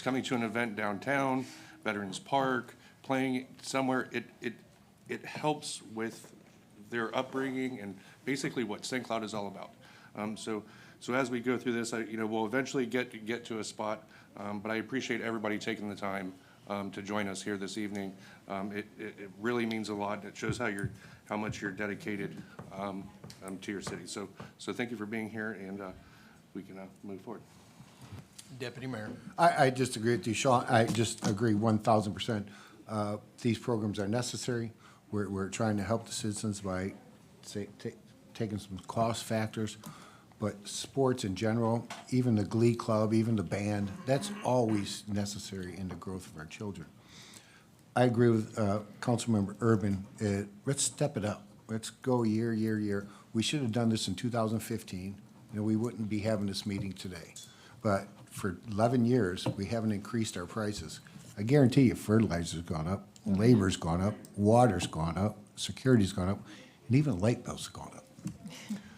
F: coming to an event downtown, Veterans Park, playing somewhere, it helps with their upbringing and basically what St. Cloud is all about. So as we go through this, we'll eventually get to a spot, but I appreciate everybody taking the time to join us here this evening. It really means a lot, and it shows how much you're dedicated to your city. So thank you for being here, and we can move forward.
A: Deputy Mayor.
G: I just agree with you, Sean. I just agree 1,000%. These programs are necessary. We're trying to help the citizens by taking some cost factors, but sports in general, even the glee club, even the band, that's always necessary in the growth of our children. I agree with Councilmember Urban. Let's step it up. Let's go year. We should have done this in 2015. We wouldn't be having this meeting today. But for 11 years, we haven't increased our prices. I guarantee you fertilizer's gone up, labor's gone up, water's gone up, security's gone up, and even light bills have gone up.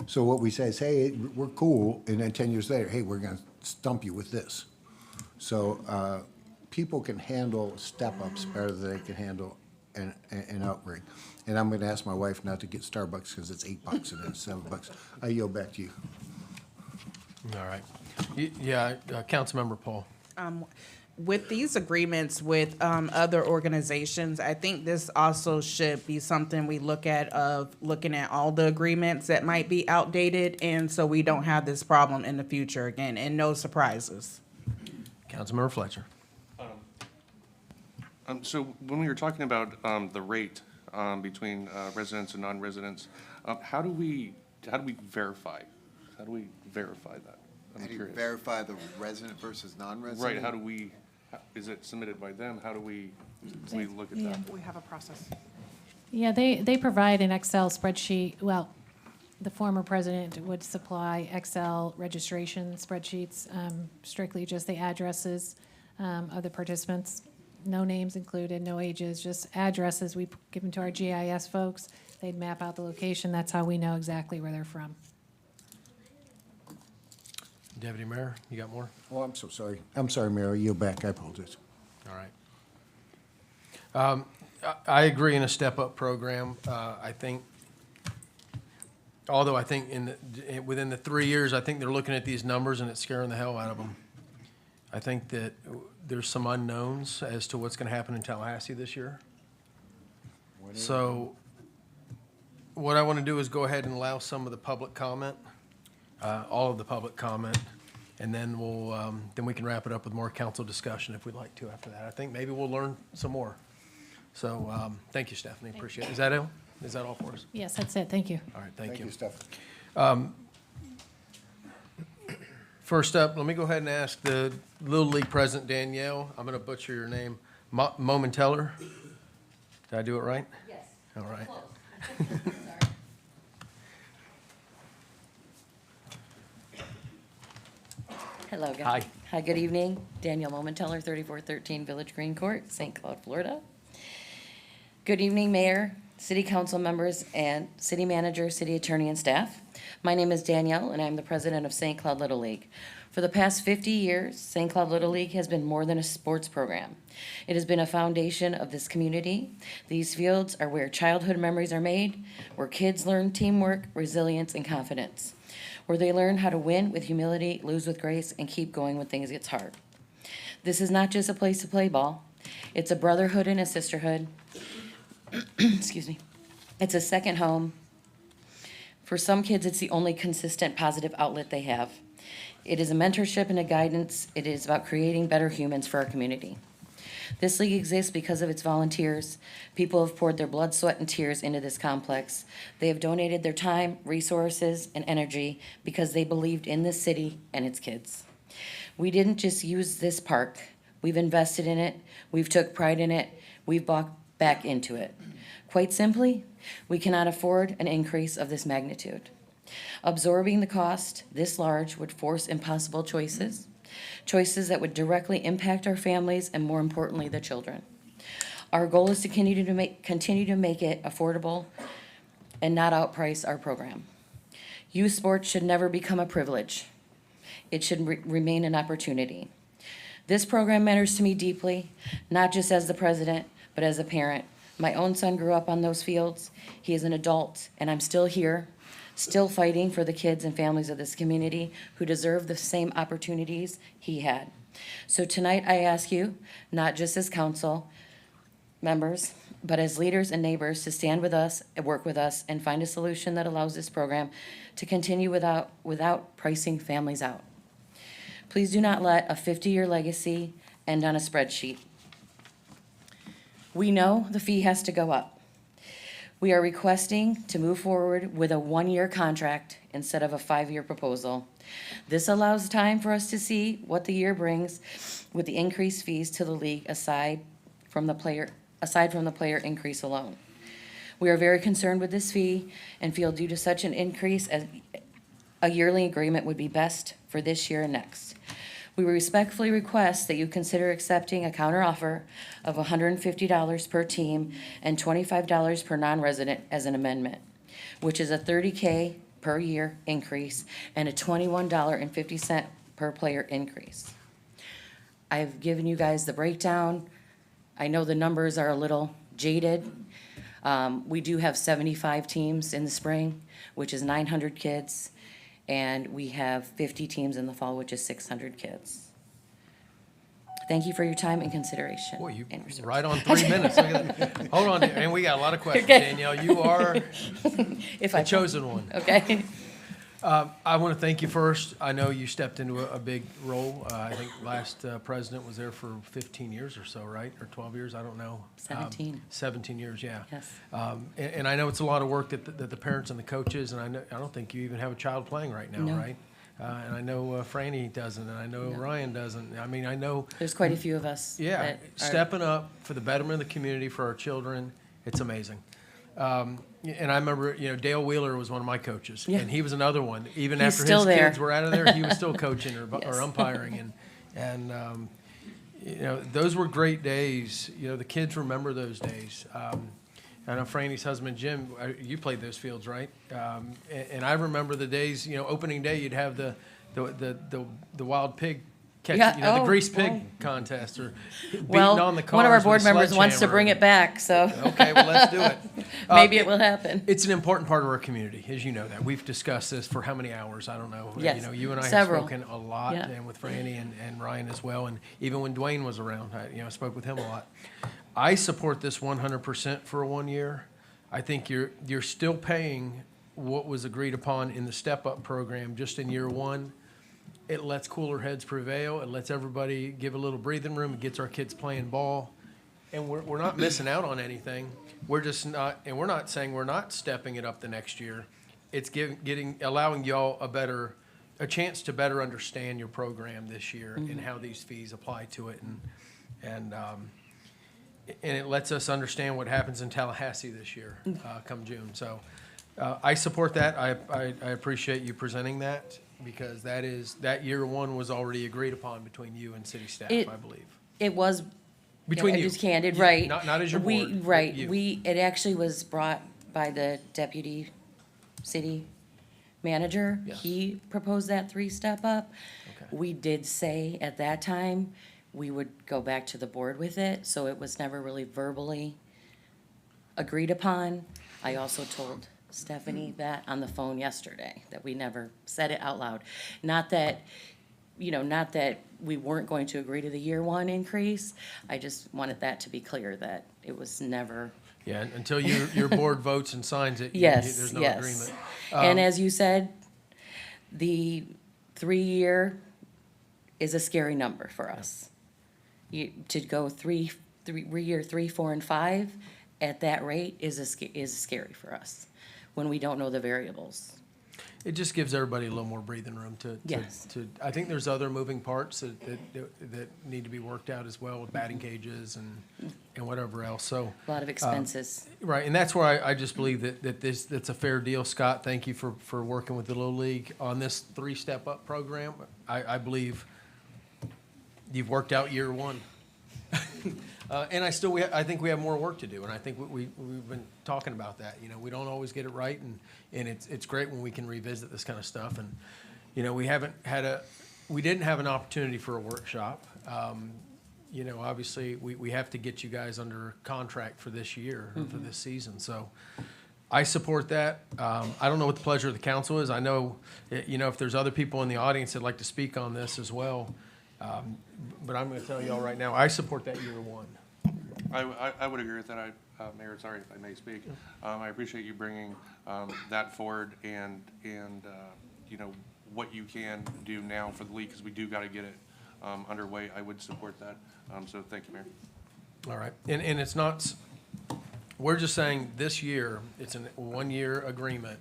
G: So what we say is, hey, we're cool, and then 10 years later, hey, we're gonna stump you with this. So people can handle step-ups better than they can handle an outbreak. And I'm gonna ask my wife not to get Starbucks because it's $8 and it's $7. I yield back to you.
A: All right. Yeah, Councilmember Paul.
N: With these agreements with other organizations, I think this also should be something we look at, of looking at all the agreements that might be outdated, and so we don't have this problem in the future again, and no surprises.
A: Councilmember Fletcher.
F: So when we were talking about the rate between residents and non-residents, how do we verify? How do we verify that? I'm
M: How do you
F: curious.
M: verify the resident versus non-resident?
F: Right, how do we, is it submitted by them? How do we look at that?
D: We have a process.
L: Yeah, they provide an Excel spreadsheet. Well, the former president would supply Excel registration spreadsheets, strictly just the addresses of the participants. No names included, no ages, just addresses. We give them to our GIS folks. They'd map out the location. That's how we know exactly where they're from.
A: Deputy Mayor, you got more?
G: Oh, I'm so sorry. I'm sorry, Mayor. I yield back. I apologize.
A: All right. I agree in a step-up program. I think, although I think within the 3 years, I think they're looking at these numbers and it's scaring the hell out of them. I think that there's some unknowns as to what's going to happen in Tallahassee this year. So what I want to do is go ahead and allow some of the public comment, all of the public comment, and then then we can wrap it up with more council discussion if we'd like to after that. I think maybe we'll learn some more. So thank you, Stephanie. Appreciate it. Is that it? Is that all for us?
L: Yes, that's it. Thank you.
A: All right, thank you.
G: Thank you, Stephanie.
A: First up, let me go ahead and ask the Little League President, Danielle. I'm going to butcher your name. Momenteller? Did I do it right?
S: Yes.
A: All right.
S: Hello, guys.
A: Hi.
S: Hi, good evening. Danielle Momenteller, 3413 Village Green Court, St. Cloud, Florida. Good evening, Mayor, City Council members, and City Manager, City Attorney, and staff. My name is Danielle, and I'm the president of St. Cloud Little League. For the past 50 years, St. Cloud Little League has been more than a sports program. It has been a foundation of this community. These fields are where childhood memories are made, where kids learn teamwork, resilience, and confidence, where they learn how to win with humility, lose with grace, and keep going when things get hard. This is not just a place to play ball. It's a brotherhood and a sisterhood. Excuse me. It's a second home. For some kids, it's the only consistent positive outlet they have. It is a mentorship and a guidance. It is about creating better humans for our community. This league exists because of its volunteers. People have poured their blood, sweat, and tears into this complex. They have donated their time, resources, and energy because they believed in this city and its kids. We didn't just use this park. We've invested in it. We've took pride in it. We've bought back into it. Quite simply, we cannot afford an increase of this magnitude. Absorbing the cost this large would force impossible choices that would directly impact our families and, more importantly, the children. Our goal is to continue to make it affordable and not outprice our program. Youth sports should never become a privilege. It should remain an opportunity. This program matters to me deeply, not just as the president, but as a parent. My own son grew up on those fields. He is an adult, and I'm still here, still fighting for the kids and families of this community who deserve the same opportunities he had. So tonight I ask you, not just as council members, but as leaders and neighbors, to stand with us and work with us and find a solution that allows this program to continue without pricing families out. Please do not let a 50-year legacy end on a spreadsheet. We know the fee has to go up. We are requesting to move forward with a 1-year contract instead of a 5-year proposal. This allows time for us to see what the year brings with the increased fees to the league aside from the player increase alone. We are very concerned with this fee and feel due to such an increase, a yearly agreement would be best for this year and next. We respectfully request that you consider accepting a counteroffer of $150 per team and $25 per non-resident as an amendment, which is a $30K per year increase and a $21.50 per player increase. I've given you guys the breakdown. I know the numbers are a little jaded. We do have 75 teams in the spring, which is 900 kids, and we have 50 teams in the fall, which is 600 kids. Thank you for your time and consideration.
A: Boy, you
S: and research.
A: right on 3 minutes. Look at that. Hold on, and we got a lot of questions,
S: Okay.
A: Danielle. You are
S: If
A: the
S: I
A: chosen one.
S: Okay.
A: I want to thank you first. I know you stepped into a big role. I think last president was there for 15 years or so, right? Or 12 years, I don't know.
S: 17.
A: 17 years, yeah.
S: Yes.
A: And I know it's a lot of work that the parents and the coaches, and I don't think you even have a child playing right now,
S: No.
A: right? And I know Franny doesn't, and I know
S: No.
A: Ryan doesn't. I mean, I know.
S: There's quite a few of us.
A: Yeah,
S: that are-
A: stepping up for the betterment of the community, for our children, it's amazing. And I remember, Dale Wheeler was one of my coaches,
S: Yeah.
A: and he was another one. Even
S: He's
A: after
S: still
A: his
S: there.
A: kids were out of there, he was still coaching
S: Yes.
A: or umpiring, and those were great days. The kids remember those days. I know Franny's husband Jim, you played those fields, right? And I remember the days. Opening day, you'd have the wild pig catch,
S: Yeah,
A: the grease pig
S: well.
A: contest, or beating
S: Well,
A: on the cars
S: one of our
A: with
S: board
A: a
S: members wants to
A: sledgehammer.
S: bring it back, so.
A: Okay, well, let's do it.
S: Maybe it will happen.
A: It's an important part of our community, as you know that. We've discussed this for how many hours? I don't know.
S: Yes,
A: You and I
S: several.
A: have spoken a lot,
S: Yeah.
A: and with Franny and Ryan as well, and even when Dwayne was around, I spoke with him a lot. I support this 100% for 1 year. I think you're still paying what was agreed upon in the step-up program just in year one. It lets cooler heads prevail. It lets everybody give a little breathing room. It gets our kids playing ball. And we're not missing out on anything. We're just not, and we're not saying we're not stepping it up the next year. It's allowing y'all a chance to better understand your program this year and how these fees apply to it. And it lets us understand what happens in Tallahassee this year, come June. So I support that. I appreciate you presenting that, because that year one was already agreed upon between you and city staff, I believe.
S: It was.
A: Between
S: yeah,
A: you.
S: just candid,
A: You-
S: right.
A: not as your board, but
S: Right,
A: you.
S: it actually was brought by the deputy city manager.
A: Yes.
S: He proposed that 3-step up.
A: Okay.
S: We did say at that time, we would go back to the board with it, so it was never really verbally agreed upon. I also told Stephanie that on the phone yesterday, that we never said it out loud. Not that we weren't going to agree to the year one increase. I just wanted that to be clear, that it was never.
A: Yeah, until your board votes and signs it,
S: Yes,
A: there's no
S: yes.
A: agreement.
S: And as you said, the 3-year is a scary number for us. To go year 3, 4, and 5 at that rate is scary for us when we don't know the variables.
A: It just gives everybody a little more breathing room to.
S: Yes.
A: I think there's other moving parts that need to be worked out as well, with batting cages and whatever else, so.
S: A lot of expenses.
A: Right, and that's where I just believe that's a fair deal. Scott, thank you for working with the Little League on this 3-step-up program. I believe you've worked out year one. And I think we have more work to do, and I think we've been talking about that. You know, we don't always get it right, and it's great when we can revisit this kind of stuff. And, you know, we didn't have an opportunity for a workshop. You know, obviously, we have to get you guys under contract for this year, or for this season, so I support that. I don't know what the pleasure of the council is. I know, you know, if there's other people in the audience that'd like to speak on this as well, but I'm gonna tell y'all right now, I support that year one.
F: I would agree with that. Mayor, sorry if I may speak. I appreciate you bringing that forward and you know, what you can do now for the league, because we do got to get it underway. I would support that. So thank you, Mayor.
A: All right, and it's not, we're just saying this year, it's a one-year agreement.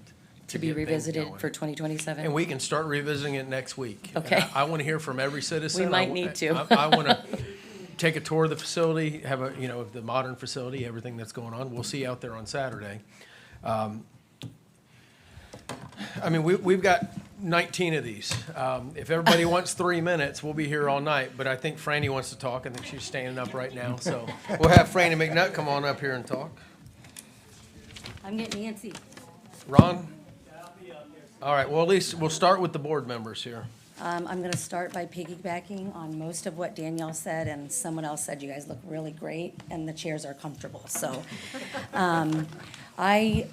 S: To be
A: get things
S: revisited
A: going.
S: for 2027?
A: And we can start revisiting it next week. And
S: Okay.
A: I want to hear from every citizen.
S: We might need to.
A: I want to take a tour of the facility, have a, you know, of the modern facility, everything that's going on. We'll see you out there on Saturday. I mean, we've got 19 of these. If everybody wants 3 minutes, we'll be here all night. But I think Franny wants to talk. I think she's standing up right now. So we'll have Franny McNutt come on up here and talk.
T: I'm getting antsy.
A: Ron? All right, well, at least we'll start with the board members here.
T: I'm going to start by piggybacking on most of what Danielle said, and someone else said you guys look really great, and the chairs are comfortable. So I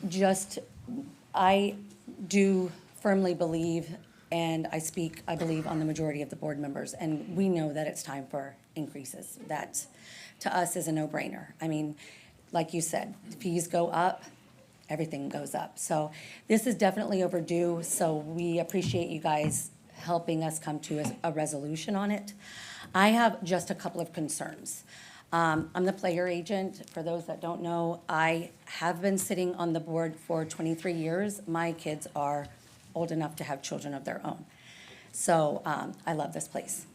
T: do firmly believe, and I believe on the majority of the board members, and we know that it's time for increases. That, to us, is a no-brainer. I mean, like you said, fees go up, everything goes up. So this is definitely overdue, so we appreciate you guys helping us come to a resolution on it. I have just a couple of concerns. I'm the player agent. For those that don't know, I have been sitting on the board for 23 years. My kids are old enough to have children of their own. So I love this place.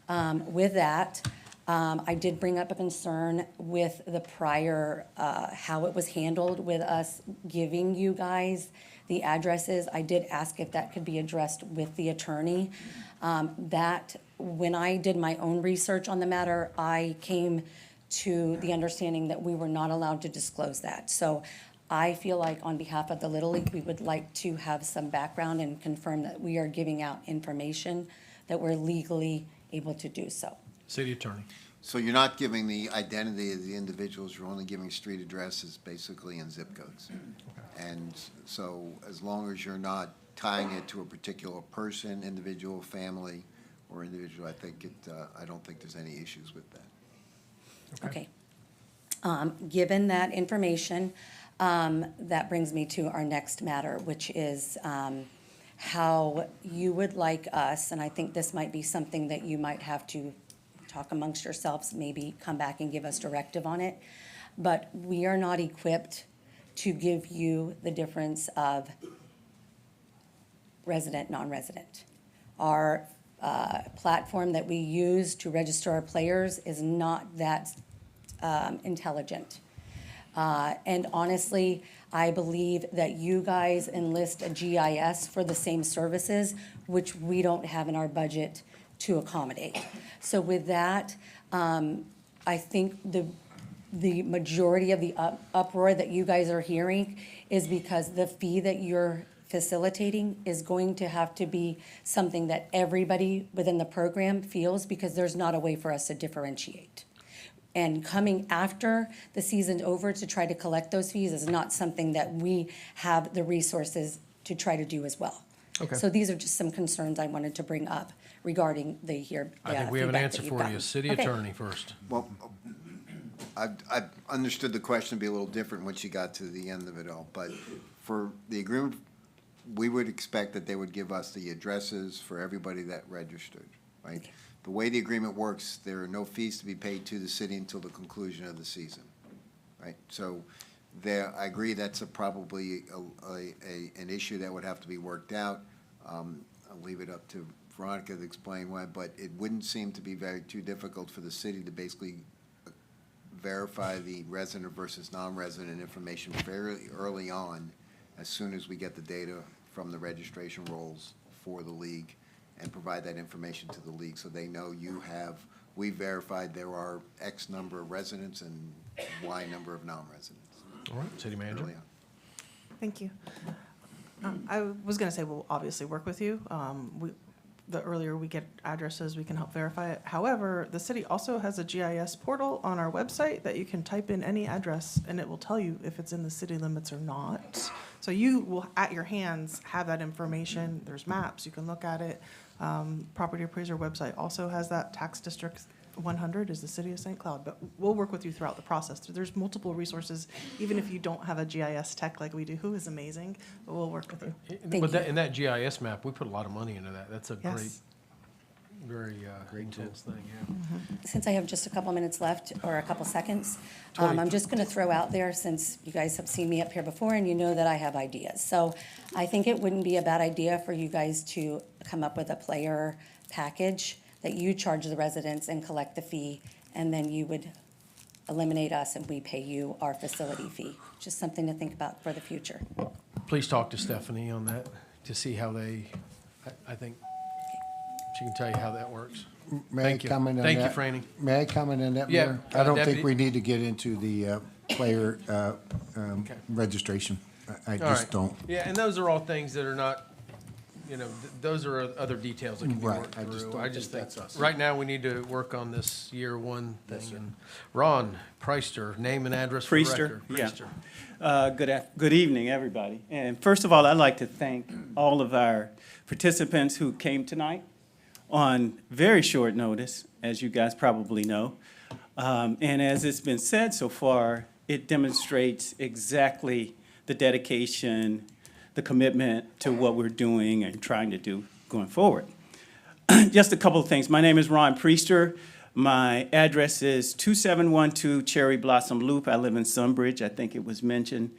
T: With that, I did bring up a concern with the prior, how it was handled with us giving you guys the addresses. I did ask if that could be addressed with the attorney. That, when I did my own research on the matter, I came to the understanding that we were not allowed to disclose that. So I feel like on behalf of the Little League, we would like to have some background and confirm that we are giving out information that we're legally able to do so.
A: City Attorney.
M: So you're not giving the identity of the individuals, you're only giving street addresses basically and zip codes. And so as long as you're not tying it to a particular person, individual, family, or individual, I don't think there's any issues with that.
T: Okay. Given that information, that brings me to our next matter, which is how you would like us, and I think this might be something that you might have to talk amongst yourselves, maybe come back and give us directive on it. But we are not equipped to give you the difference of resident, non-resident. Our platform that we use to register our players is not that intelligent. And honestly, I believe that you guys enlist a GIS for the same services, which we don't have in our budget to accommodate. So with that, I think the majority of the uproar that you guys are hearing is because the fee that you're facilitating is going to have to be something that everybody within the program feels, because there's not a way for us to differentiate. And coming after the season's over to try to collect those fees is not something that we have the resources to try to do as well.
A: Okay.
T: So these are just some concerns I wanted to bring up regarding the
A: I think we have an
T: feedback
A: answer
T: that you've
A: for
T: gotten.
A: you. City
T: Okay.
A: Attorney first.
M: Well, I understood the question to be a little different once you got to the end of it all, but for the agreement, we would expect that they would give us the addresses for everybody that registered, right? The way the agreement works, there are no fees to be paid to the city until the conclusion of the season, right? So there, I agree that's probably an issue that would have to be worked out. I'll leave it up to Veronica to explain why, but it wouldn't seem to be too difficult for the city to basically verify the resident versus non-resident information fairly early on, as soon as we get the data from the registration rolls for the league, and provide that information to the league so they know you have we verified there are X number of residents and Y number of non-residents.
A: All right, City Manager.
M: Early on.
D: Thank you. I was going to say, we'll obviously work with you. The earlier we get addresses, we can help verify it. However, the city also has a GIS portal on our website that you can type in any address, and it will tell you if it's in the city limits or not. So you will, at your hands, have that information. There's maps, you can look at it. Property appraiser website also has that. Tax District 100 is the city of St. Cloud, but we'll work with you throughout the process. There's multiple resources, even if you don't have a GIS tech like we do, who is amazing, but we'll work with you.
A: But that, in that GIS map, we put a lot of money into that. That's a great,
D: Yes.
A: very intense thing, yeah.
T: Since I have just a couple minutes left, or a couple seconds, I'm just going to throw out there, since you guys have seen me up here before and you know that I have ideas. So I think it wouldn't be a bad idea for you guys to come up with a player package that you charge the residents and collect the fee, and then you would eliminate us and we pay you our facility fee. Just something to think about for the future.
A: Please talk to Stephanie on that to see how they, I think she can tell you how that works.
G: May I
A: Thank you.
G: comment on
A: Thank you,
G: that?
A: Franny.
G: May I comment on that,
A: Yeah,
G: Mayor? I don't
A: Deputy-
G: think we need to get into the player
A: Okay.
G: registration. I
A: All
G: just
A: right.
G: don't.
A: Yeah, and those are all things that are not, those are other details that can be
G: Right.
A: worked
G: I just
A: through.
G: don't
A: I just
G: think
A: think,
G: that's us.
A: right now, we need to work on this year one thing. And Ron Preister, name and address for the record.
U: Priester, yeah. Good evening, everybody. And first of all, I'd like to thank all of our participants who came tonight on very short notice, as you guys probably know. And as it's been said so far, it demonstrates exactly the dedication, the commitment to what we're doing and trying to do going forward. Just a couple of things. My name is Ron Priester. My address is 2712 Cherry Blossom Loop. I live in Sunbridge, I think it was mentioned.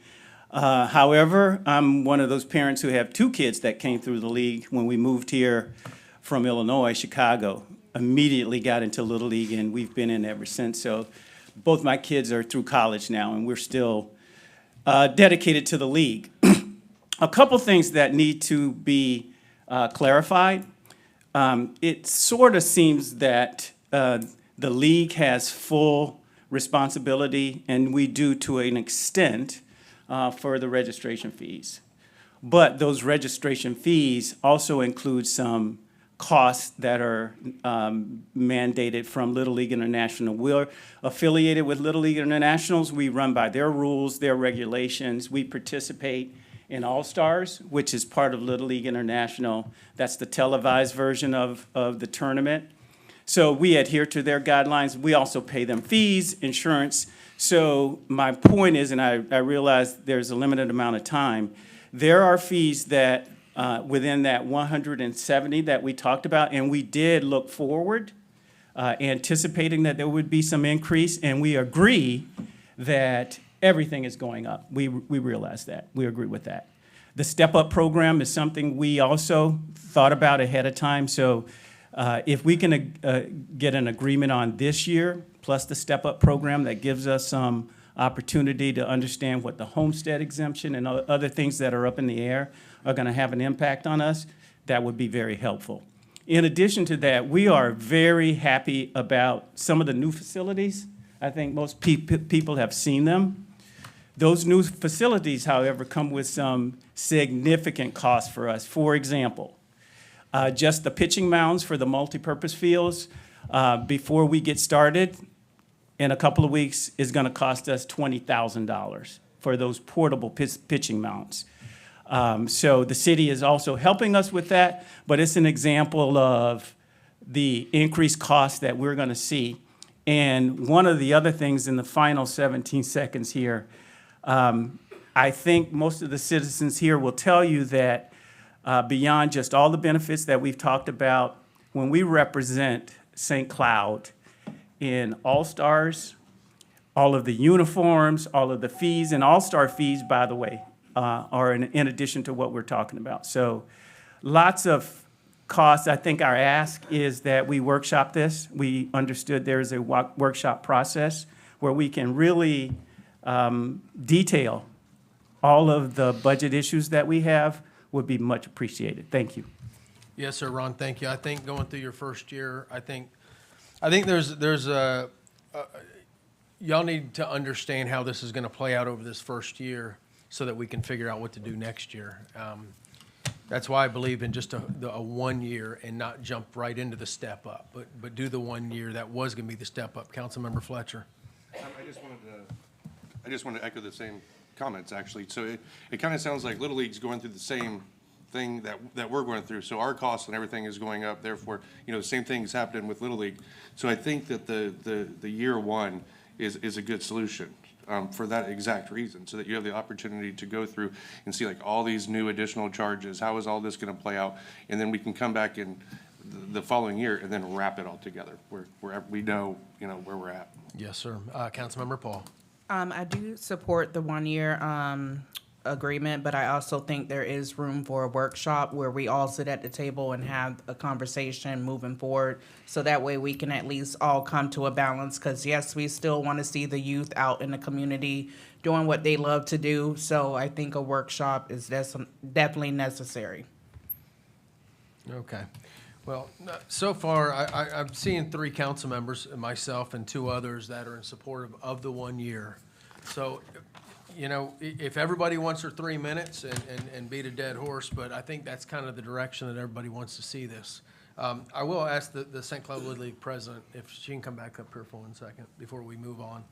U: However, I'm one of those parents who have two kids that came through the league when we moved here from Illinois, Chicago. Immediately got into Little League, and we've been in ever since. So both my kids are through college now, and we're still dedicated to the league. A couple things that need to be clarified. It sort of seems that the league has full responsibility, and we do to an extent, for the registration fees. But those registration fees also include some costs that are mandated from Little League International. We're affiliated with Little League Internationals. We run by their rules, their regulations. We participate in All-Stars, which is part of Little League International. That's the televised version of the tournament. So we adhere to their guidelines. We also pay them fees, insurance. So my point is, and I realize there's a limited amount of time, there are fees that within that 170 that we talked about, and we did look forward, anticipating that there would be some increase, and we agree that everything is going up. We realize that. We agree with that. The step-up program is something we also thought about ahead of time. So if we can get an agreement on this year, plus the step-up program, that gives us some opportunity to understand what the homestead exemption and other things that are up in the air are going to have an impact on us, that would be very helpful. In addition to that, we are very happy about some of the new facilities. I think most people have seen them. Those new facilities, however, come with some significant costs for us. For example, just the pitching mounds for the multipurpose fields, before we get started, in a couple of weeks, is going to cost us $20,000 for those portable pitching mounts. So the city is also helping us with that, but it's an example of the increased cost that we're going to see. And one of the other things in the final 17 seconds here, I think most of the citizens here will tell you that beyond just all the benefits that we've talked about, when we represent St. Cloud in All-Stars, all of the uniforms, all of the fees, and All-Star fees, by the way, are in addition to what we're talking about. So lots of costs. I think our ask is that we workshop this. We understood there is a workshop process where we can really detail all of the budget issues that we have. Would be much appreciated. Thank you.
A: Yes, sir, Ron, thank you. I think going through your first year, I think I think y'all need to understand how this is going to play out over this first year so that we can figure out what to do next year. That's why I believe in just a 1 year and not jump right into the step up, but do the 1 year that was going to be the step up. Councilmember Fletcher.
F: I just wanted to echo the same comments, actually. So it kind of sounds like Little League's going through the same thing that we're going through. So our costs and everything is going up. Therefore, the same thing is happening with Little League. So I think that the year one is a good solution for that exact reason, so that you have the opportunity to go through and see like all these new additional charges. How is all this going to play out? And then we can come back in the following year and then wrap it all together where we know, where we're at.
A: Yes, sir. Councilmember Paul.
N: I do support the 1 year agreement, but I also think there is room for a workshop where we all sit at the table and have a conversation moving forward. So that way we can at least all come to a balance, because yes, we still want to see the youth out in the community doing what they love to do. So I think a workshop is definitely necessary.
A: Okay. Well, so far, I'm seeing 3 council members, myself and 2 others, that are in support of the 1 year. So, if everybody wants their 3 minutes and beat a dead horse, but I think that's kind of the direction that everybody wants to see this. I will ask the St. Cloud Little League president if she can come back up here for 1 second before we move on.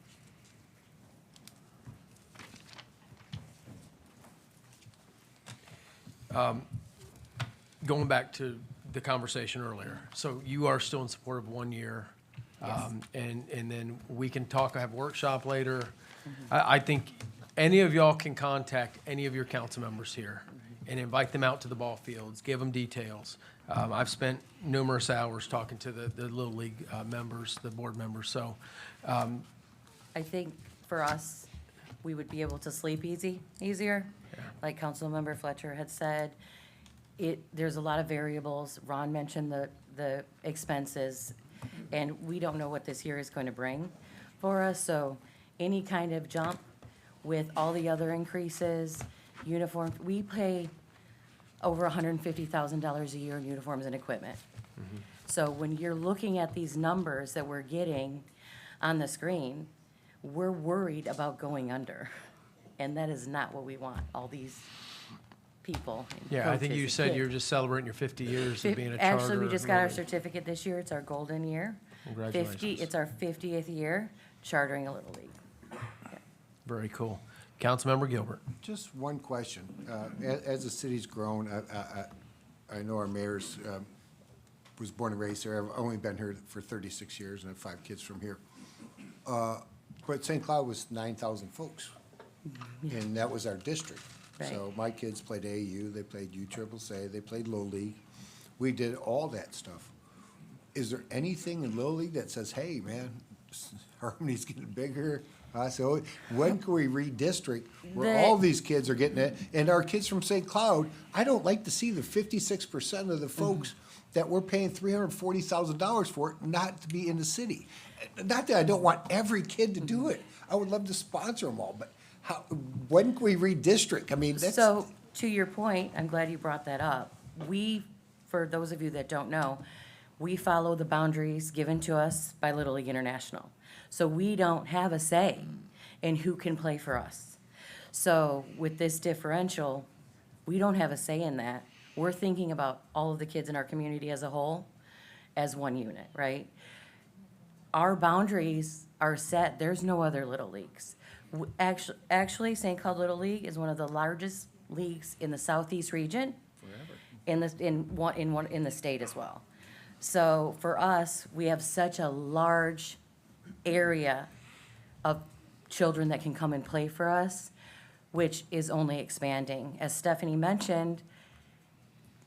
A: Going back to the conversation earlier. So you are still in support of 1 year.
T: Yes.
A: And then we can talk, have a workshop later. I think any of y'all can contact any of your council members here and invite them out to the ball fields, give them details. I've spent numerous hours talking to the Little League members, the board members, so.
S: I think for us, we would be able to sleep easier. Like Councilmember Fletcher had said, there's a lot of variables. Ron mentioned the expenses, and we don't know what this year is going to bring for us. So any kind of jump with all the other increases, uniform, we pay over $150,000 a year in uniforms and equipment. So when you're looking at these numbers that we're getting on the screen, we're worried about going under. And that is not what we want, all these people. and
A: Yeah, I think
S: coaches
A: you
S: and
A: said
S: kids.
A: you're just celebrating your 50 years of being a charter.
S: Actually, we just got our
A: Little League.
S: certificate this year. It's our golden year. 50,
A: Congratulations.
S: it's our 50th year chartering a Little League.
A: Very cool. Councilmember Gilbert.
G: Just one question. As the city's grown, I know our mayor's was born and raised here. I've only been here for 36 years and I have 5 kids from here. But St. Cloud was 9,000 folks, and that was our district. So my kids played AAU, they played USSSA, they played Little League. We did all that stuff. Is there anything in Little League that says, hey, man, Harmony's getting bigger? So when can we redistrict where all these kids are getting it? And our kids from St. Cloud, I don't like to see the 56% of the folks that we're paying $340,000 for not to be in the city. Not that I don't want every kid to do it. I would love to sponsor them all, but when can we redistrict? I mean, that's.
S: So, to your point, I'm glad you brought that up. For those of you that don't know, we follow the boundaries given to us by Little League International. So we don't have a say in who can play for us. So with this differential, we don't have a say in that. We're thinking about all of the kids in our community as a whole, as one unit, right? Our boundaries are set. There's no other Little Leagues. Actually, St. Cloud Little League is one of the largest leagues in the southeast region, in the state as well. So for us, we have such a large area of children that can come and play for us, which is only expanding. As Stephanie mentioned,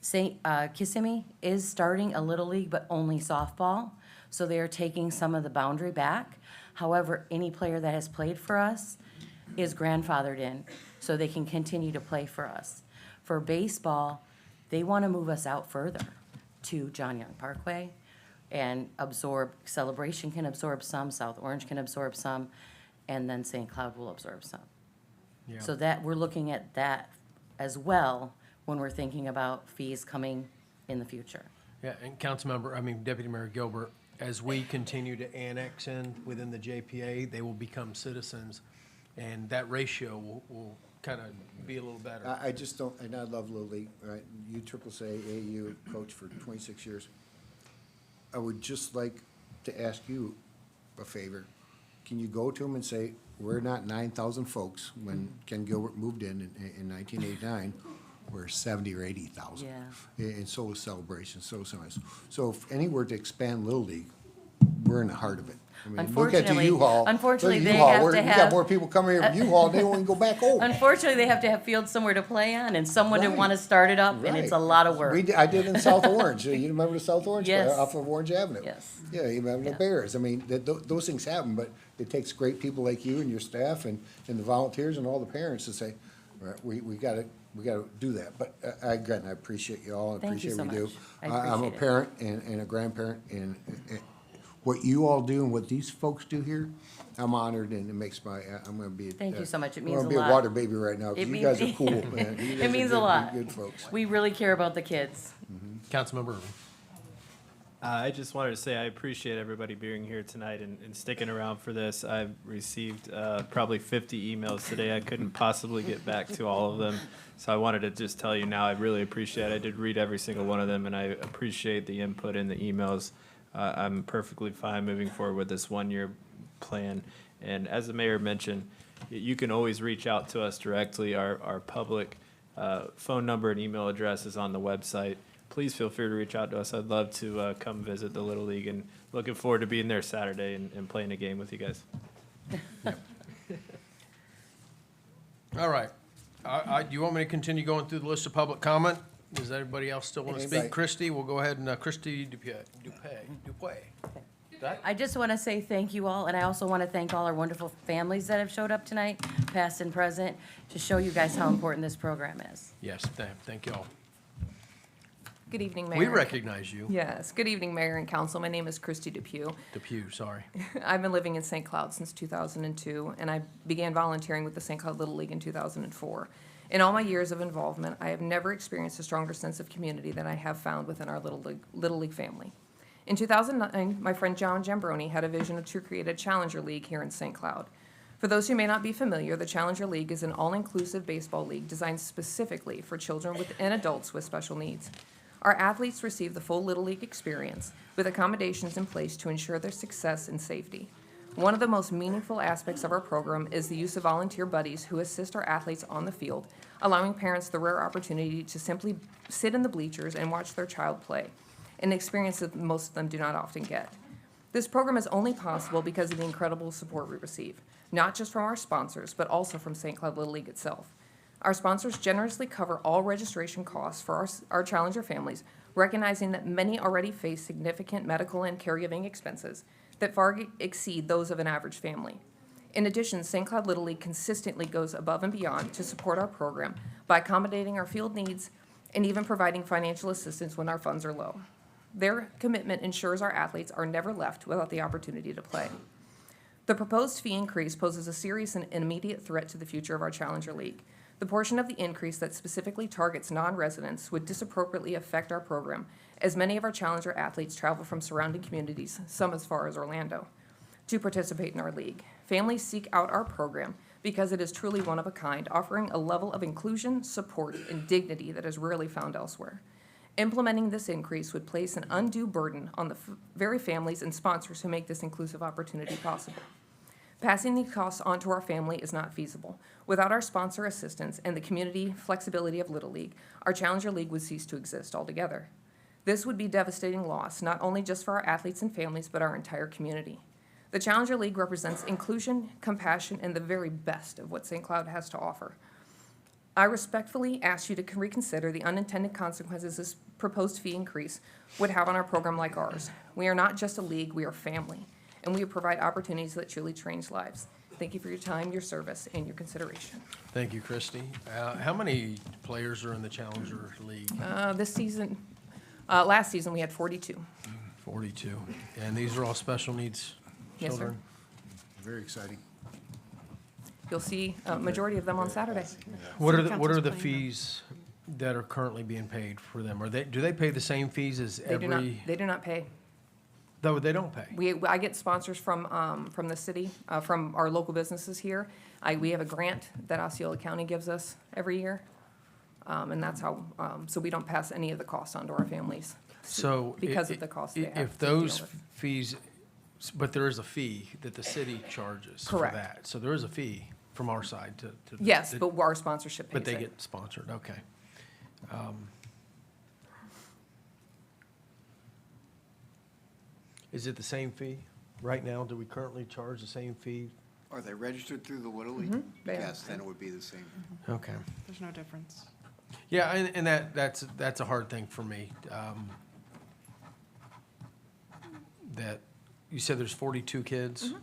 S: Kissimmee is starting a Little League, but only softball. So they are taking some of the boundary back. However, any player that has played for us is grandfathered in, so they can continue to play for us. For baseball, they want to move us out further to John Young Parkway and absorb, Celebration can absorb some, South Orange can absorb some, and then St. Cloud will absorb some.
A: Yeah.
S: So that, we're looking at that as well when we're thinking about fees coming in the future.
A: Yeah, and Deputy Mayor Gilbert, as we continue to annex in within the JPA, they will become citizens, and that ratio will kind of be a little better.
G: I just don't, and I love Little League, right? You AAA, AU coach for 26 years. I would just like to ask you a favor. Can you go to them and say, we're not 9,000 folks. When Ken Gilbert moved in 1989, we're 70 or 80,000.
S: Yeah.
G: And so is Celebration, so is something else. So if any were to expand Little League, we're in the heart of it. I mean, look at the
S: Unfortunately-
G: U-Haul.
S: unfortunately,
G: Look at
S: they
G: U-Haul.
S: have
G: We're-
S: to
G: We got
S: have-
G: more people coming here from U-Haul, they won't even go back home.
S: Unfortunately, they have to have fields somewhere to play on and someone to
G: Right.
S: want to start it up, and it's a
G: Right.
S: lot of work.
G: I did in South Orange. You remember the South Orange?
S: Yes.
G: Off of Orange Avenue?
S: Yes.
G: Yeah, you remember the
S: Yeah.
G: Bears. I mean, those things happen, but it takes great people like you and your staff and the volunteers and all the parents to say, all right, we gotta do that. But again, I appreciate you all. I
S: Thank you
G: appreciate
S: so
G: what you do.
S: much. I
G: I'm a
S: appreciate it.
G: parent and a grandparent, and what you all do and what these folks do here, I'm honored, and it makes I'm gonna be.
S: Thank you so much. It
G: I'm
S: means
G: gonna
S: a
G: be
S: lot.
G: a water baby right now,
S: It
G: because you
S: means-
G: guys are cool, man. You guys
S: It
G: are
S: means a
G: good-
S: lot.
G: Good folks.
S: We really care about the kids.
A: Councilmember Irving.
H: I just wanted to say I appreciate everybody being here tonight and sticking around for this. I've received probably 50 emails today. I couldn't possibly get back to all of them. So I wanted to just tell you now, I really appreciate it. I did read every single one of them, and I appreciate the input in the emails. I'm perfectly fine moving forward with this one-year plan. And as the mayor mentioned, you can always reach out to us directly. Our public phone number and email address is on the website. Please feel free to reach out to us. I'd love to come visit the Little League, and looking forward to being there Saturday and playing a game with you guys.
A: All right. Do you want me to continue going through the list of public comment? Does everybody else still want to
G: Anybody?
A: speak? Christie, we'll go ahead and Christie Dupre.
S: I just want to say thank you all, and I also want to thank all our wonderful families that have showed up tonight, past and present, to show you guys how important this program is.
A: Yes, thank you all.
B: Good evening, Mayor.
A: We recognize you.
B: Yes. Good evening, Mayor and Council. My name is Christy Depew.
A: Depew, sorry.
B: I've been living in St. Cloud since 2002, and I began volunteering with the St. Cloud Little League in 2004. In all my years of involvement, I have never experienced a stronger sense of community than I have found within our Little League family. In 2009, my friend John Jambroni had a vision to create a Challenger League here in St. Cloud. For those who may not be familiar, the Challenger League is an all-inclusive baseball league designed specifically for children and adults with special needs. Our athletes receive the full Little League experience with accommodations in place to ensure their success and safety. One of the most meaningful aspects of our program is the use of volunteer buddies who assist our athletes on the field, allowing parents the rare opportunity to simply sit in the bleachers and watch their child play, an experience that most of them do not often get. This program is only possible because of the incredible support we receive, not just from our sponsors, but also from St. Cloud Little League itself. Our sponsors generously cover all registration costs for our Challenger families, recognizing that many already face significant medical and caregiving expenses that far exceed those of an average family. In addition, St. Cloud Little League consistently goes above and beyond to support our program by accommodating our field needs and even providing financial assistance when our funds are low. Their commitment ensures our athletes are never left without the opportunity to play. The proposed fee increase poses a serious and immediate threat to the future of our Challenger League. The portion of the increase that specifically targets non-residents would disappropriately affect our program, as many of our Challenger athletes travel from surrounding communities, some as far as Orlando, to participate in our league. Families seek out our program because it is truly one of a kind, offering a level of inclusion, support, and dignity that is rarely found elsewhere. Implementing this increase would place an undue burden on the very families and sponsors who make this inclusive opportunity possible. Passing these costs on to our family is not feasible. Without our sponsor assistance and the community flexibility of Little League, our Challenger League would cease to exist altogether. This would be devastating loss, not only just for our athletes and families, but our entire community. The Challenger League represents inclusion, compassion, and the very best of what St. Cloud has to offer. I respectfully ask you to reconsider the unintended consequences this proposed fee increase would have on our program like ours. We are not just a league, we are family, and we provide opportunities that truly change lives. Thank you for your time, your service, and your consideration.
A: Thank you, Christie. How many players are in the Challenger League?
B: This season, last season, we had 42.
A: 42. And these are all special needs
B: Yes, sir.
A: children?
G: Very exciting.
B: You'll see a majority of them on Saturday.
A: What are the fees that are currently being paid for them? Do they pay the same fees as
B: They do not,
A: every?
B: they do not pay.
A: Though they don't pay.
B: I get sponsors from the city, from our local businesses here. We have a grant that Osceola County gives us every year. And that's how, so we don't pass any of the costs on to our families.
A: So.
B: Because of the cost they have
A: If
B: to deal
A: those
B: with.
A: fees, but there is a fee that the city charges for
B: Correct.
A: that. So there is a fee from our side to.
B: Yes, but our sponsorship pays
A: But they
B: it.
A: get sponsored, okay. Is it the same fee right now? Do we currently charge the same fee?
M: Are they registered through the Little League?
B: They are.
M: Yes, then it would be the same.
A: Okay.
D: There's no difference.
A: Yeah, and that's a hard thing for me. That, you said there's 42 kids?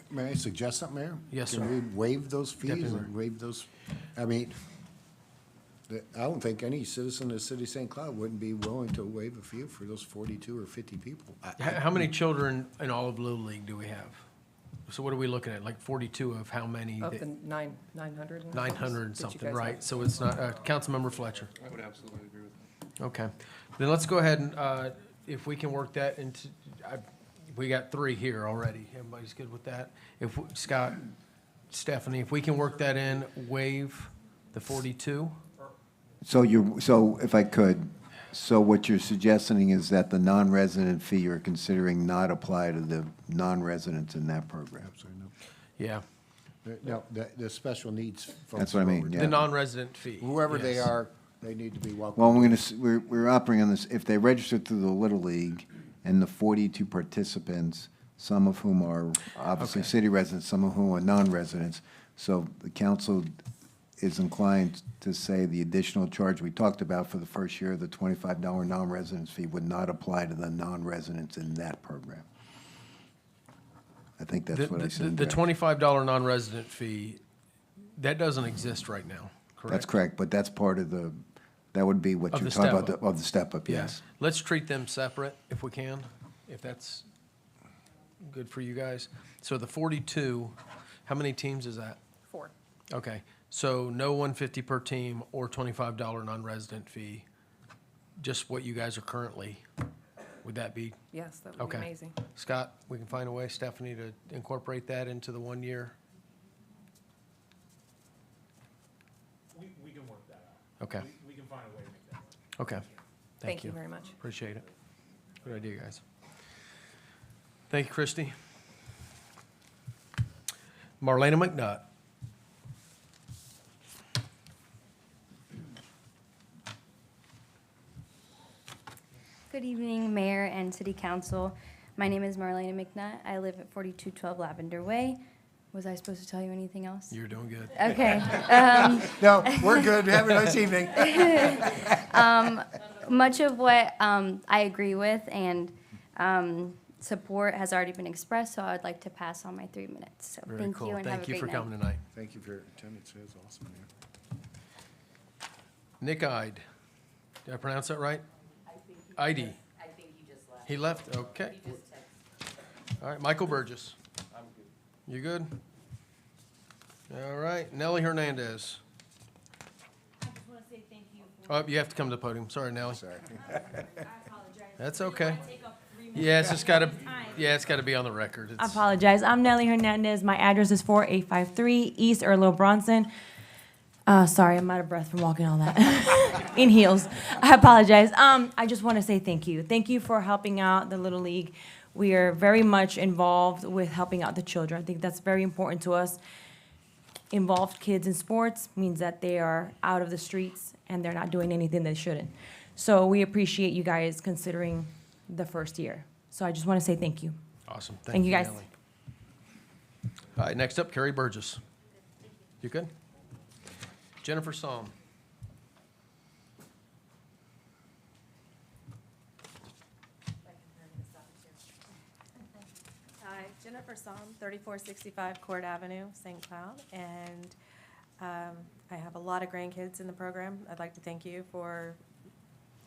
G: May I suggest something, Mayor?
A: Yes,
G: Can
A: sir.
G: we waive those fees
A: Deputy
G: and waive those, I mean, I don't think any citizen of the city of St. Cloud wouldn't be willing to waive a fee for those 42 or 50 people.
A: How many children in all of Little League do we have? So what are we looking at, like 42 of how many?
B: Of
A: that-
B: the 900. and
A: 900 and
B: that you
A: something,
B: guys
A: right?
B: have.
A: So it's not, Councilmember Fletcher.
F: I would absolutely agree with that.
A: Okay, then let's go ahead and, if we can work that into, we got 3 here already. Everybody's good with that? If, Scott, Stephanie, if we can work that in, waive the 42?
M: So if I could, so what you're suggesting is that the non-resident fee you're considering not apply to the non-residents in that program?
A: Yeah.
G: No, the special needs folks.
M: That's what I mean,
A: The
M: yeah.
A: non-resident fee.
G: Whoever they
A: yes.
G: are, they need to be welcome.
M: Well, we're operating on this, if they register through the Little League and the 42 participants, some of whom are obviously
A: Okay.
M: city residents, some of whom are non-residents, so the council is inclined to say the additional charge we talked about for the first year, the $25 non-residence fee, would not apply to the non-residents in that program. I think that's what I said.
A: The $25 non-resident fee, that doesn't exist right now, correct?
M: That's correct, but that's part of the, that would be what
A: Of
M: you're
A: the
M: talking about,
A: step-up.
M: of the step-up,
A: Yeah.
M: yes.
A: Let's treat them separate if we can, if that's good for you guys. So the 42, how many teams is that?
B: 4.
A: Okay, so no 150 per team or $25 non-resident fee, just what you guys are currently, would that be?
B: Yes, that would be
A: Okay.
B: amazing.
A: Scott, we can find a way, Stephanie, to incorporate that into the 1 year?
R: We can work that out.
A: Okay,
R: We can find a way to make that work.
A: okay.
B: Thank you very much.
A: Appreciate it. Good idea, guys. Thank you, Christie. Marlena McNutt.
E: Good evening, Mayor and City Council. My name is Marlena McNutt. I live at 4212 Lavender Way. Was I supposed to tell you anything else?
A: You're doing good.
E: Okay.
G: No, we're good. Have a nice evening.
E: Much of what I agree with and support has already been expressed, so I would like to pass on my 3 minutes. So
A: Very
E: thank
A: cool.
E: you and have a
A: Thank you
E: great
A: for
E: night.
A: coming tonight.
G: Thank you for your attendance. It was awesome, man.
A: Nick Ide. Did I pronounce that right? Ide.
S: I think you just left.
A: He left? Okay. All right, Michael Burgess.
F: I'm good.
A: You good? All right, Nellie Hernandez.
E: I just want to say thank you.
A: Oh, you have to come to the podium. Sorry, Nellie.
G: Sorry.
E: I apologize.
A: That's okay.
E: Take up 3 minutes.
A: Yeah, it's just gotta, yeah, it's gotta be on the record.
V: I
A: It's-
V: apologize. I'm Nellie Hernandez. My address is 4853 East Earlo Bronson. Sorry, I'm out of breath from walking all that in heels. I apologize. I just want to say thank you. Thank you for helping out the Little League. We are very much involved with helping out the children. I think that's very important to us. Involved kids in sports means that they are out of the streets and they're not doing anything they shouldn't. So we appreciate you guys considering the first year. So I just want to say thank you.
A: Awesome.
V: Thank you, guys.
A: Nellie. All right, next up, Carrie Burgess. You good? Jennifer Psalm.
W: Hi, Jennifer Psalm, 3465 Court Avenue, St. Cloud, and I have a lot of grandkids in the program. I'd like to thank you for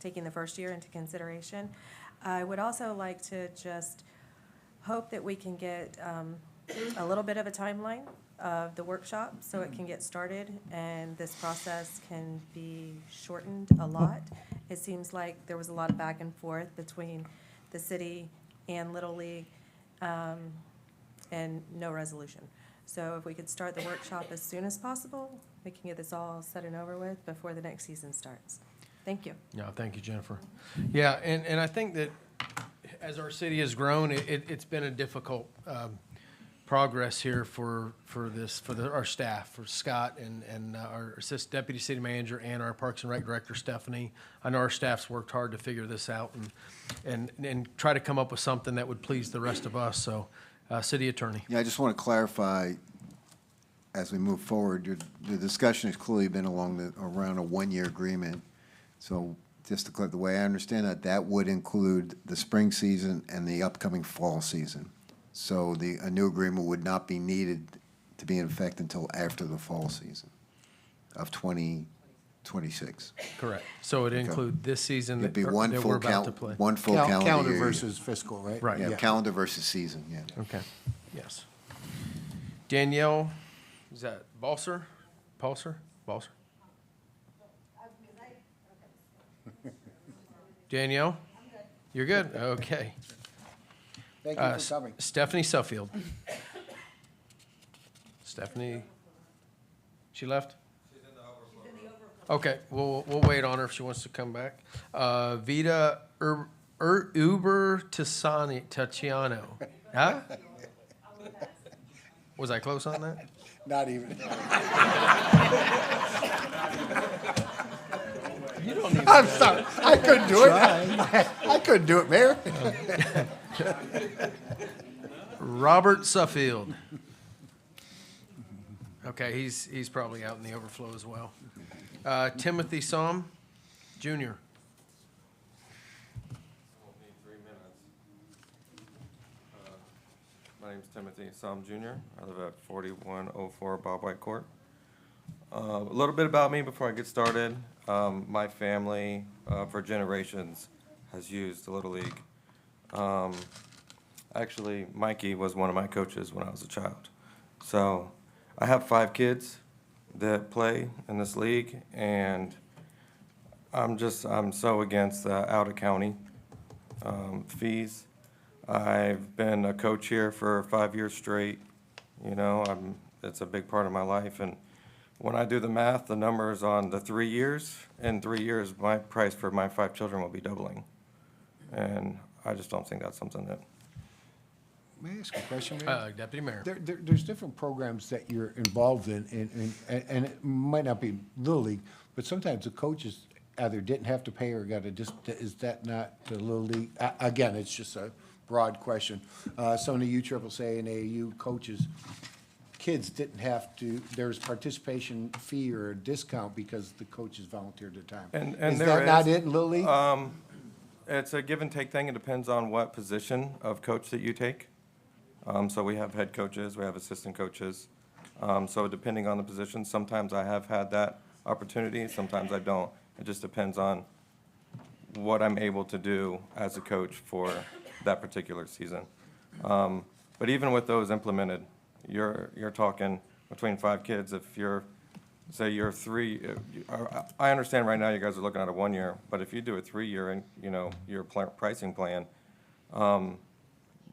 W: taking the first year into consideration. I would also like to just hope that we can get a little bit of a timeline of the workshop so it can get started and this process can be shortened a lot. It seems like there was a lot of back and forth between the the city and Little League, and no resolution. So if we could start the workshop as soon as possible, we can get this all said and over with before the next season starts. Thank you.
A: No, thank you, Jennifer. Yeah, and I think that as our city has grown, it's been a difficult progress here for our staff, for Scott and our assistant deputy city manager and our Parks and Rec director, Stephanie. I know our staff's worked hard to figure this out and try to come up with something that would please the rest of us. So, city attorney.
M: Yeah, I just want to clarify, as we move forward, the discussion has clearly been around a one-year agreement. So just to clear, the way I understand that would include the spring season and the upcoming fall season. So a new agreement would not be needed to be in effect until after the fall season of 2026.
A: Correct. So it'd include this season
M: It'd be
A: that
M: one
A: we're
M: full
A: about to play.
M: one full calendar year.
G: Calendar versus fiscal, right?
A: Right.
M: Yeah,
A: Yeah.
M: calendar versus season, yeah.
A: Okay, yes. Danielle, is that Balser? Balser? Danielle? You're good? Okay.
G: Thank you for coming.
A: Stephanie Suffield. Stephanie, she left? Okay, we'll wait on her if she wants to come back. Vita Uber Tacciano. Huh? Was I close on that?
G: Not even.
A: You don't even.
G: I'm sorry. I couldn't do it. I couldn't do it, Mayor.
A: Robert Suffield. Okay, he's probably out in the overflow as well. Timothy Somm, Jr.
I: My name's Timothy Somm Jr. I live at 4104 Bob White Court. A little bit about me before I get started. My family, for generations, has used the Little League. Actually, Mikey was one of my coaches when I was a child. So I have 5 kids that play in this league, and I'm so against the out-of-county fees. I've been a coach here for 5 years straight. You know, it's a big part of my life, and when I do the math, the numbers on the 3 years, in 3 years, my price for my 5 children will be doubling. And I just don't think that's something that.
G: May I ask a question, Mayor?
A: Deputy Mayor.
G: There's different programs that you're involved in, and it might not be Little League, but sometimes the coaches either didn't have to pay or is that not the Little League? Again, it's just a broad question. Some of the USSSA and AAU coaches, kids didn't have to, there's participation fee or a discount because the coaches volunteered their time.
I: And
G: Is
I: there
G: that not it in Little League?
I: It's a give and take thing. It depends on what position of coach that you take. So we have head coaches, we have assistant coaches. So depending on the position, sometimes I have had that opportunity, sometimes I don't. It just depends on what I'm able to do as a coach for that particular season. But even with those implemented, you're talking between 5 kids. If you're, say you're 3, I understand right now you guys are looking at a 1 year, but if you do a 3-year and, you know, your pricing plan,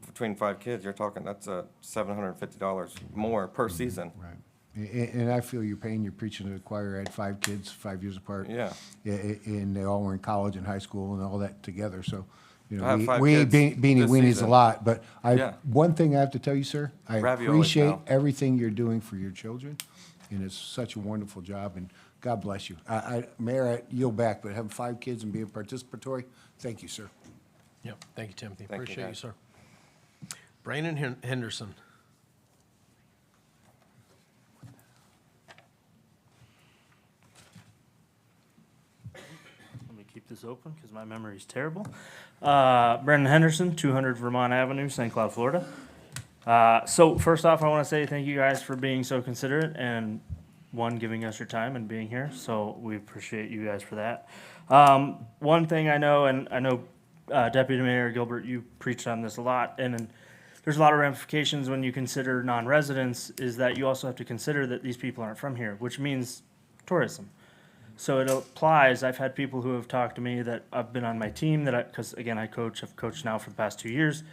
I: between 5 kids, you're talking, that's $750 more per season.
G: Right. And I feel you're preaching to the choir. I had 5 kids, 5 years apart.
I: Yeah.
G: And they all were in college and high school and all that together, so, you
I: I have
G: know,
I: 5
G: we ain't
I: kids
G: beanie
I: this
G: weenies a
I: season.
G: lot, but
I: Yeah.
G: one thing I have to tell you, sir, I
I: Raviolis
G: appreciate
I: now.
G: everything you're doing for your children, and it's such a wonderful job, and God bless you. Mayor, I yield back, but having 5 kids and being participatory, thank you, sir.
A: Yep, thank you, Timothy.
I: Thank you,
A: Appreciate you,
I: guys.
A: sir. Brandon Henderson.
J: Let me keep this open because my memory is terrible. Brendan Henderson, 200 Vermont Avenue, St. Cloud, Florida. So first off, I want to say thank you guys for being so considerate and giving us your time and being here. So we appreciate you guys for that. One thing I know, and I know Deputy Mayor Gilbert, you preached on this a lot, and there's a lot of ramifications when you consider non-residents, is that you also have to consider that these people aren't from here, which means tourism. So it applies. I've had people who have talked to me that I've been on my team because again, I've coached now for the past 2 years.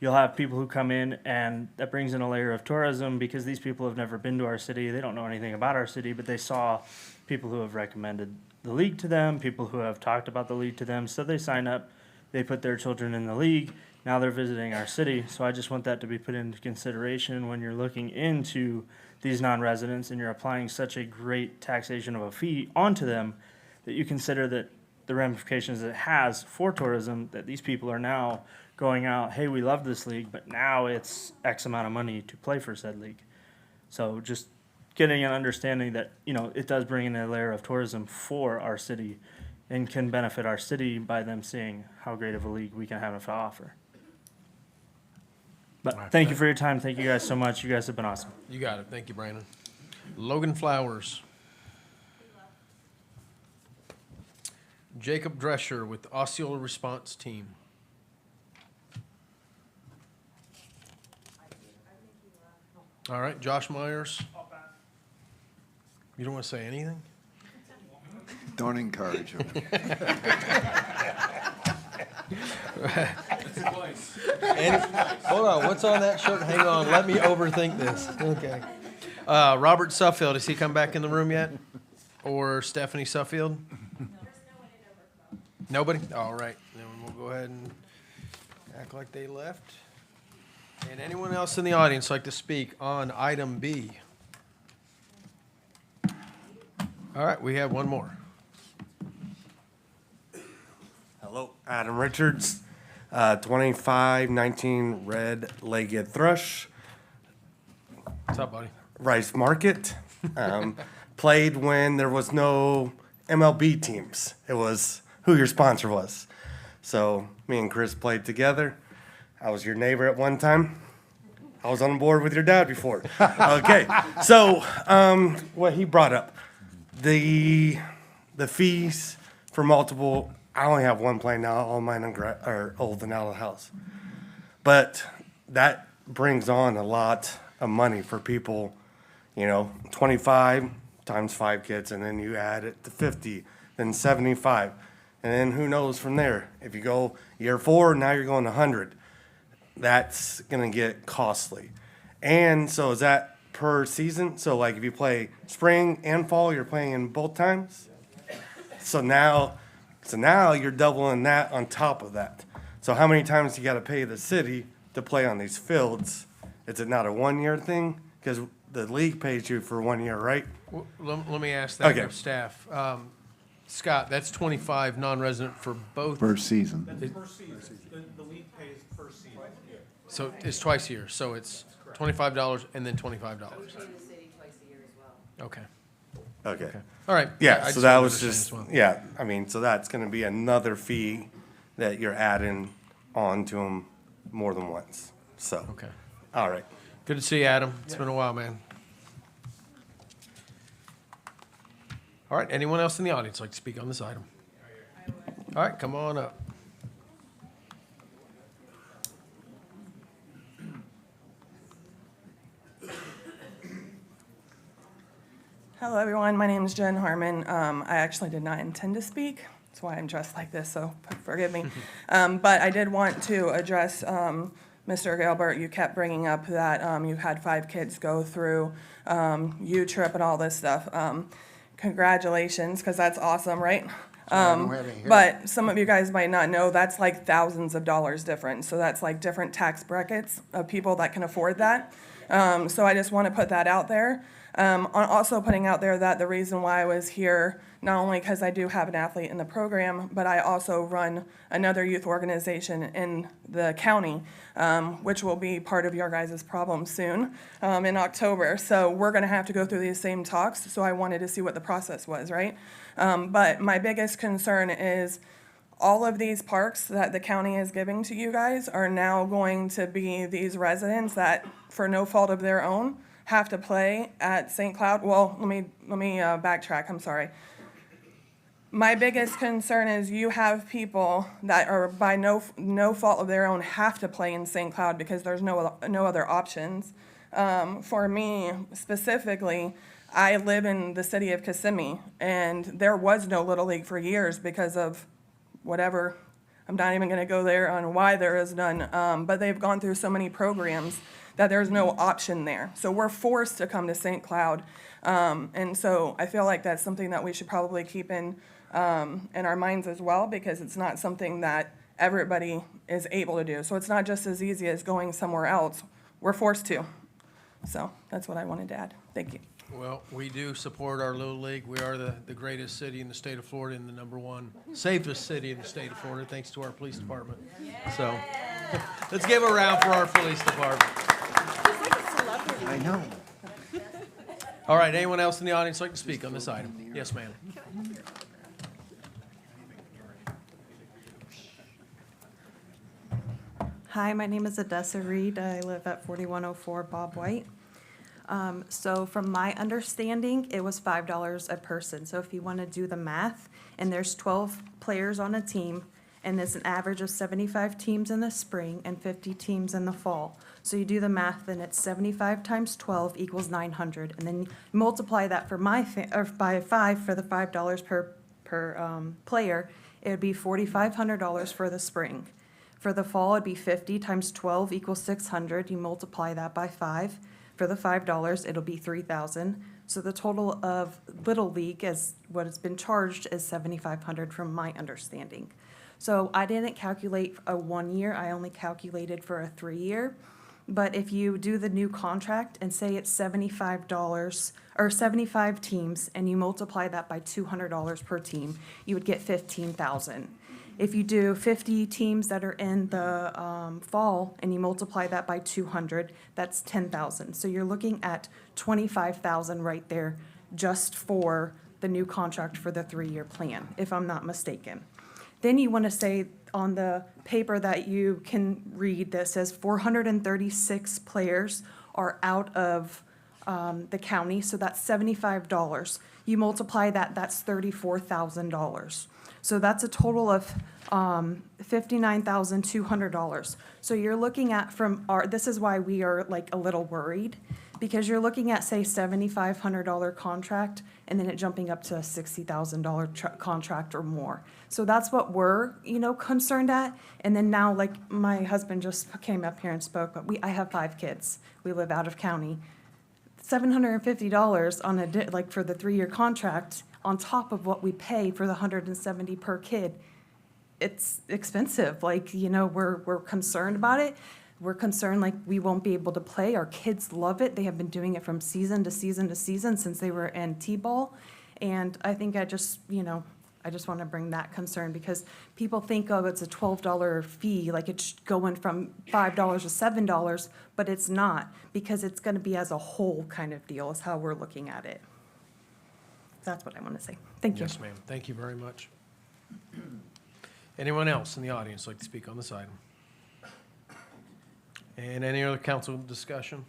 J: You'll have people who come in, and that brings in a layer of tourism because these people have never been to our city. They don't know anything about our city, but they saw people who have recommended the league to them, people who have talked about the league to them. So they sign up, they put their children in the league. Now they're visiting our city. So I just want that to be put into consideration when you're looking into these non-residents and you're applying such a great taxation of a fee onto them, that you consider that the ramifications it has for tourism, that these people are now going out, hey, we love this league, but now it's X amount of money to play for said league. So just getting an understanding that, it does bring in a layer of tourism for our city and can benefit our city by them seeing how great of a league we can have to offer. But thank you for your time. Thank you guys so much. You guys have been awesome.
A: You got it. Thank you, Brandon. Logan Flowers. Jacob Drescher with the Osceola Response Team. All right, Josh Myers. You don't want to say anything?
M: Don't encourage him.
A: Hold on, what's on that shirt? Hang on, let me overthink this. Okay. Robert Suffield, has he come back in the room yet? Or Stephanie Suffield? Nobody? All right, then we'll go ahead and act like they left. And anyone else in the audience like to speak on item B? All right, we have one more.
K: Hello, Adam Richards, 2519 red-legged thrush.
A: What's up, buddy?
K: Rice Market. Played when there was no MLB teams. It was who your sponsor was. So me and Chris played together. I was your neighbor at one time. I was on board with your dad before. Okay, so what he brought up, the fees for multiple. I only have one plane now. All mine are old and out of the house. But that brings on a lot of money for people, 25 times 5 kids, and then you add it to 50, then 75. And then who knows from there? If you go year 4, now you're going 100. That's going to get costly. And so is that per season? So like if you play spring and fall, you're playing in both times? So now you're doubling that on top of that. So how many times you got to pay the city to play on these fields? Is it not a 1-year thing? Because the league pays you for 1 year, right?
A: Well, let me ask that
K: Okay.
A: of staff. Scott, that's 25 non-resident for both.
M: Per season.
A: Per season. The league pays per season. So it's twice a year. So it's $25 and then $25. Okay.
K: Okay.
A: All right. I
K: Yeah,
A: just
K: so that
A: wanted
K: was
A: to
K: just,
A: understand as well.
K: so that's going to be another fee that you're adding on to them more than once. So.
A: Okay.
K: All right.
A: Good to see you, Adam. It's been a while, man. All right, anyone else in the audience like to speak on this item? All right, come on up.
O: Hello, everyone. My name is Jen Harmon. I actually did not intend to speak. That's why I'm dressed like this, so forgive me. But I did want to address Mr. Gilbert. You kept bringing up that you had 5 kids go through U-Trip and all this stuff. Congratulations, because that's awesome, right?
G: don't have it here.
O: But some of you guys might not know that's like thousands of dollars difference. So that's like different tax brackets of people that can afford that. So I just want to put that out there. Also putting out there that the reason why I was here, not only because I do have an athlete in the program, but I also run another youth organization in the county, which will be part of your guys' problem soon in October. So we're going to have to go through these same talks. So I wanted to see what the process was, right? But my biggest concern is all of these parks that the county is giving to you guys are now going to be these residents that, for no fault of their own, have to play at St. Cloud. Well, let me backtrack. I'm sorry. My biggest concern is you have people that are by no fault of their own have to play in St. Cloud because there's no other options. For me specifically, I live in the city of Kissimmee, and there was no Little League for years because of whatever. I'm not even going to go there on why there is none, but they've gone through so many programs that there's no option there. So we're forced to come to St. Cloud, and so I feel like that's something that we should probably keep in our minds as well, because it's not something that everybody is able to do. So it's not just as easy as going somewhere else. We're forced to. So that's what I wanted to add. Thank you.
A: Well, we do support our Little League. We are the greatest city in the state of Florida and the #1 safest city in the state of Florida, thanks to our police department. So, let's give a round for our police department.
M: I know.
A: All right, anyone else in the audience like to speak on this item? Yes, ma'am.
C: Hi, my name is Odessa Reed. I live at 4104 Bob White. So from my understanding, it was $5 a person. So if you want to do the math, and there's 12 players on a team, and there's an average of 75 teams in the spring and 50 teams in the fall. So you do the math, then it's 75 times 12 equals 900. And then you multiply that for by 5 for the $5 per player, it would be $4,500 for the spring. For the fall, it'd be 50 times 12 equals 600. You multiply that by 5. For the $5, it'll be 3,000. So the total of Little League, as what has been charged, is 7,500 from my understanding. So I didn't calculate a 1 year, I only calculated for a 3 year. But if you do the new contract and say it's $75 or 75 teams, and you multiply that by $200 per team, you would get 15,000. If you do 50 teams that are in the fall and you multiply that by 200, that's 10,000. So you're looking at 25,000 right there just for the new contract for the 3-year plan, if I'm not mistaken. Then you want to say on the paper that you can read that says 436 players are out of the county, so that's $75. You multiply that, that's $34,000. So that's a total of $59,200. So you're looking at this is why we are like a little worried, because you're looking at, say, $7,500 contract, and then it jumping up to a $60,000 contract or more. So that's what we're, concerned at. And then now, like, my husband just came up here and spoke, but I have 5 kids. We live out of county. $750 on for the 3-year contract, on top of what we pay for the $170 per kid, it's expensive. We're concerned about it. We're concerned we won't be able to play. Our kids love it. They have been doing it from season to season to season since they were in T-ball. And I think I just want to bring that concern, because people think, oh, it's a $12 fee, like it's going from $5 to $7, but it's not, because it's going to be as a whole kind of deal is how we're looking at it. That's what I want to say. Thank you.
A: Yes, ma'am. Thank you very much. Anyone else in the audience like to speak on this item? And any other council discussion?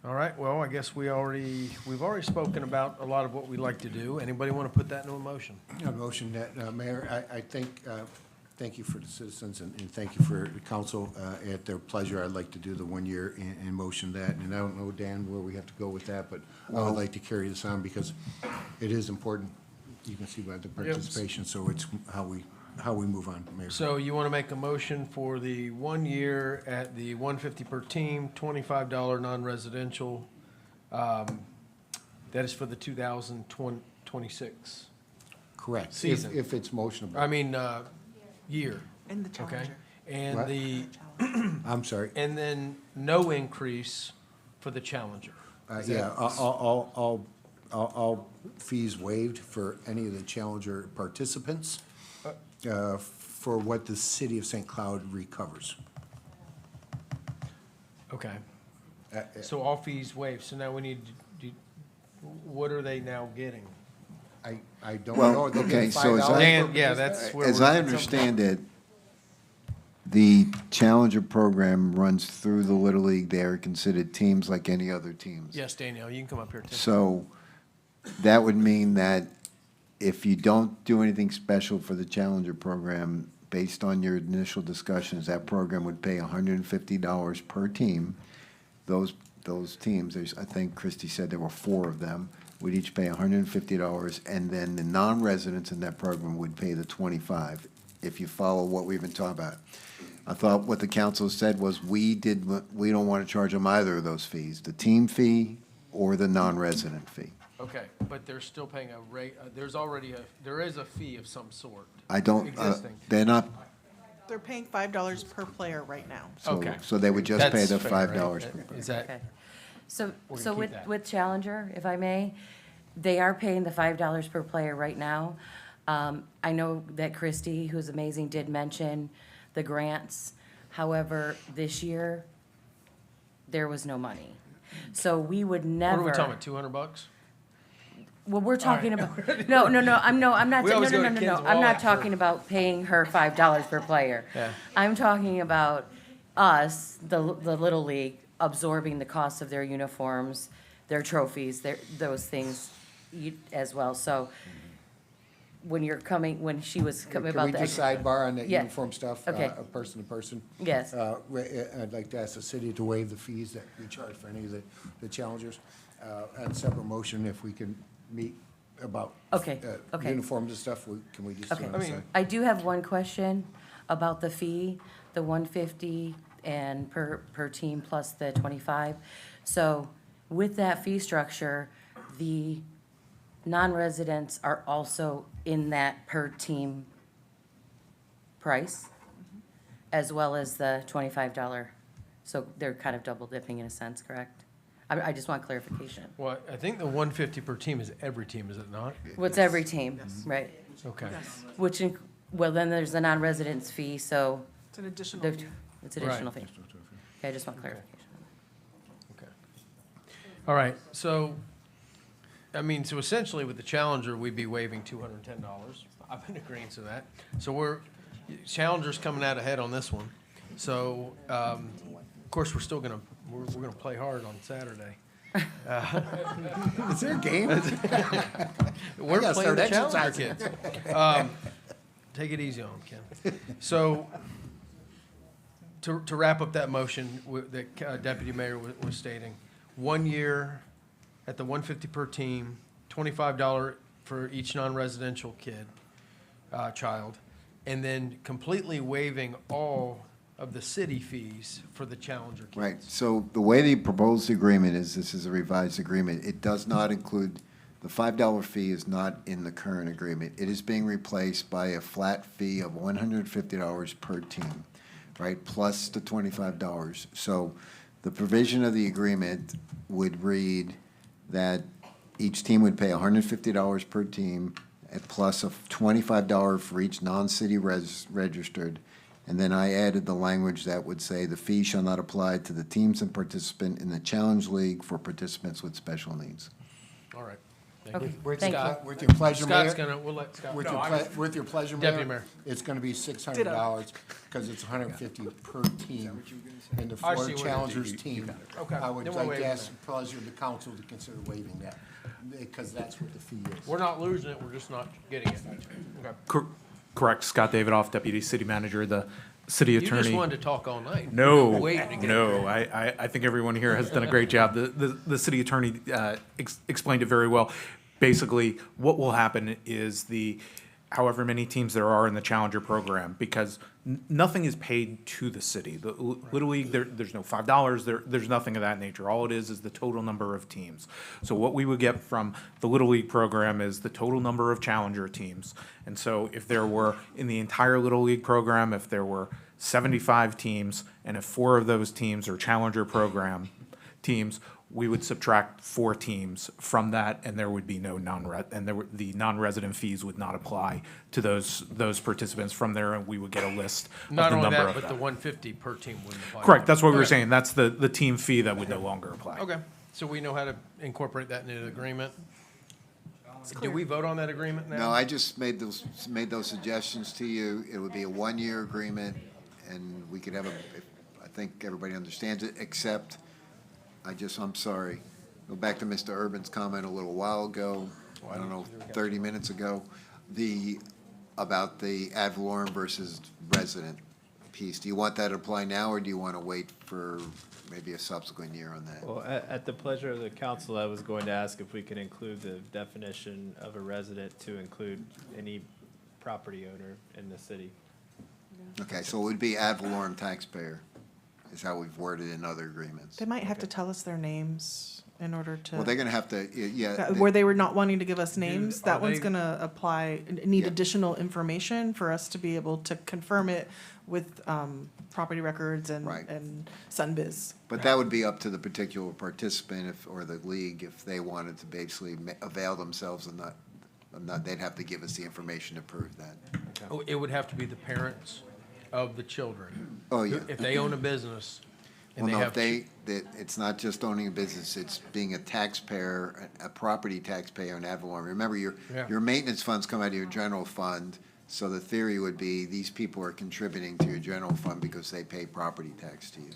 A: All right, well, I guess we've already spoken about a lot of what we'd like to do. Anybody want to put that into a motion?
G: A motion that, Mayor, I think, thank you for the citizens, and thank you for the council. At their pleasure, I'd like to do the 1 year and motion that. And I don't know, Dan, where we have to go with that, but I would like to carry this on because it is important. You can see by the participation, so it's how we move on, Mayor.
A: So you want to make a motion for the 1 year at the $150 per team, $25 non-residential. That is for the 2026
G: Correct.
A: season.
G: If it's motionable.
A: I mean, year.
D: And the Challenger.
A: Okay? And
G: What? I'm sorry.
A: and then no increase for the Challenger. Is
G: Yeah,
A: that-
G: all fees waived for any of the Challenger participants for what the city of St. Cloud recovers.
A: Okay. So all fees waived. So now we need, what are they now getting?
G: I don't
M: Well,
G: know. They'll get
M: okay, so as
G: $5
A: Dan,
G: per
A: yeah,
G: participant.
A: that's where
M: As
A: we're-
M: I understand it, the Challenger program runs through the Little League. They are considered teams like any other teams.
A: Yes, Danielle, you can come up here too.
M: So that would mean that if you don't do anything special for the Challenger program, based on your initial discussions, that program would pay $150 per team. Those those teams, there's, I think Christie said there were 4 of them, would each pay $150, and then the non-residents in that program would pay the 25, if you follow what we've been talking about. I thought what the council said was we don't want to charge them either of those fees, the team fee or the non-resident fee.
A: Okay, but they're still paying a rate, there is a fee of some sort.
M: I don't,
A: Existing.
M: they're not,
D: They're paying $5 per player right now.
M: so they would just pay
A: That's
M: the
A: fair,
M: $5
A: right?
M: per.
A: Is that,
S: Okay. So,
A: We're gonna
S: so
A: keep
S: with,
A: that.
S: with Challenger, if I may, they are paying the $5 per player right now. I know that Christie, who's amazing, did mention the grants. However, this year, there was no money. So we would
A: what
S: never.
A: are we talking about, $200?
S: Well, we're talking about, no, I'm not,
A: We
S: no,
A: always go to
S: no.
A: Ken's
S: I'm
A: Wallet
S: not
A: for-
S: talking about paying her $5 per player.
A: Yeah.
S: I'm talking about us, the Little League, absorbing the cost of their uniforms, their trophies, those things as well. So when she was coming
G: Can
S: about
G: we
S: the.
G: just sidebar on that
S: Yeah.
G: uniform stuff?
S: Okay.
G: Person to person?
S: Yes.
G: I'd like to ask the city to waive the fees that we charge for any of the challengers. And separate motion, if we can meet about.
S: Okay, okay.
G: Uniforms and stuff, can we just?
S: Okay.
G: do it on the side?
S: I do have one question about the fee, the 150 and per team plus the 25. So with that fee structure, the non-residents are also in that per team price, as well as the $25. So they're kind of double dipping in a sense, correct? I just want clarification.
A: Well, I think the 150 per team is every team, is it not?
S: What's every team, right?
A: Okay.
S: Which, well, then there's the non-residence fee, so.
D: It's an additional
S: the-
D: fee.
S: It's additional fee. Okay, I just want clarification.
A: Okay. All right, so essentially with the Challenger, we'd be waiving $210. I've been agreeing to that. So Challenger's coming out ahead on this one. So, of course, we're still gonna play hard on Saturday.
G: Is there a game?
A: We're
G: gotta
A: playing
G: start
A: the Challenger
G: exercising.
A: kids. Take it easy on them, Ken. So, to wrap up that motion that Deputy Mayor was stating, 1 year at the 150 per team, $25 for each non-residential child, and then completely waiving all of the city fees for the Challenger kids.
M: Right, so the way the proposed agreement is, this is a revised agreement, it does not include, the $5 fee is not in the current agreement. It is being replaced by a flat fee of $150 per team, right, plus the $25. So the provision of the agreement would read that each team would pay $150 per team, and plus a $25 for each non-city registered. And then I added the language that would say the fee shall not apply to the teams and participant in the Challenge League for participants with special needs.
A: All right.
S: Okay,
G: With
S: thank
G: your
S: you.
G: ple- With your pleasure, Mayor.
A: We'll let Scott.
G: With
A: No,
G: your
A: I
G: ple-
A: was-
G: with your pleasure,
A: Deputy
G: Mayor,
A: Mayor.
G: it's gonna be $600, because it's $150 per team in the
A: I see
G: Florida
A: what it is.
G: Challengers team.
A: Okay.
G: I would
A: Then we'll
G: like to
A: waive
G: ask
A: that.
G: the pleasure of the council to consider waiving that, because that's what the fee is.
A: We're not losing it, we're just not getting it. Okay.
L: Correct, Scott Davidoff, Deputy City Manager, the city
A: You
L: attorney.
A: just wanted to talk all night.
L: No,
A: Waiting to get
L: no, I think everyone here has done a great job. The city attorney explained it very well. Basically, what will happen is however many teams there are in the Challenger program, because nothing is paid to the city. The Little League, there's no $5, there's nothing of that nature. All it is the total number of teams. So what we would get from the Little League program is the total number of Challenger teams. And so if there were, in the entire Little League program, if there were 75 teams, and if 4 of those teams are Challenger program teams, we would subtract 4 teams from that, and there would be no the non-resident fees would not apply to those participants from there, and we would get a list of the
A: Not
L: number
A: only that,
L: of
A: but the
L: them.
A: 150 per team wouldn't apply.
L: Correct, that's what we were
A: Okay.
L: saying, that's the team fee that would no longer apply.
A: Okay, so we know how to incorporate that into the agreement? Do we vote on that agreement now?
M: No, I just made those suggestions to you. It would be a one-year agreement, and we could have I think everybody understands it, except, I'm sorry, go back to Mr. Urban's comment a little while ago, I don't know, 30 minutes ago, about the ad valorem versus resident piece. Do you want that to apply now, or do you want to wait for maybe a subsequent year on that?
H: Well, at the pleasure of the council, I was going to ask if we could include the definition of a resident to include any property owner in the city.
M: Okay, so it would be ad valorem taxpayer, is how we've worded in other agreements.
D: They might have to tell us their names in order to.
M: Well, they're gonna have to, yeah.
D: Where they were not wanting to give us names,
A: are
D: that one's
A: they-
D: gonna apply, need
M: Yeah.
D: additional information for us to be able to confirm it with, property records and,
M: Right.
D: and Sunbiz.
M: But that would be up to the particular participant if, or the league, if they wanted to basically avail themselves and not, they'd have to give us the information to prove that.
A: Oh, it would have to be the parents of the children.
M: Oh, yeah.
A: If they own a business and
M: Well,
A: they
M: no,
A: have.
M: if they, that, it's not just owning a business, it's being a taxpayer, a property taxpayer in ad valorem. Remember,
A: Yeah.
M: your maintenance funds come out of your general fund, so the theory would be these people are contributing to your general fund because they pay property tax to you,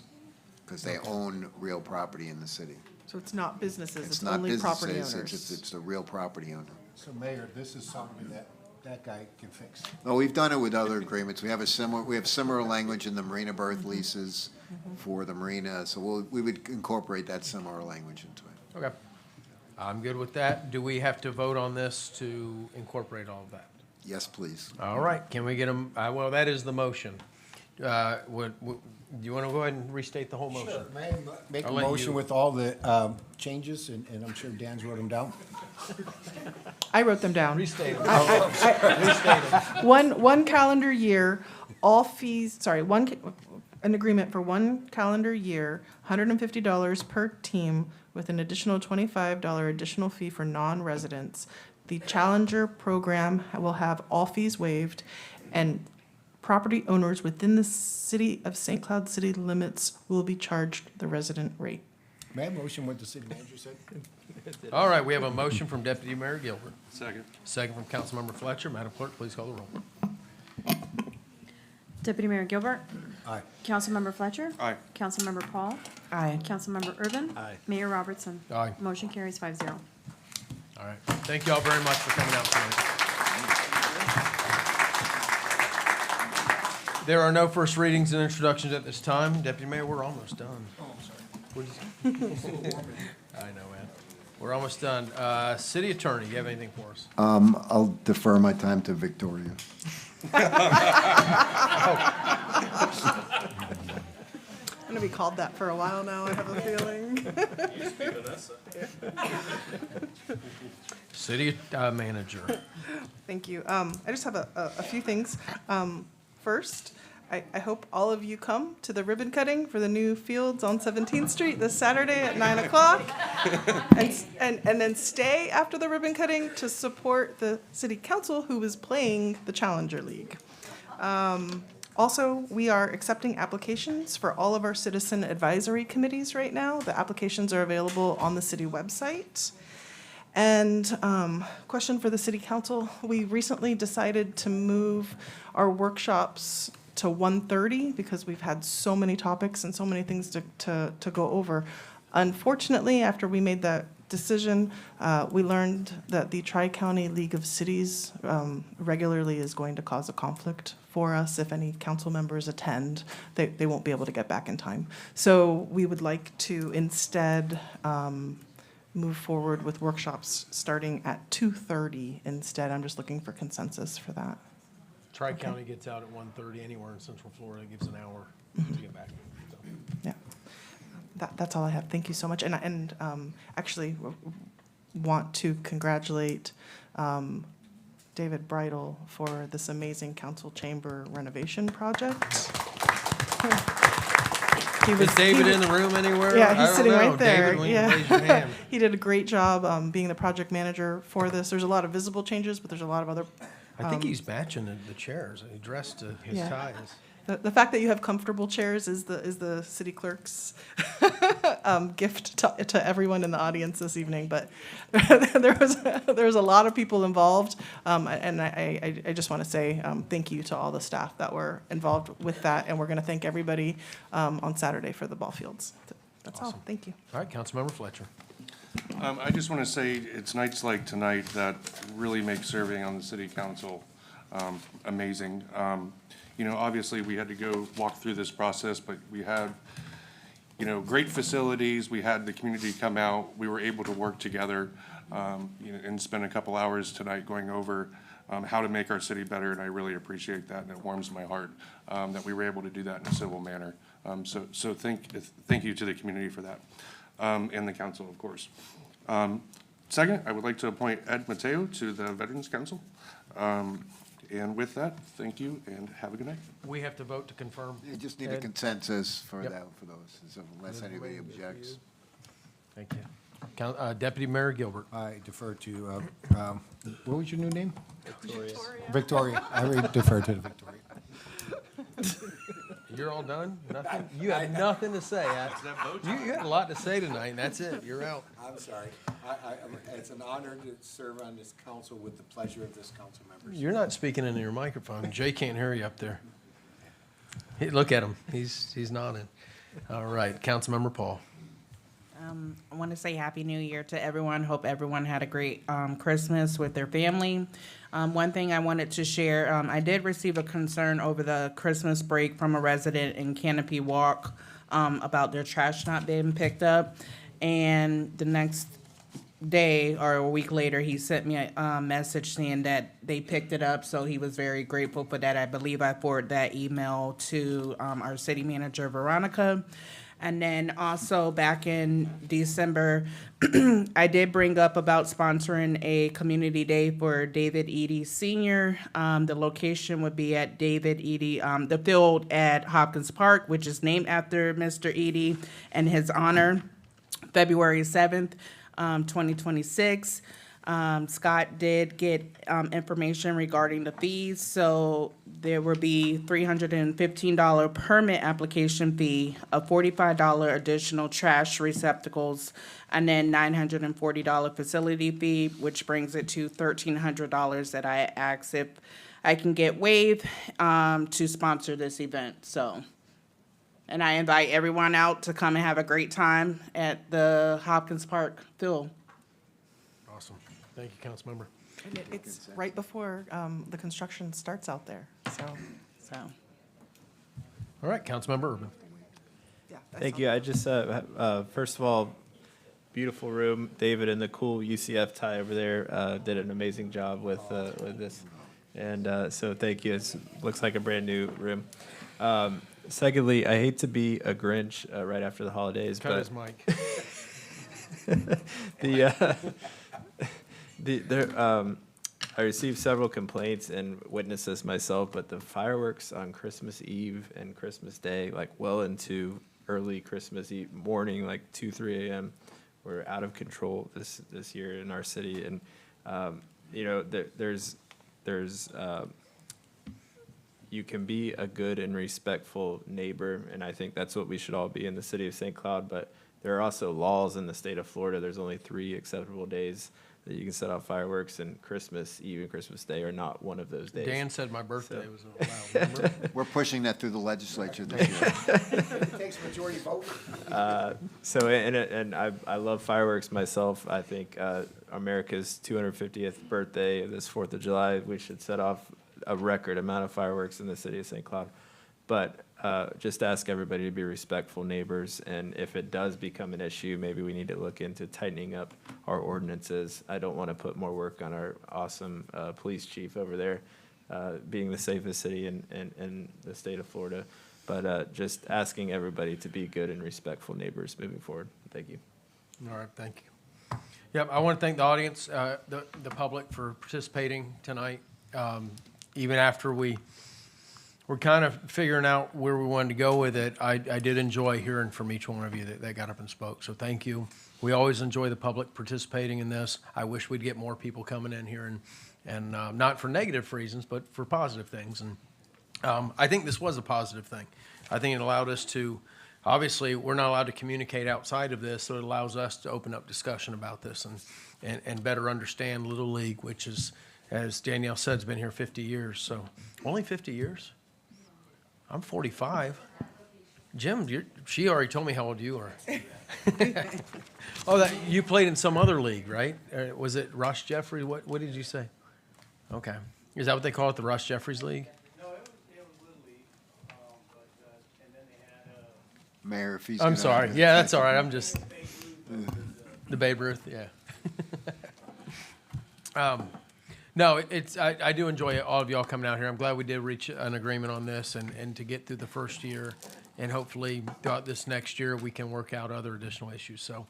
M: because they own real property in the city.
D: So it's not businesses, it's
M: not
D: only property
M: businesses,
D: owners.
M: It's the real property owner.
G: So Mayor, this is something that guy can fix.
M: Oh, we've done it with other agreements. We have similar language in the marina berth leases for the marina, so we would incorporate that similar language into it.
A: Okay. I'm good with that. Do we have to vote on this to incorporate all of that?
M: Yes, please.
A: All right, can we get them, well, that is the motion. Do you want to go ahead and restate the whole motion?
G: Sure. May I make a
A: I'll let you-
G: motion with all the changes, and I'm sure Dan's wrote them down?
D: I wrote them down.
A: Restate them. Restate them.
D: One calendar year, all fees, sorry, an agreement for 1 calendar year, $150 per team with an additional $25 additional fee for non-residents. The Challenger program will have all fees waived, and property owners within the city of St. Cloud city limits will be charged the resident rate.
G: May I motion what the city manager said?
A: All right, we have a motion from Deputy Mayor Gilbert.
F: Second.
A: Second from Councilmember Fletcher. Madam Clerk, please call the roll.
V: Deputy Mayor Gilbert.
G: Aye.
V: Councilmember Fletcher.
F: Aye.
V: Councilmember Paul.
D: Aye.
V: Councilmember Urban.
A: Aye.
V: Mayor Robertson.
A: Aye.
V: Motion carries 5-0.
A: All right, thank you all very much for coming out tonight. There are no first readings and introductions at this time. Deputy Mayor, we're almost done. Oh, I'm sorry. I know, man. We're almost done. City Attorney, you have anything for us?
M: I'll defer my time to Victoria.
D: I'm gonna be called that for a while now, I have a feeling.
A: City Manager.
D: Thank you. I just have a few things. First, I hope all of you come to the ribbon cutting for the new fields on 17th Street this Saturday at 9 o'clock. And then stay after the ribbon cutting to support the city council who is playing the Challenger League. Also, we are accepting applications for all of our citizen advisory committees right now. The applications are available on the city website. And question for the city council, we recently decided to move our workshops to 1:30 because we've had so many topics and so many things to go over. Unfortunately, after we made that decision, we learned that the Tri-County League of Cities regularly is going to cause a conflict for us. If any council members attend, they won't be able to get back in time. So we would like to instead move forward with workshops starting at 2:30 instead. I'm just looking for consensus for that.
A: Tri-County gets out at 1:30 anywhere in Central Florida, gives an hour to get back. So.
D: Yeah. That's all I have. Thank you so much. And actually want to congratulate David Bridle for this amazing council chamber renovation project.
A: Is David in the room anywhere?
D: Yeah,
A: I
D: he's
A: don't
D: sitting
A: know.
D: right there.
A: David, will you
D: Yeah.
A: raise your hand?
D: He did a great job being the project manager for this. There's a lot of visible changes, but there's a lot of other.
A: I think he's matching the chairs. He dressed to his
D: Yeah.
A: ties.
D: The fact that you have comfortable chairs is the city clerk's gift to everyone in the audience this evening. But there was a lot of people involved, and I just want to say thank you to all the staff that were involved with that, and we're going to thank everybody on Saturday for the ball fields. That's all.
A: Awesome.
D: Thank you.
A: All right, Councilmember Fletcher.
F: I just want to say, it's nights like tonight that really make serving on the city council amazing. You know, obviously, we had to go walk through this process, but we had, you know, great facilities. We had the community come out. We were able to work together, you know, and spend a couple hours tonight going over how to make our city better, and I really appreciate that, and it warms my heart that we were able to do that in a civil manner. So thank you to the community for that, and the council, of course. Second, I would like to appoint Ed Mateo to the Veterans Council. And with that, thank you, and have a good night.
A: We have to vote to confirm.
M: You just need a
A: Ed?
M: consensus for
A: Yep.
M: that, for those, so unless anybody objects.
A: Thank you. Deputy Mayor Gilbert.
G: I defer to, what was your new name?
H: Victoria.
G: Victoria. I would defer to Victoria.
A: You're all done? Nothing? You have nothing to say. You had a lot to say tonight, and that's it. You're out.
G: I'm sorry. It's an honor to serve on this council with the pleasure of this council members.
A: You're not speaking into your microphone. Jay can't hear you up there. Hey, look at him. He's nodding. All right, Councilmember Paul.
N: I want to say Happy New Year to everyone. Hope everyone had a great Christmas with their family. One thing I wanted to share, I did receive a concern over the Christmas break from a resident in Canopy Walk about their trash not being picked up. And the next day or a week later, he sent me a message saying that they picked it up, so he was very grateful for that. I believe I forwarded that email to our city manager, Veronica. And then also back in December, I did bring up about sponsoring a community day for David Eady Sr. The location would be at David Eady, the field at Hopkins Park, which is named after Mr. Eady in his honor, February 7th, 2026. Scott did get information regarding the fees, so there will be $315 permit application fee, a $45 additional trash receptacles, and then $940 facility fee, which brings it to $1,300 that I asked if I can get waived to sponsor this event. So, and I invite everyone out to come and have a great time at the Hopkins Park field.
A: Awesome. Thank you, Councilmember.
D: And it's right before the construction starts out there, so.
A: All right, Councilmember Urban.
D: Yeah.
H: Thank you. I just, first of all, beautiful room. David and the cool UCF tie over there did an amazing job with this. And so thank you. It looks like a brand new room. Secondly, I hate to be a Grinch right after the holidays,
A: Cut
H: but
A: his mic.
H: I received several complaints and witnessed this myself, but the fireworks on Christmas Eve and Christmas Day, like well into early Christmas Eve morning, like 2, 3 a.m., were out of control this year in our city. And, you know, you can be a good and respectful neighbor, and I think that's what we should all be in the city of St. Cloud, but there are also laws in the state of Florida. There's only 3 acceptable days that you can set off fireworks, and Christmas Eve and Christmas Day are not one of those days.
A: Dan said my birthday was allowed, remember?
M: We're pushing that through the legislature this year.
G: It takes majority vote.
H: So, and I love fireworks myself. I think America's 250th birthday, this 4th of July, we should set off a record amount of fireworks in the city of St. Cloud. But just ask everybody to be respectful neighbors, and if it does become an issue, maybe we need to look into tightening up our ordinances. I don't want to put more work on our awesome police chief over there, being the safest city in the state of Florida. But just asking everybody to be good and respectful neighbors moving forward. Thank you.
A: All right, thank you. Yep, I want to thank the audience, the public for participating tonight. Even after we're kind of figuring out where we wanted to go with it, I did enjoy hearing from each one of you that got up and spoke. So thank you. We always enjoy the public participating in this. I wish we'd get more people coming in here and not for negative reasons, but for positive things. And I think this was a positive thing. I think it allowed us to, obviously, we're not allowed to communicate outside of this, so it allows us to open up discussion about this and better understand Little League, which is, as Danielle said, has been here 50 years. So only 50 years? I'm 45. Jim, she already told me how old you are. Oh, you played in some other league, right? Was it Ross Jeffrey? What did you say? Okay. Is that what they call it, the Ross Jeffries League?
P: No, it was Little League.
M: Mayor, if he's.
A: I'm
M: gonna-
A: sorry. Yeah, that's all right. I'm just, the Babe Ruth, yeah. No, I do enjoy all of y'all coming out here. I'm glad we did reach an agreement on this and to get through the first year. And hopefully throughout this next year, we can work out other additional issues. So,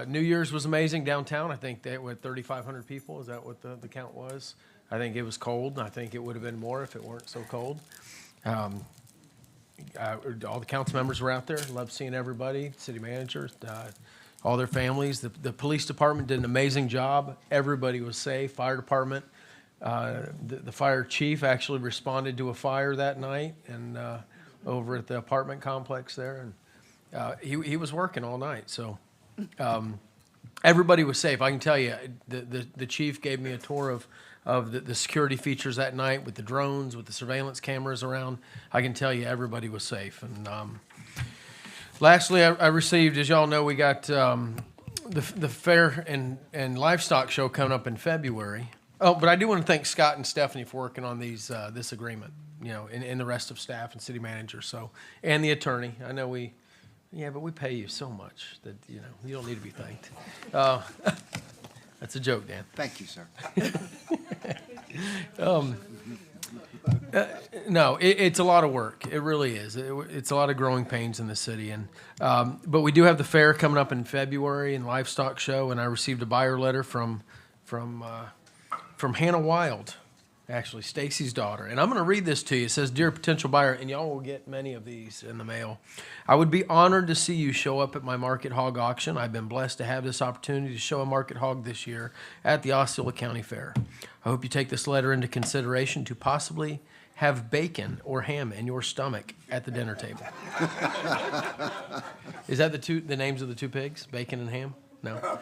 A: New Year's was amazing downtown. I think they were 3,500 people. Is that what the count was? I think it was cold. I think it would have been more if it weren't so cold. All the council members were out there. Loved seeing everybody, city managers, all their families. The police department did an amazing job. Everybody was safe. Fire department, the fire chief actually responded to a fire that night and over at the apartment complex there, and he was working all night. So everybody was safe. I can tell you, the chief gave me a tour of the security features that night with the drones, with the surveillance cameras around. I can tell you everybody was safe. And lastly, I received, as y'all know, we got the fair and livestock show coming up in February. Oh, but I do want to thank Scott and Stephanie for working on these this agreement, you know, and the rest of staff and city manager. So, and the attorney. I know but we pay you so much that, you know, you don't need to be thanked. That's a joke, Dan.
M: Thank you, sir.
A: No, it's a lot of work. It really is. It's a lot of growing pains in the city. And but we do have the fair coming up in February and livestock show. And I received a buyer letter from Hannah Wild, actually Stacy's daughter. And I'm going to read this to you. It says, "Dear potential buyer," and y'all will get many of these in the mail. "I would be honored to see you show up at my market hog auction. I've been blessed to have this opportunity to show a market hog this year at the Osceola County Fair. I hope you take this letter into consideration to possibly have bacon or ham in your stomach at the dinner table." Is that the names of the two pigs? Bacon and ham? No.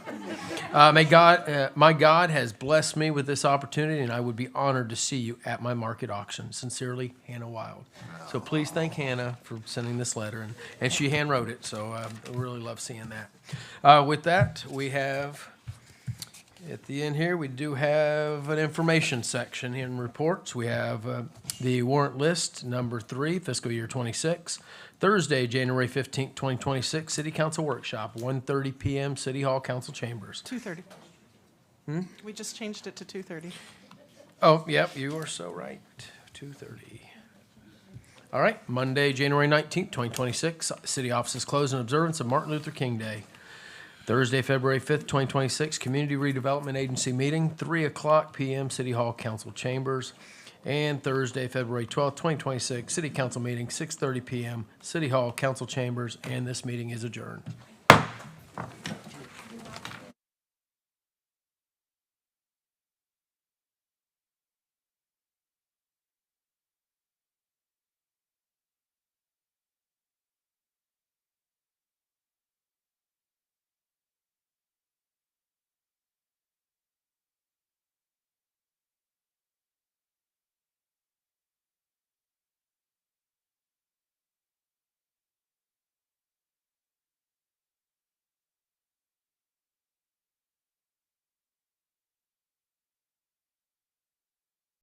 A: "My God has blessed me with this opportunity, and I would be honored to see you at my market auction. Sincerely, Hannah Wild." So please thank Hannah for sending this letter, and she hand wrote it. So I really love seeing that. With that, we have at the end here, we do have an information section in reports. We have the warrant list, number 3, fiscal year 26. Thursday, January 15th, 2026, City Council Workshop, 1:30 PM, City Hall Council Chambers.
D: 2:30. We just changed it to 2:30.
A: Oh, yep, you are so right. 2:30. All right, Monday, January 19th, 2026, City offices closed in observance of Martin Luther King Day. Thursday, February 5th, 2026, Community Redevelopment Agency meeting, 3:00 PM, City Hall Council Chambers. And Thursday, February 12th, 2026, City Council meeting, 6:30 PM, City Hall Council Chambers, and this meeting is adjourned.